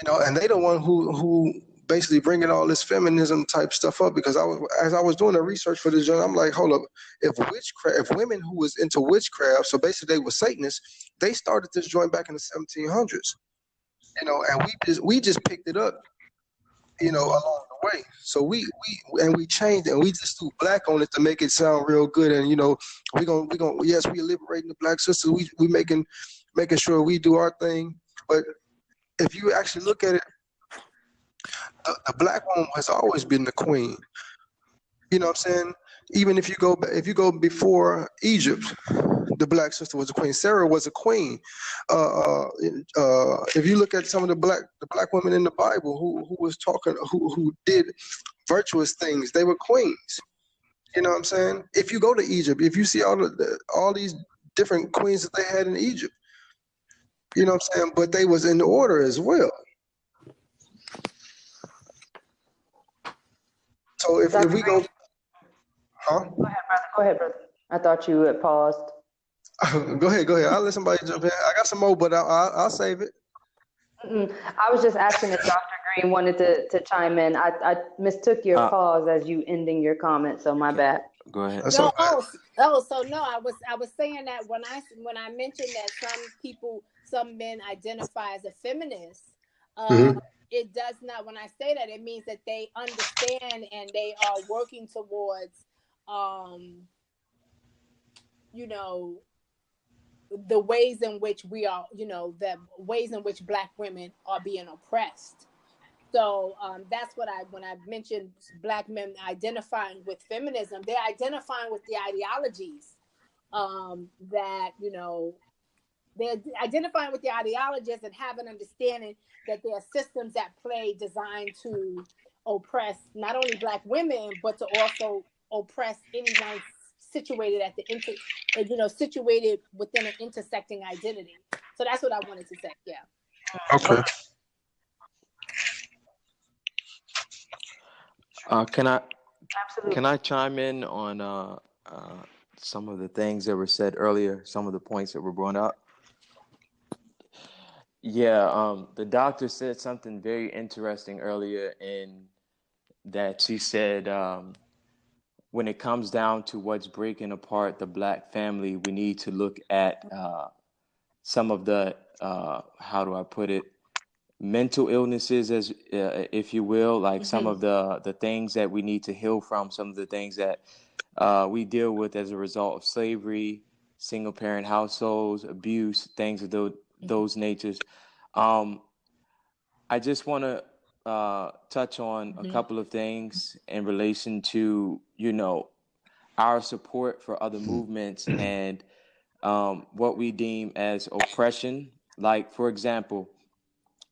And they the one who basically bringing all this feminism type stuff up. Because as I was doing the research for this journal, I'm like, hold up, if women who was into witchcraft, so basically they were Satanists, they started this joint back in the 1700s, and we just picked it up, along the way. So we changed it, and we just threw black on it to make it sound real good. And we gonna yes, we liberating the black sisters. We making sure we do our thing. But if you actually look at it, the black woman has always been the queen. You know what I'm saying? Even if you go before Egypt, the black sister was a queen. Sarah was a queen. If you look at some of the black women in the Bible who did virtuous things, they were queens. You know what I'm saying? If you go to Egypt, if you see all these different queens that they had in Egypt, you know what I'm saying? But they was in order as well. So if we go, huh? Go ahead, brother. I thought you had paused. Go ahead. I'll let somebody jump in. I got some more, but I'll save it. I was just asking if Dr. Green wanted to chime in. I mistook your pause as you ending your comment, so my bad. Go ahead. So no, I was saying that when I mentioned that some men identify as a feminist, it does not. When I say that, it means that they understand and they are working towards, the ways in which we are, the ways in which Black women are being oppressed. So that's when I mentioned Black men identifying with feminism, they're identifying with the ideologies that, they're identifying with the ideologies and have an understanding that there are systems at play designed to oppress not only Black women, but to also oppress anyone situated at situated within an intersecting identity. So that's what I wanted to say. Yeah. Okay. Can I chime in on some of the things that were said earlier, some of the points that were brought up? Yeah, the doctor said something very interesting earlier in that she said when it comes down to what's breaking apart the Black family, we need to look at some of the, how do I put it, mental illnesses, as if you will, like some of the things that we need to heal from, some of the things that we deal with as a result of slavery, single parent households, abuse, things of those natures. I just want to touch on a couple of things in relation to, our support for other movements and what we deem as oppression. Like, for example,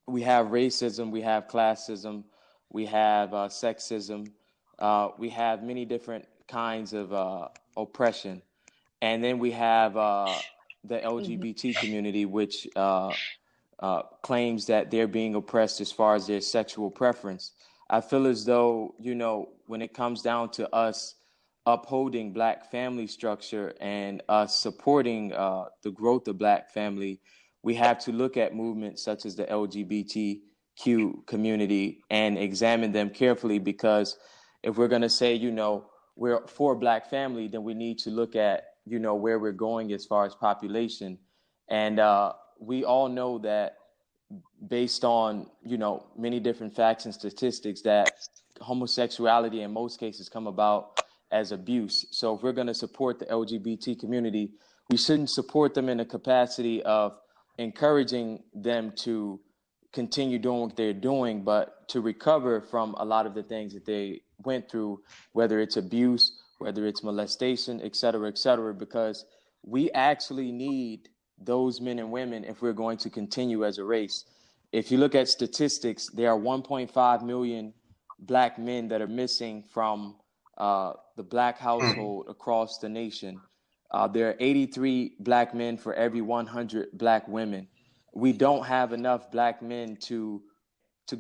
we have racism, we have classism, we have sexism, we have many different kinds of oppression. And then we have the LGBT community, which claims that they're being oppressed as far as their sexual preference. I feel as though, when it comes down to us upholding Black family structure and us supporting the growth of Black family, we have to look at movements such as the LGBTQ community and examine them carefully, because if we're going to say, we're for Black family, then we need to look at, where we're going as far as population. And we all know that based on, many different facts and statistics, that homosexuality in most cases come about as abuse. So if we're going to support the LGBT community, we shouldn't support them in the capacity of encouraging them to continue doing what they're doing, but to recover from a lot of the things that they went through, whether it's abuse, whether it's molestation, et cetera, because we actually need those men and women if we're going to continue as a race. If you look at statistics, there are 1.5 million Black men that are missing from the Black household across the nation. There are 83 Black men for every 100 Black women. We don't have enough Black men to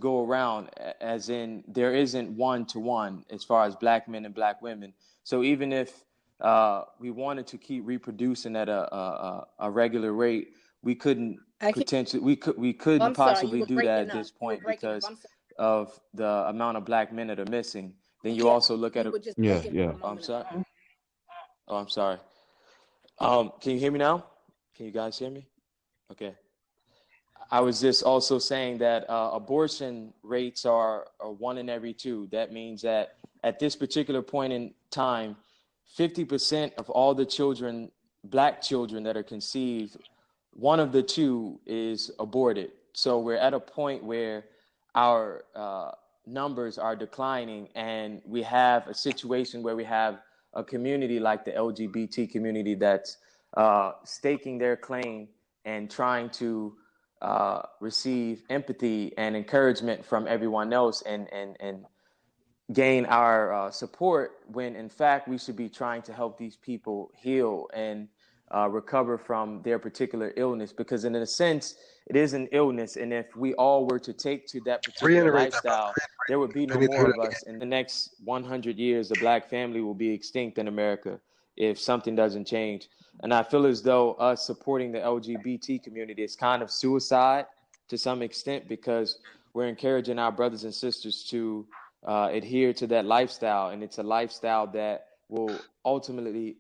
go around, as in there isn't one-to-one as far as Black men and Black women. So even if we wanted to keep reproducing at a regular rate, we couldn't couldn't possibly do that at this point because of the amount of Black men that are missing. Then you also look at I'm sorry. Oh, I'm sorry. Can you hear me now? Can you guys hear me? Okay. I was just also saying that abortion rates are 1 in every 2. That means that at this particular point in time, 50% of all the children, Black children that are conceived, one of the 2 is aborted. So we're at a point where our numbers are declining, and we have a situation where we have a community like the LGBT community that's staking their claim and trying to receive empathy and encouragement from everyone else and gain our support, when in fact we should be trying to help these people heal and recover from their particular illness, because in a sense it is an illness, and if we all were to take to that particular lifestyle, there would be no more of us. In the next 100 years, the Black family will be extinct in America if something doesn't change. And I feel as though us supporting the LGBT community is kind of suicide to some extent, because we're encouraging our brothers and sisters to adhere to that lifestyle, and it's a lifestyle that will ultimately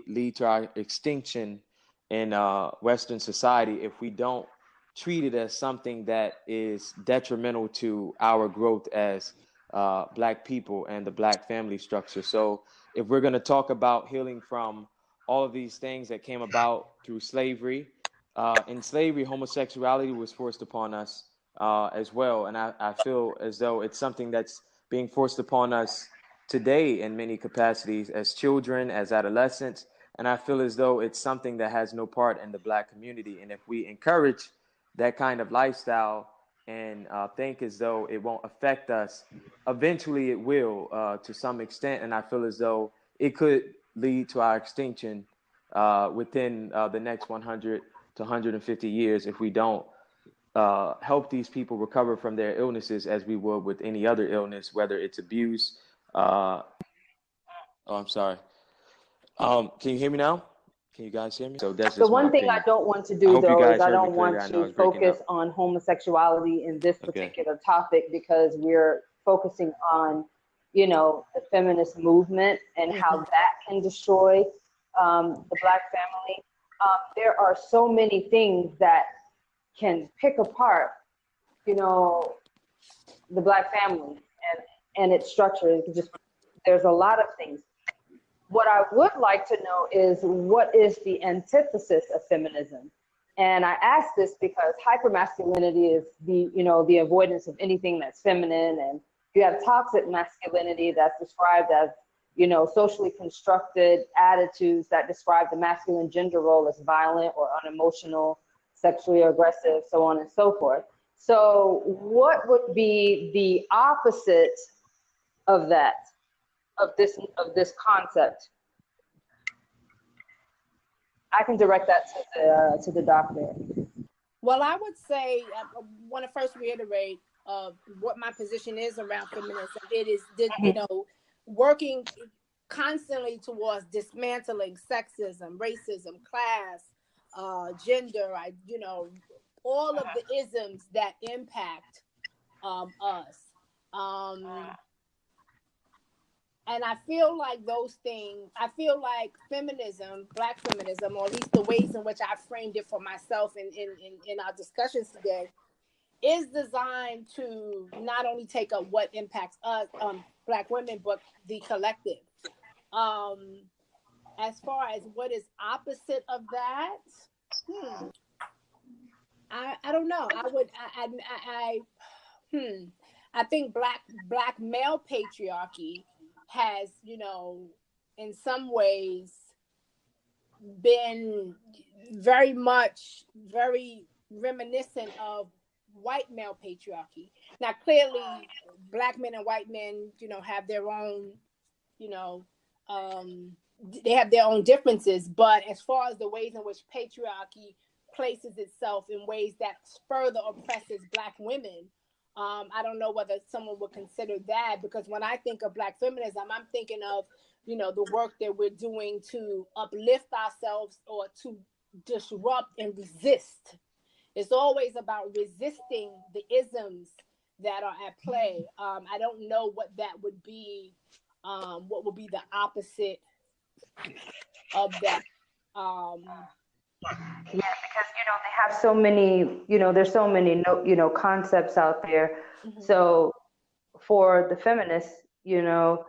lead to our extinction in Western society if we don't treat it as something that is detrimental to our growth as Black people and the Black family structure. So if we're going to talk about healing from all of these things that came about through slavery, in slavery, homosexuality was forced upon us as well. And I feel as though it's something that's being forced upon us today in many capacities as children, as adolescents. And I feel as though it's something that has no part in the Black community. And if we encourage that kind of lifestyle and think as though it won't affect us, eventually it will to some extent. And I feel as though it could lead to our extinction within the next 100 to 150 years if we don't help these people recover from their illnesses as we would with any other illness, whether it's abuse. I'm sorry. Can you hear me now? Can you guys hear me? So that's The just one my thing I opinion. don't want to I do, hope you though, guys is I heard me don't want clearly. I know to it's breaking focus up. on homosexuality in this particular topic, because we're focusing on, you know, the feminist movement and how that can destroy the Black family. There are so many things that can pick apart, you know, the Black family and its structure. It can just, there's a lot of things. What I would like to know is, what is the antithesis of feminism? And I ask this because hypermasculinity is the, you know, the avoidance of anything that's feminine, and you have toxic masculinity that's described as, you know, socially constructed attitudes that describe the masculine gender role as violent or unemotional, sexually aggressive, so on and so forth. So what would be the opposite of that, of this concept? I can direct that to the doctor. Well, I would say, I want to first reiterate what my position is around feminism. It is, you know, working constantly towards dismantling sexism, racism, class, gender, you know, all of the isms that impact us. And I feel like those things, I feel like feminism, Black feminism, or at least the ways in which I framed it for myself in our discussions today, is designed to not only take up what impacts us, Black women, but the collective. As far as what is opposite of that, I don't know. I think black male patriarchy has, you know, in some ways been very reminiscent of white male patriarchy. Now, clearly, Black men and white men, you know, have their own, you know, they have their own differences. But as far as the ways in which patriarchy places itself in ways that further oppresses Black women, I don't know whether someone would consider that, because when I think of Black feminism, I'm thinking of, you know, the work that we're doing to uplift ourselves or to disrupt and resist. It's always about resisting the isms that are at play. I don't know what that would be, what would be the opposite of that. Yeah, because, you know, they have so many, you know, there's so many, you know, concepts out there. So for the feminists, you know,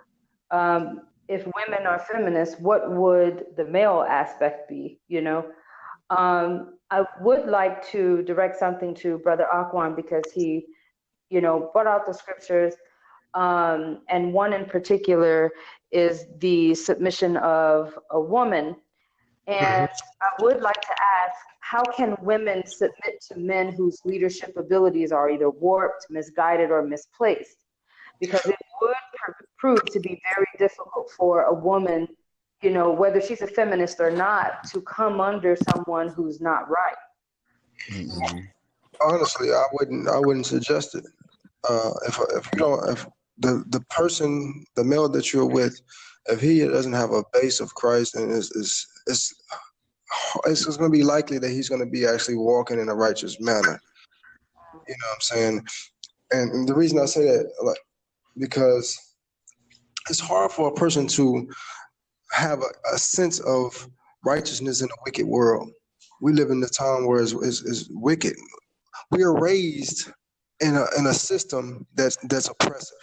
if women are feminists, what would the male aspect be, you know? I would like to direct something to Brother Akwan, because he, you know, brought out the scriptures. And one in particular is the submission of a woman And I would like to ask, how can women submit to men whose leadership abilities are either warped, misguided, or misplaced? Because it would prove to be very difficult for a woman, you know, whether she's a feminist or not, to come under someone who's not right. Honestly, I wouldn't suggest it. If you don't, if the person, the male that you're with, if he doesn't have a base of Christ, and it's going to be likely that he's going to be actually walking in a righteous manner. You know what I'm saying? And the reason I say that, like, because it's hard for a person to have a sense of righteousness in a wicked world. We live in a time where it's wicked. We are raised in a system that's oppressive.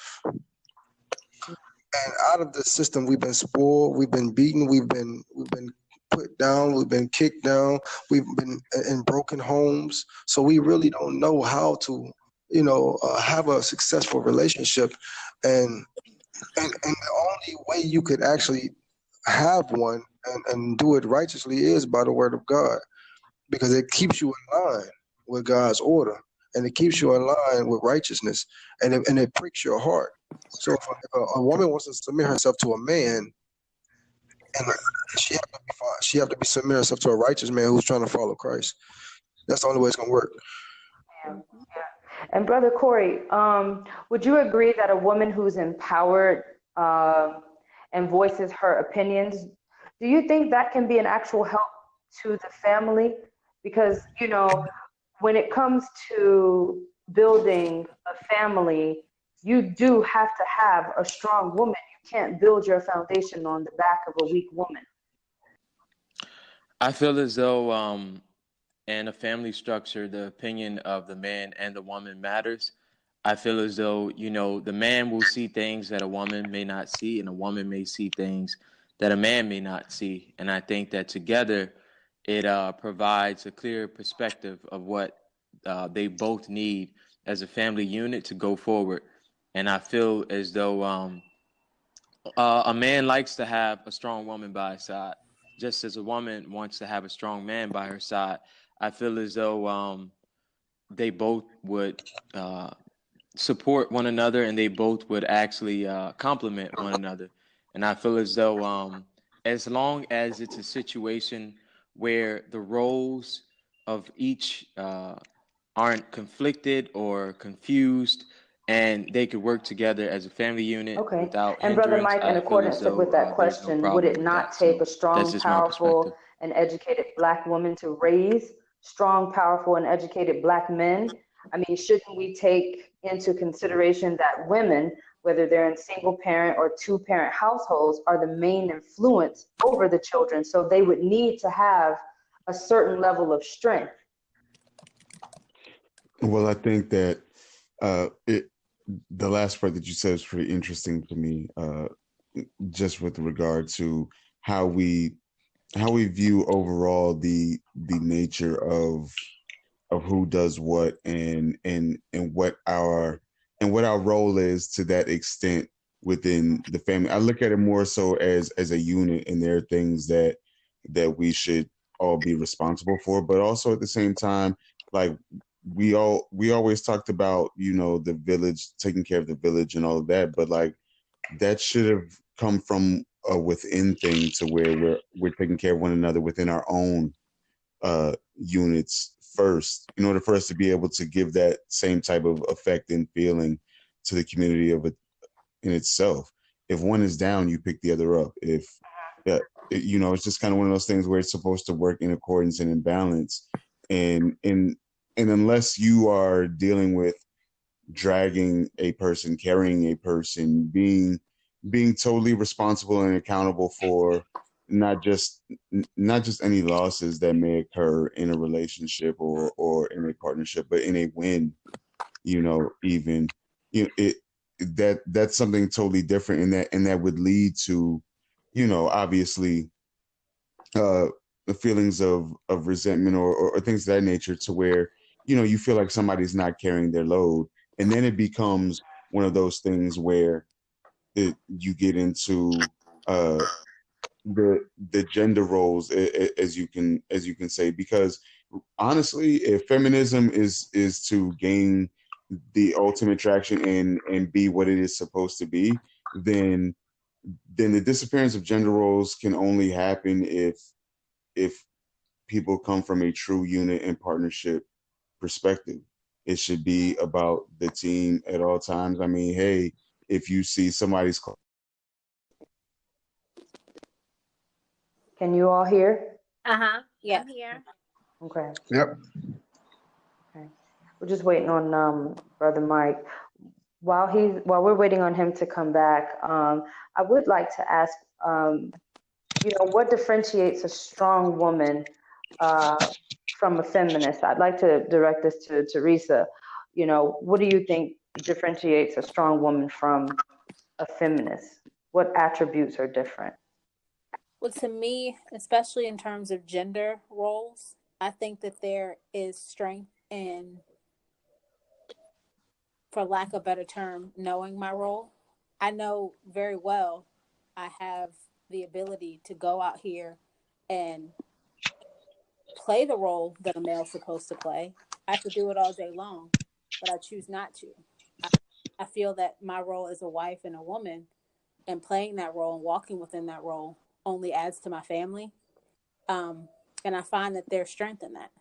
And out of the system, we've been spoiled, we've been beaten, we've been put down, we've been kicked down, we've been in broken homes. So we really don't know how to, you know, have a successful relationship. And the only way you could actually have one and do it righteously is by the word of God, because it keeps you in line with God's order, and it keeps you in line with righteousness, and it pricks your heart. So if a woman wants to submit herself to a man, and she have to be submit herself to a righteous man who's trying to follow Christ. That's the only way it's gonna work. Yeah. And Brother Corey, would you agree that a woman who's empowered and voices her opinions, do you think that can be an actual help to the family? Because, you know, when it comes to building a family, you do have to have a strong woman. You can't build your foundation on the back of a weak woman. I feel as though in a family structure, the opinion of the man and the woman matters. I feel as though, you know, the man will see things that a woman may not see, and a woman may see things that a man may not see. And I think that together it provides a clear perspective of what they both need as a family unit to go forward. And I feel as though a man likes to have a strong woman by his side, just as a woman wants to have a strong man by her side. I feel as though they both would support one another, and they both would actually complement one another. And I feel as though as long as it's a situation where the roles of each aren't conflicted or confused, and they could work together as a family unit without And hindrance, Brother Mike, in I feel as accordance though with that there's question, no would problem it with not that. take So a strong, that's just my perspective. powerful, and educated Black woman to raise strong, powerful, and educated Black men? I mean, shouldn't we take into consideration that women, whether they're in single parent or two-parent households, are the main influence over the children? So they would need to have a certain level of strength. Well, I think that the last part that you said is pretty interesting to me, just with regard to how we view overall the nature of who does what, and what our role is to that extent within the family. I look at it more so as a unit, and there are things that we should all be responsible for, but also at the same time, like we always talked about, you know, the village, taking care of the village and all of that, but like that should have come from a within thing, to where we're taking care of one another within our own units first, in order for us to be able to give that same type of effect and feeling to the community of it in itself. If one is down, you pick the other up. You know, it's just kind of one of those things where it's supposed to work in accordance and in balance. And unless you are dealing with dragging a person, carrying a person, being totally responsible and accountable for not just any losses that may occur in a relationship or in a partnership, but in a win, you know, even, you know, that's something totally different, and that would lead to, you know, obviously the feelings of resentment or things of that nature, to where, you know, you feel like somebody's not carrying their load. And then it becomes one of those things where you get into the gender roles, as you can say, because honestly, if feminism is to gain the ultimate traction and be what it is supposed to be, then the disappearance of gender roles can only happen if people come from a true unit and partnership perspective. It should be about the team at all times. I mean, hey, if you see somebody's Can you all hear? Yeah. I'm here. Okay. Yep. Okay. We're just waiting on Brother Mike. While we're waiting on him to come back, I would like to ask, what differentiates a strong woman from a feminist? I'd like to direct this to Teresa. What do you think differentiates a strong woman from a feminist? What attributes are different? Well, to me, especially in terms of gender roles, I think that there is strength in, for lack of a better term, knowing my role. I know very well I have the ability to go out here and play the role that a male's supposed to play. I could do it all day long, but I choose not to. I feel that my role as a wife and a woman, and playing that role and walking within that role, only adds to my family. And I find that there's strength in that.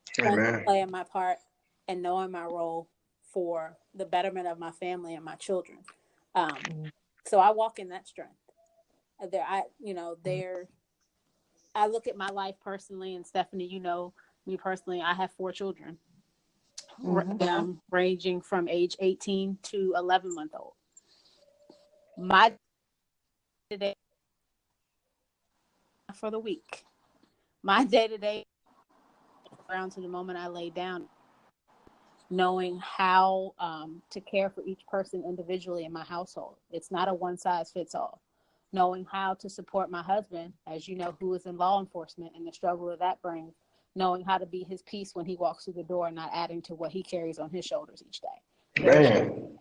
Strength in playing my part and knowing my role for the betterment of my family and my children. So I walk in that strength. I look at my life personally, and Stephanie, me personally, I have 4 children, ranging from age 18 to 11-month-old. My day for the week, my day-to-day around to the moment I lay down, knowing how to care for each person individually in my household. It's not a one-size-fits-all. Knowing how to support my husband, as you know, who is in law enforcement, and the struggle that brings. Knowing how to be his peace when he walks through the door, and not adding to what he carries on his shoulders each day. Man.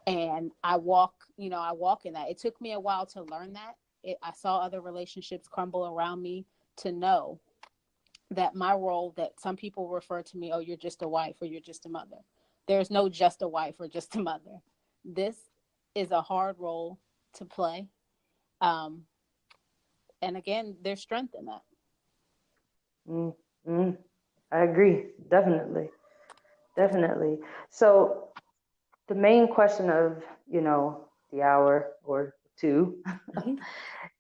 And I walk in that. It took me a while to learn that. I saw other relationships crumble around me to know that my role, that some people refer to me, oh, you're just a wife or you're just a mother. There's no just a wife or just a mother. This is a hard role to play. And again, there's strength in that. I agree. Definitely. So the main question of, the hour or two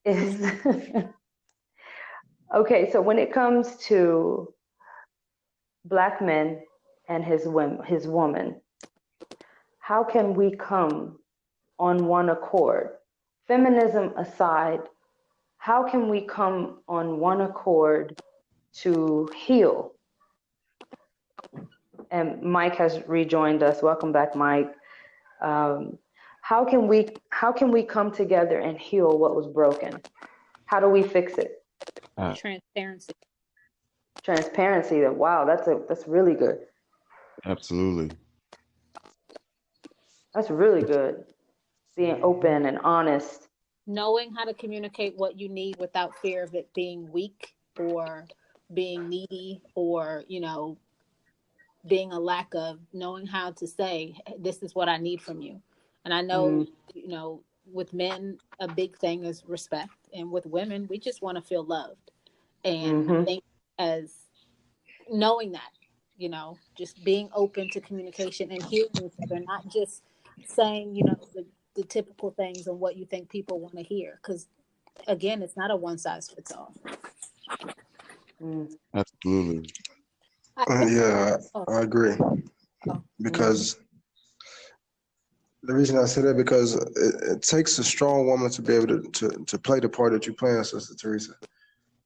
is, okay, so when it comes to Black men and his woman, how can we come on one accord? Feminism aside, how can we come on one accord to heal? And Mike has rejoined us. Welcome back, Mike. How can we come together and heal what was broken? How do we fix it? Transparency. Wow, that's really good. Absolutely. That's really good. Being open and honest. Knowing how to communicate what you need without fear of it being weak or being needy or, being a lack of. Knowing how to say, this is what I need from you. And I know, with men, a big thing is respect. And with women, we just want to feel loved. And I think as knowing that, just being open to communication and hearing each other, not just saying, the typical things and what you think people want to hear. Because, again, it's not a one-size-fits-all. Absolutely. I agree. Because the reason I say that, because it takes a strong woman to be able to play the part that you're playing, Sister Teresa.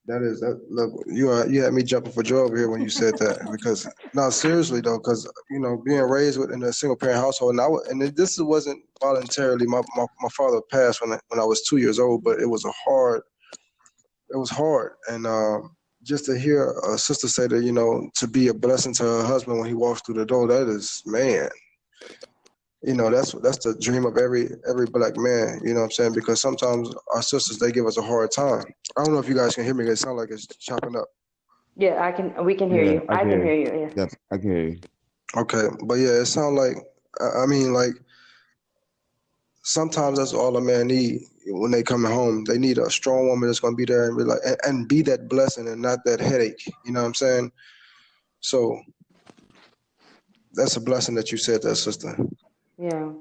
You had me jumping for joy over here when you said that. Because no, seriously though, because being raised in a single parent household, and this wasn't voluntarily. My father passed when I was 2 years old, but it was hard, and just to hear a sister say that, to be a blessing to her husband when he walks through the door, that is, man, You know, that's the dream of every black man, you know what I'm saying? Because sometimes our sisters, they give us a hard time. I don't know if you guys can hear me. It sounds like it's chopping up. Yeah, we can hear Yeah, you. I can hear you, yeah. Yep, I can hear you. Okay, but yeah, it sounds like, I mean, like, sometimes that's all a man need when they coming home. They need a strong woman that's gonna be there and be like, and be that blessing and not that headache. You know what I'm saying? So that's a blessing that you said that, sister. Yeah.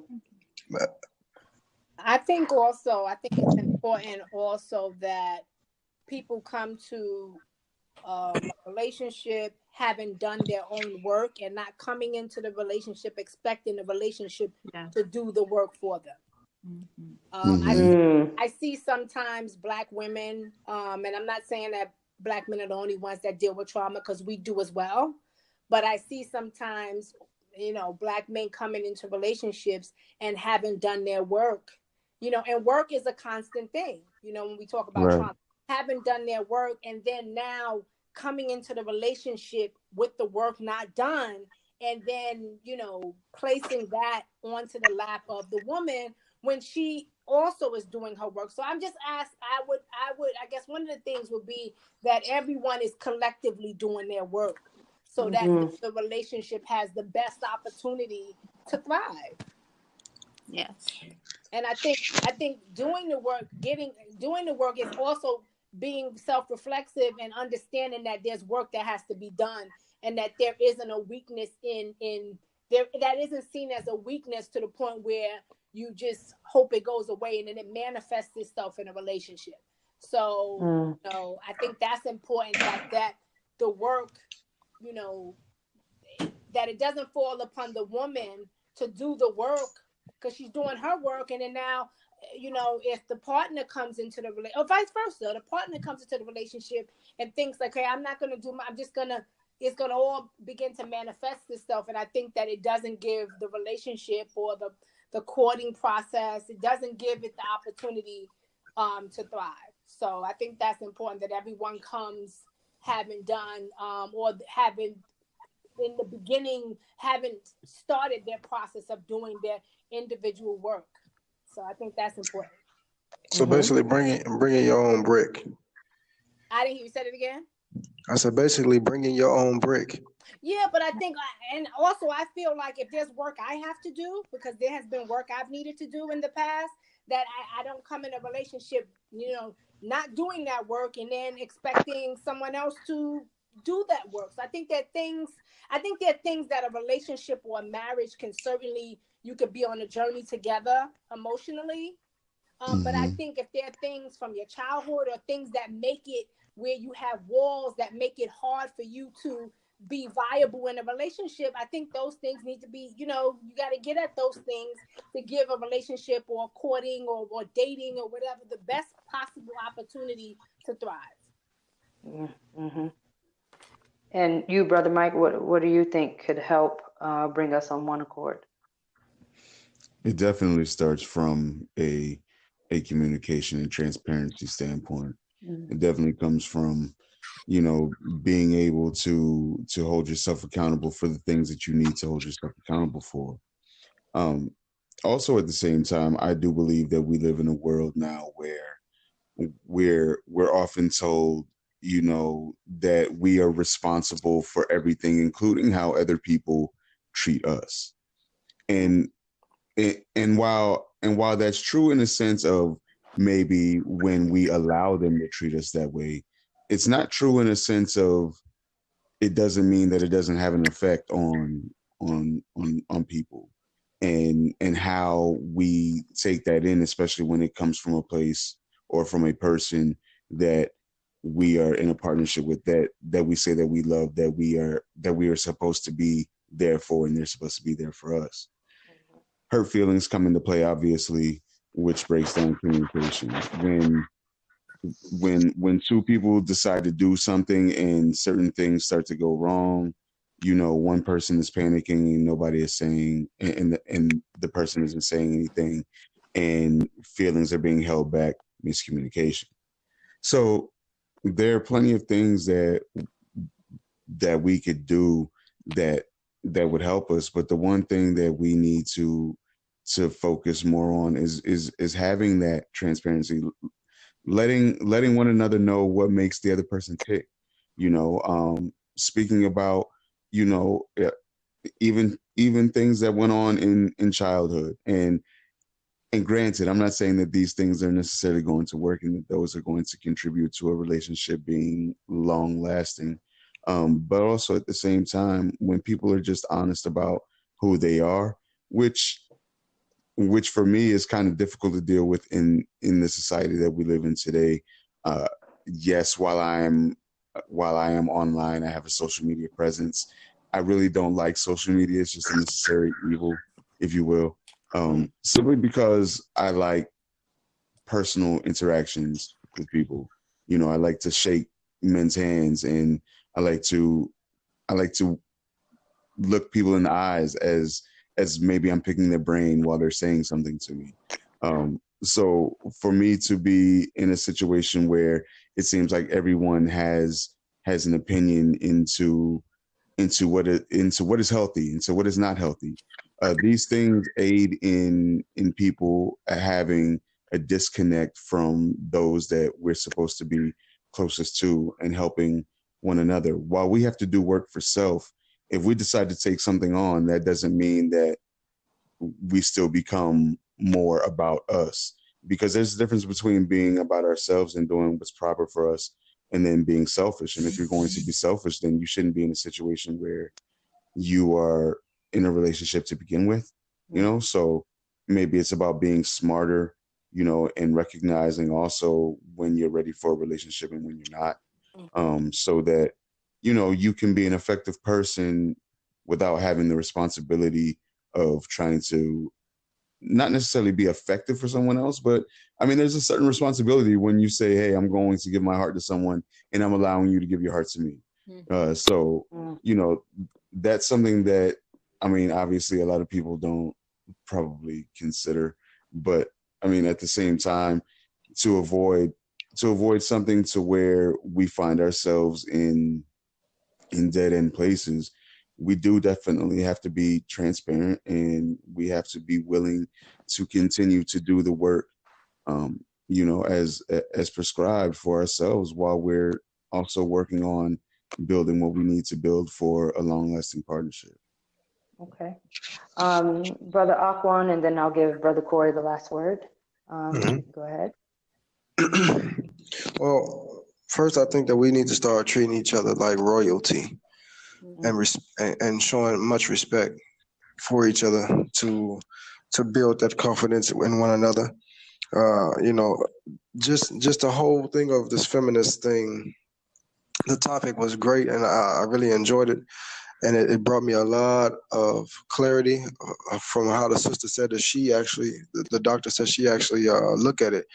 I think it's important also that people come to a relationship having done their own work and not coming into the relationship expecting the relationship to do the work for them. I see sometimes black women, and I'm not saying that black men are the only ones that deal with trauma, because we do as well, but I see sometimes, you know, black men coming into relationships and haven't done their work, you know, and work is a constant thing, you know, when we talk about trauma, haven't done their work, and then now coming into the relationship with the work not done, and then, you know, placing that onto the lap of the woman when she also is doing her work. So I'm just asked, I guess one of the things would be that everyone is collectively doing their work so that the relationship has the best opportunity to thrive. Yes. And I think doing the work is also being self-reflexive and understanding that there's work that has to be done, and that there isn't a weakness in there, that isn't seen as a weakness to the point where you just hope it goes away and then it manifests itself in a relationship. So, you know, I think that's important, that the work, you know, that it doesn't fall upon the woman to do the work because she's doing her work, and then now, you know, if the partner comes into the relationship, or vice versa, the partner comes into the relationship and thinks like, hey, I'm not going to do it's going to all begin to manifest itself. And I think that it doesn't give the relationship or the courting process, it doesn't give it the opportunity to thrive. So I think that's important, that everyone comes having done or having in the beginning haven't started their process of doing their individual work. So I think that's important. So basically bringing your own brick. I didn't hear you say it again. I said basically bringing your own brick. Yeah, but I think, and also I feel like if there's work I have to do, because there has been work I've needed to do in the past, that I don't come in a relationship, you know, not doing that work and then expecting someone else to do that work. So I think there are things that a relationship or a marriage can certainly, you could be on a journey together emotionally. But I think if there are things from your childhood or things that make it where you have walls that make it hard for you to be viable in a relationship, I think those things need to be, you know, you got to get at those things to give a relationship or courting or dating or whatever the best possible opportunity to thrive. And you, Brother Mike, what do you think could help bring us on one accord? It definitely starts from a communication and transparency standpoint. It definitely comes from, you know, being able to hold yourself accountable for the things that you need to hold yourself accountable for. Also, at the same time, I do believe that we live in a world now where we're often told, you know, that we are responsible for everything, including how other people treat us. And while that's true in a sense of maybe when we allow them to treat us that way, it's not true in a sense of it doesn't mean that it doesn't have an effect on people and how we take that in, especially when it comes from a place or from a person that we are in a partnership with, that we say that we love, that we are supposed to be there for, and they're supposed to be there for us. Hurt feelings come into play, obviously, which breaks down communication. When two people decide to do something and certain things start to go wrong, you know, one person is panicking and nobody is saying, and the person isn't saying anything, and feelings are being held back, miscommunication. So there are plenty of things that we could do that would help us. But the one thing that we need to to focus more on is having that transparency, letting one another know what makes the other person tick. Speaking about, even things that went on in childhood, and granted, I'm not saying that these things are necessarily going to work and that those are going to contribute to a relationship being long lasting. But also at the same time, when people are just honest about who they are, which for me is kind of difficult to deal with in the society that we live in today. Yes, while I am online, I have a social media presence. I really don't like social media. It's just a necessary evil, if you will. Simply because I like personal interactions with people. I like to shake men's hands, and I like to look people in the eyes as maybe I'm picking their brain while they're saying something to me. So for me to be in a situation where it seems like everyone has an opinion into what is healthy, into what is not healthy. These things aid in people having a disconnect from those that we're supposed to be closest to and helping one another. While we have to do work for self, if we decide to take something on, that doesn't mean that we still become more about us, because there's a difference between being about ourselves and doing what's proper for us and then being selfish. And if you're going to be selfish, then you shouldn't be in a situation where you are in a relationship to begin with, so maybe it's about being smarter, and recognizing also when you're ready for a relationship and when you're not, so that, you can be an effective person without having the responsibility of trying to not necessarily be effective for someone else. But I mean, there's a certain responsibility when you say, hey, I'm going to give my heart to someone and I'm allowing you to give your heart to me. So, that's something that, I mean, obviously a lot of people don't probably consider, but I mean, at the same time, to avoid something to where we find ourselves in dead end places, we do definitely have to be transparent, and we have to be willing to continue to do the work, as prescribed for ourselves, while we're also working on building what we need to build for a long lasting partnership. Okay. Brother Akwan, and then I'll give Brother Corey the last word. Go ahead. Well, first, I think that we need to start treating each other like royalty, and showing much respect for each other to build that confidence in one another. Just the whole thing of this feminist thing. The topic was great, and I really enjoyed it. And it brought me a lot of clarity from how the sister said that she actually, the doctor said she actually looked at it.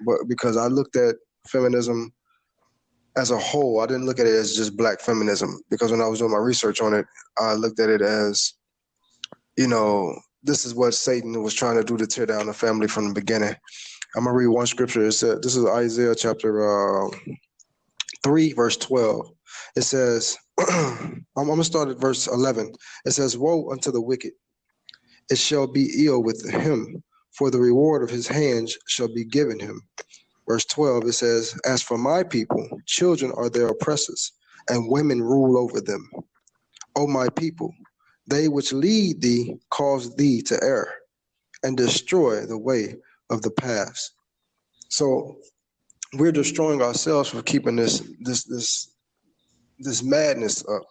But because I looked at feminism as a whole, I didn't look at it as just black feminism. Because when I was doing my research on it, I looked at it as, this is what Satan was trying to do to tear down the family from the beginning. I'm going to read one scripture. It said, this is Isaiah chapter 3, verse 12. It says, I'm going to start at verse 11. It says, woe unto the wicked. It shall be ill with him, for the reward of his hands shall be given him. Verse 12, it says, as for my people, children are their oppressors, and women rule over them. O my people, they which lead thee cause thee to err, and destroy the way of the paths. So we're destroying ourselves for keeping this madness up.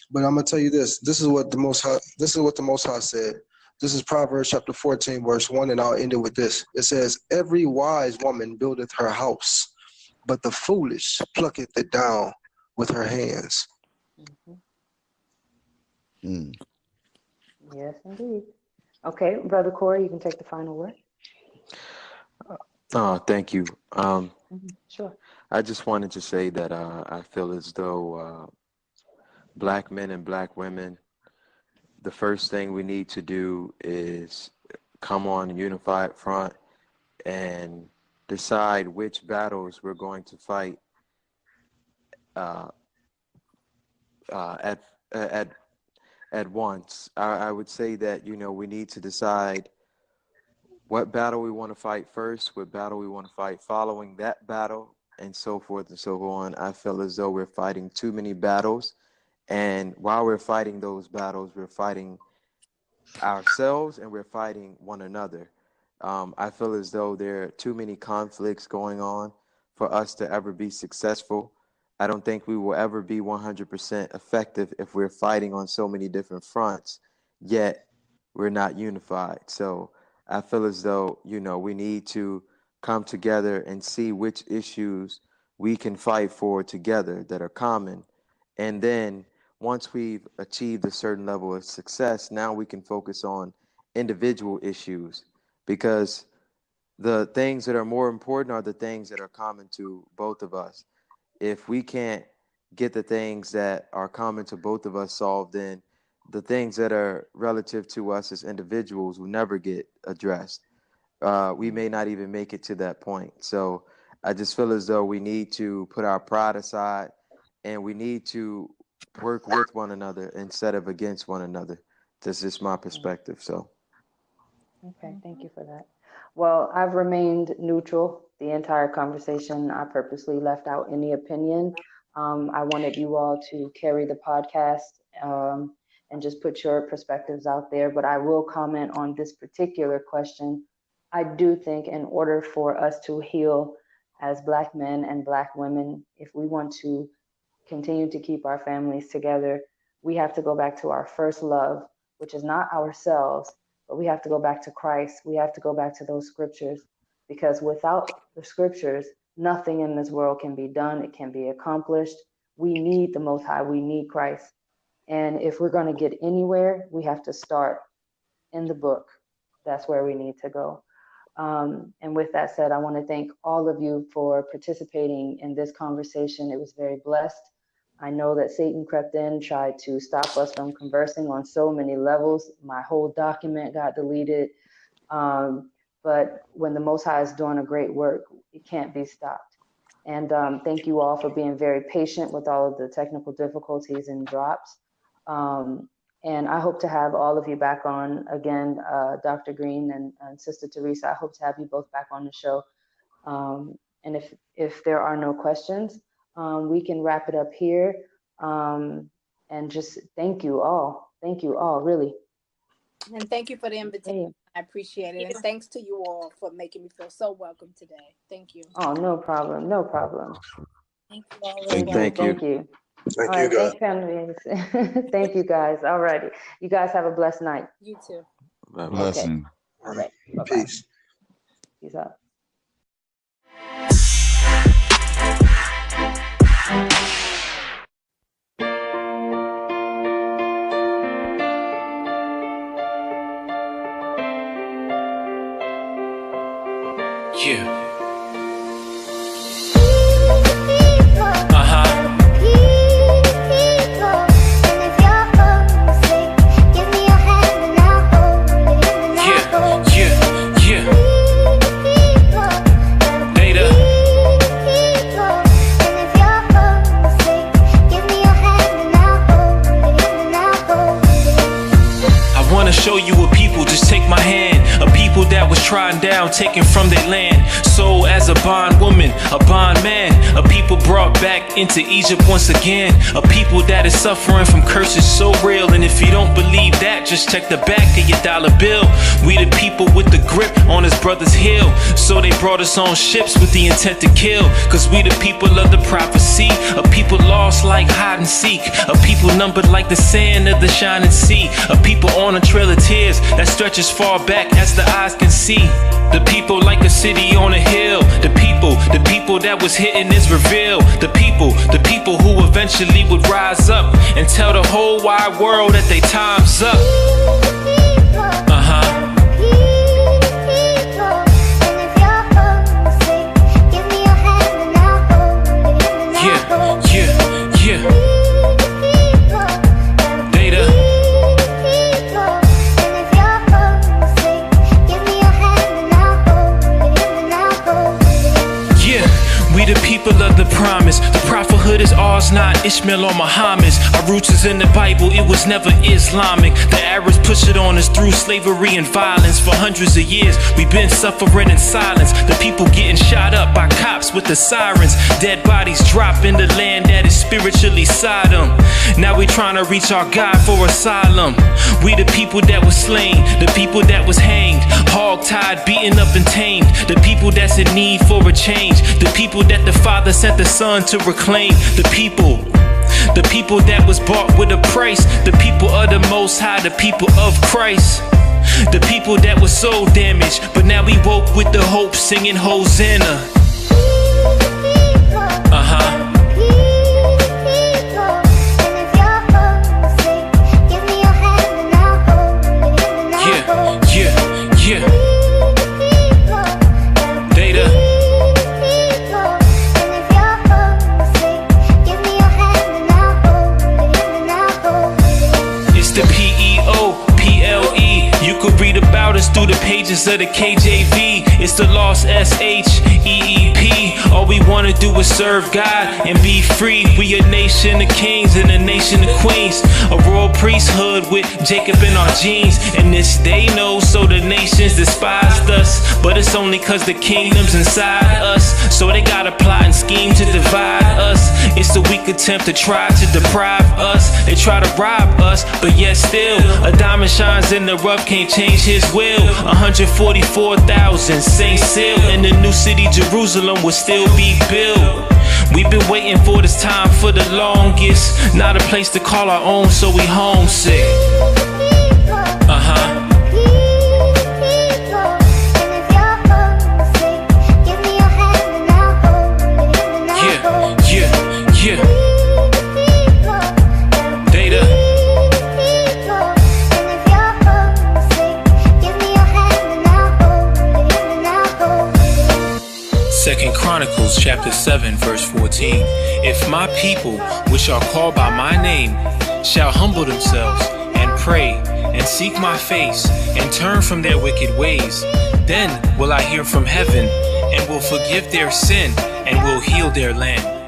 But I'm gonna tell you this. This is what the Most High said. This is Proverbs chapter 14, verse 1, and I'll end it with this. It says, every wise woman buildeth her house, but the foolish plucketh it down with her hands. Yes, indeed. Okay, Brother Corey, you can take the final word. Thank you. Sure. I just wanted to say that I feel as though black men and black women, the first thing we need to do is come on a unified front and decide which battles we're going to fight at once. I would say that, we need to decide what battle we want to fight first, what battle we want to fight following that battle, and so forth and so on. I feel as though we're fighting too many battles. And while we're fighting those battles, we're fighting ourselves and we're fighting one another. I feel as though there are too many conflicts going on for us to ever be successful. I don't think we will ever be 100% effective if we're fighting on so many different fronts, yet we're not unified. So I feel as though, we need to come together and see which issues we can fight for together that are common. And then once we've achieved a certain level of success, now we can focus on individual issues, because the things that are more important are the things that are common to both of us. If we can't get the things that are common to both of us solved, then the things that are relative to us as individuals will never get addressed. We may not even make it to that point. So I just feel as though we need to put our pride aside and we need to work with one another instead of against one another. That's just my perspective. So. Okay, thank you for that. Well, I've remained neutral the entire conversation. I purposely left out any opinion. I wanted you all to carry the podcast and just put your perspectives out there. But I will comment on this particular question. I do think in order for us to heal as Black men and Black women, if we want to continue to keep our families together, we have to go back to our first love, which is not ourselves, but we have to go back to Christ. We have to go back to those scriptures, because without the scriptures, nothing in this world can be done. It can be accomplished. We need the Most High. We need Christ. And if we're going to get anywhere, we have to start in the book. That's where we need to go. And with that said, I want to thank all of you for participating in this conversation. It was very blessed. I know that Satan crept in, tried to stop us from conversing on so many levels. My whole document got deleted. But when the Most High is doing a great work, it can't be stopped. And thank you all for being very patient with all of the technical difficulties and drops. And I hope to have all of you back on again, Dr. Green and Sister Teresa. I hope to have you both back on the show. And if there are no questions, we can wrap it up here. And just thank you all. Thank you all, really. And thank you for the invitation. I appreciate it. And thanks to you all for making me feel so welcome today. Thank you. Oh, no problem. No problem. Thank you all. Thank you. Thank you. Thank All you, right, guys. thanks, family. Thank you, guys. All righty. You guys have a blessed night. You too. Blessing. Okay. All right. Bye-bye. Peace. Peace out. Yeah. Show you a people, just take my hand. A people that was trodden down, taken from their land. Sold as a bondwoman, a bondman. A people brought back into Egypt once again. A people that is suffering from curses so real. And if you don't believe that, just check the back of your dollar bill. We the people with the grip on his brother's heel. So they brought us on ships with the intent to kill. Cause we the people of the prophecy. A people lost like hide and seek. A people numbered like the sand of the shining sea. A people on a trail of tears that stretches far back as the eyes can see. The people like a city on a hill. The people that was hidden is revealed. The people who eventually would rise up and tell the whole wide world that they time's up. People of the promise, the prophethood is ours, not not Ishmael or Muhammad's. Our roots is in the Bible, it was never Islamic. The Arabs push it on us through slavery and violence. For hundreds of years, we've been suffering in silence. The people getting shot up by cops with the sirens. Dead bodies drop in the land that is spiritually Sodom. Now we trying to reach our God for asylum. We the people that was slain, the people that was hanged, hog-tied, beaten up and tamed. The people that's in need for a change. The people that the Father sent the Son to reclaim. The people that was bought with a price. The people of the Most High, the people of Christ. The people that was so damaged, but now we woke with the hope, singing Hosanna. Through the pages of the KJV, it's the lost SHEEP. All we wanna do is serve God and be free. We a nation of kings and a nation of queens, a royal priesthood with Jacob in our genes. And this they know, so the nations despised us, but it's only cause the kingdom's inside us. So they gotta plot and scheme to divide us. It's a weak attempt to try to deprive us. They try to rob us, but yet still a diamond shines in the rough, can't change his will. 144,000 saints sealed in the new city Jerusalem will still be built. We've been waiting for this time for the longest. Not a place to call our own, so we homesick. Chronicles chapter 7 verse 14. If my people, which are called by my name, shall humble themselves and pray and seek my face and turn from their wicked ways, then will I hear from heaven and will forgive their sin and will heal their land.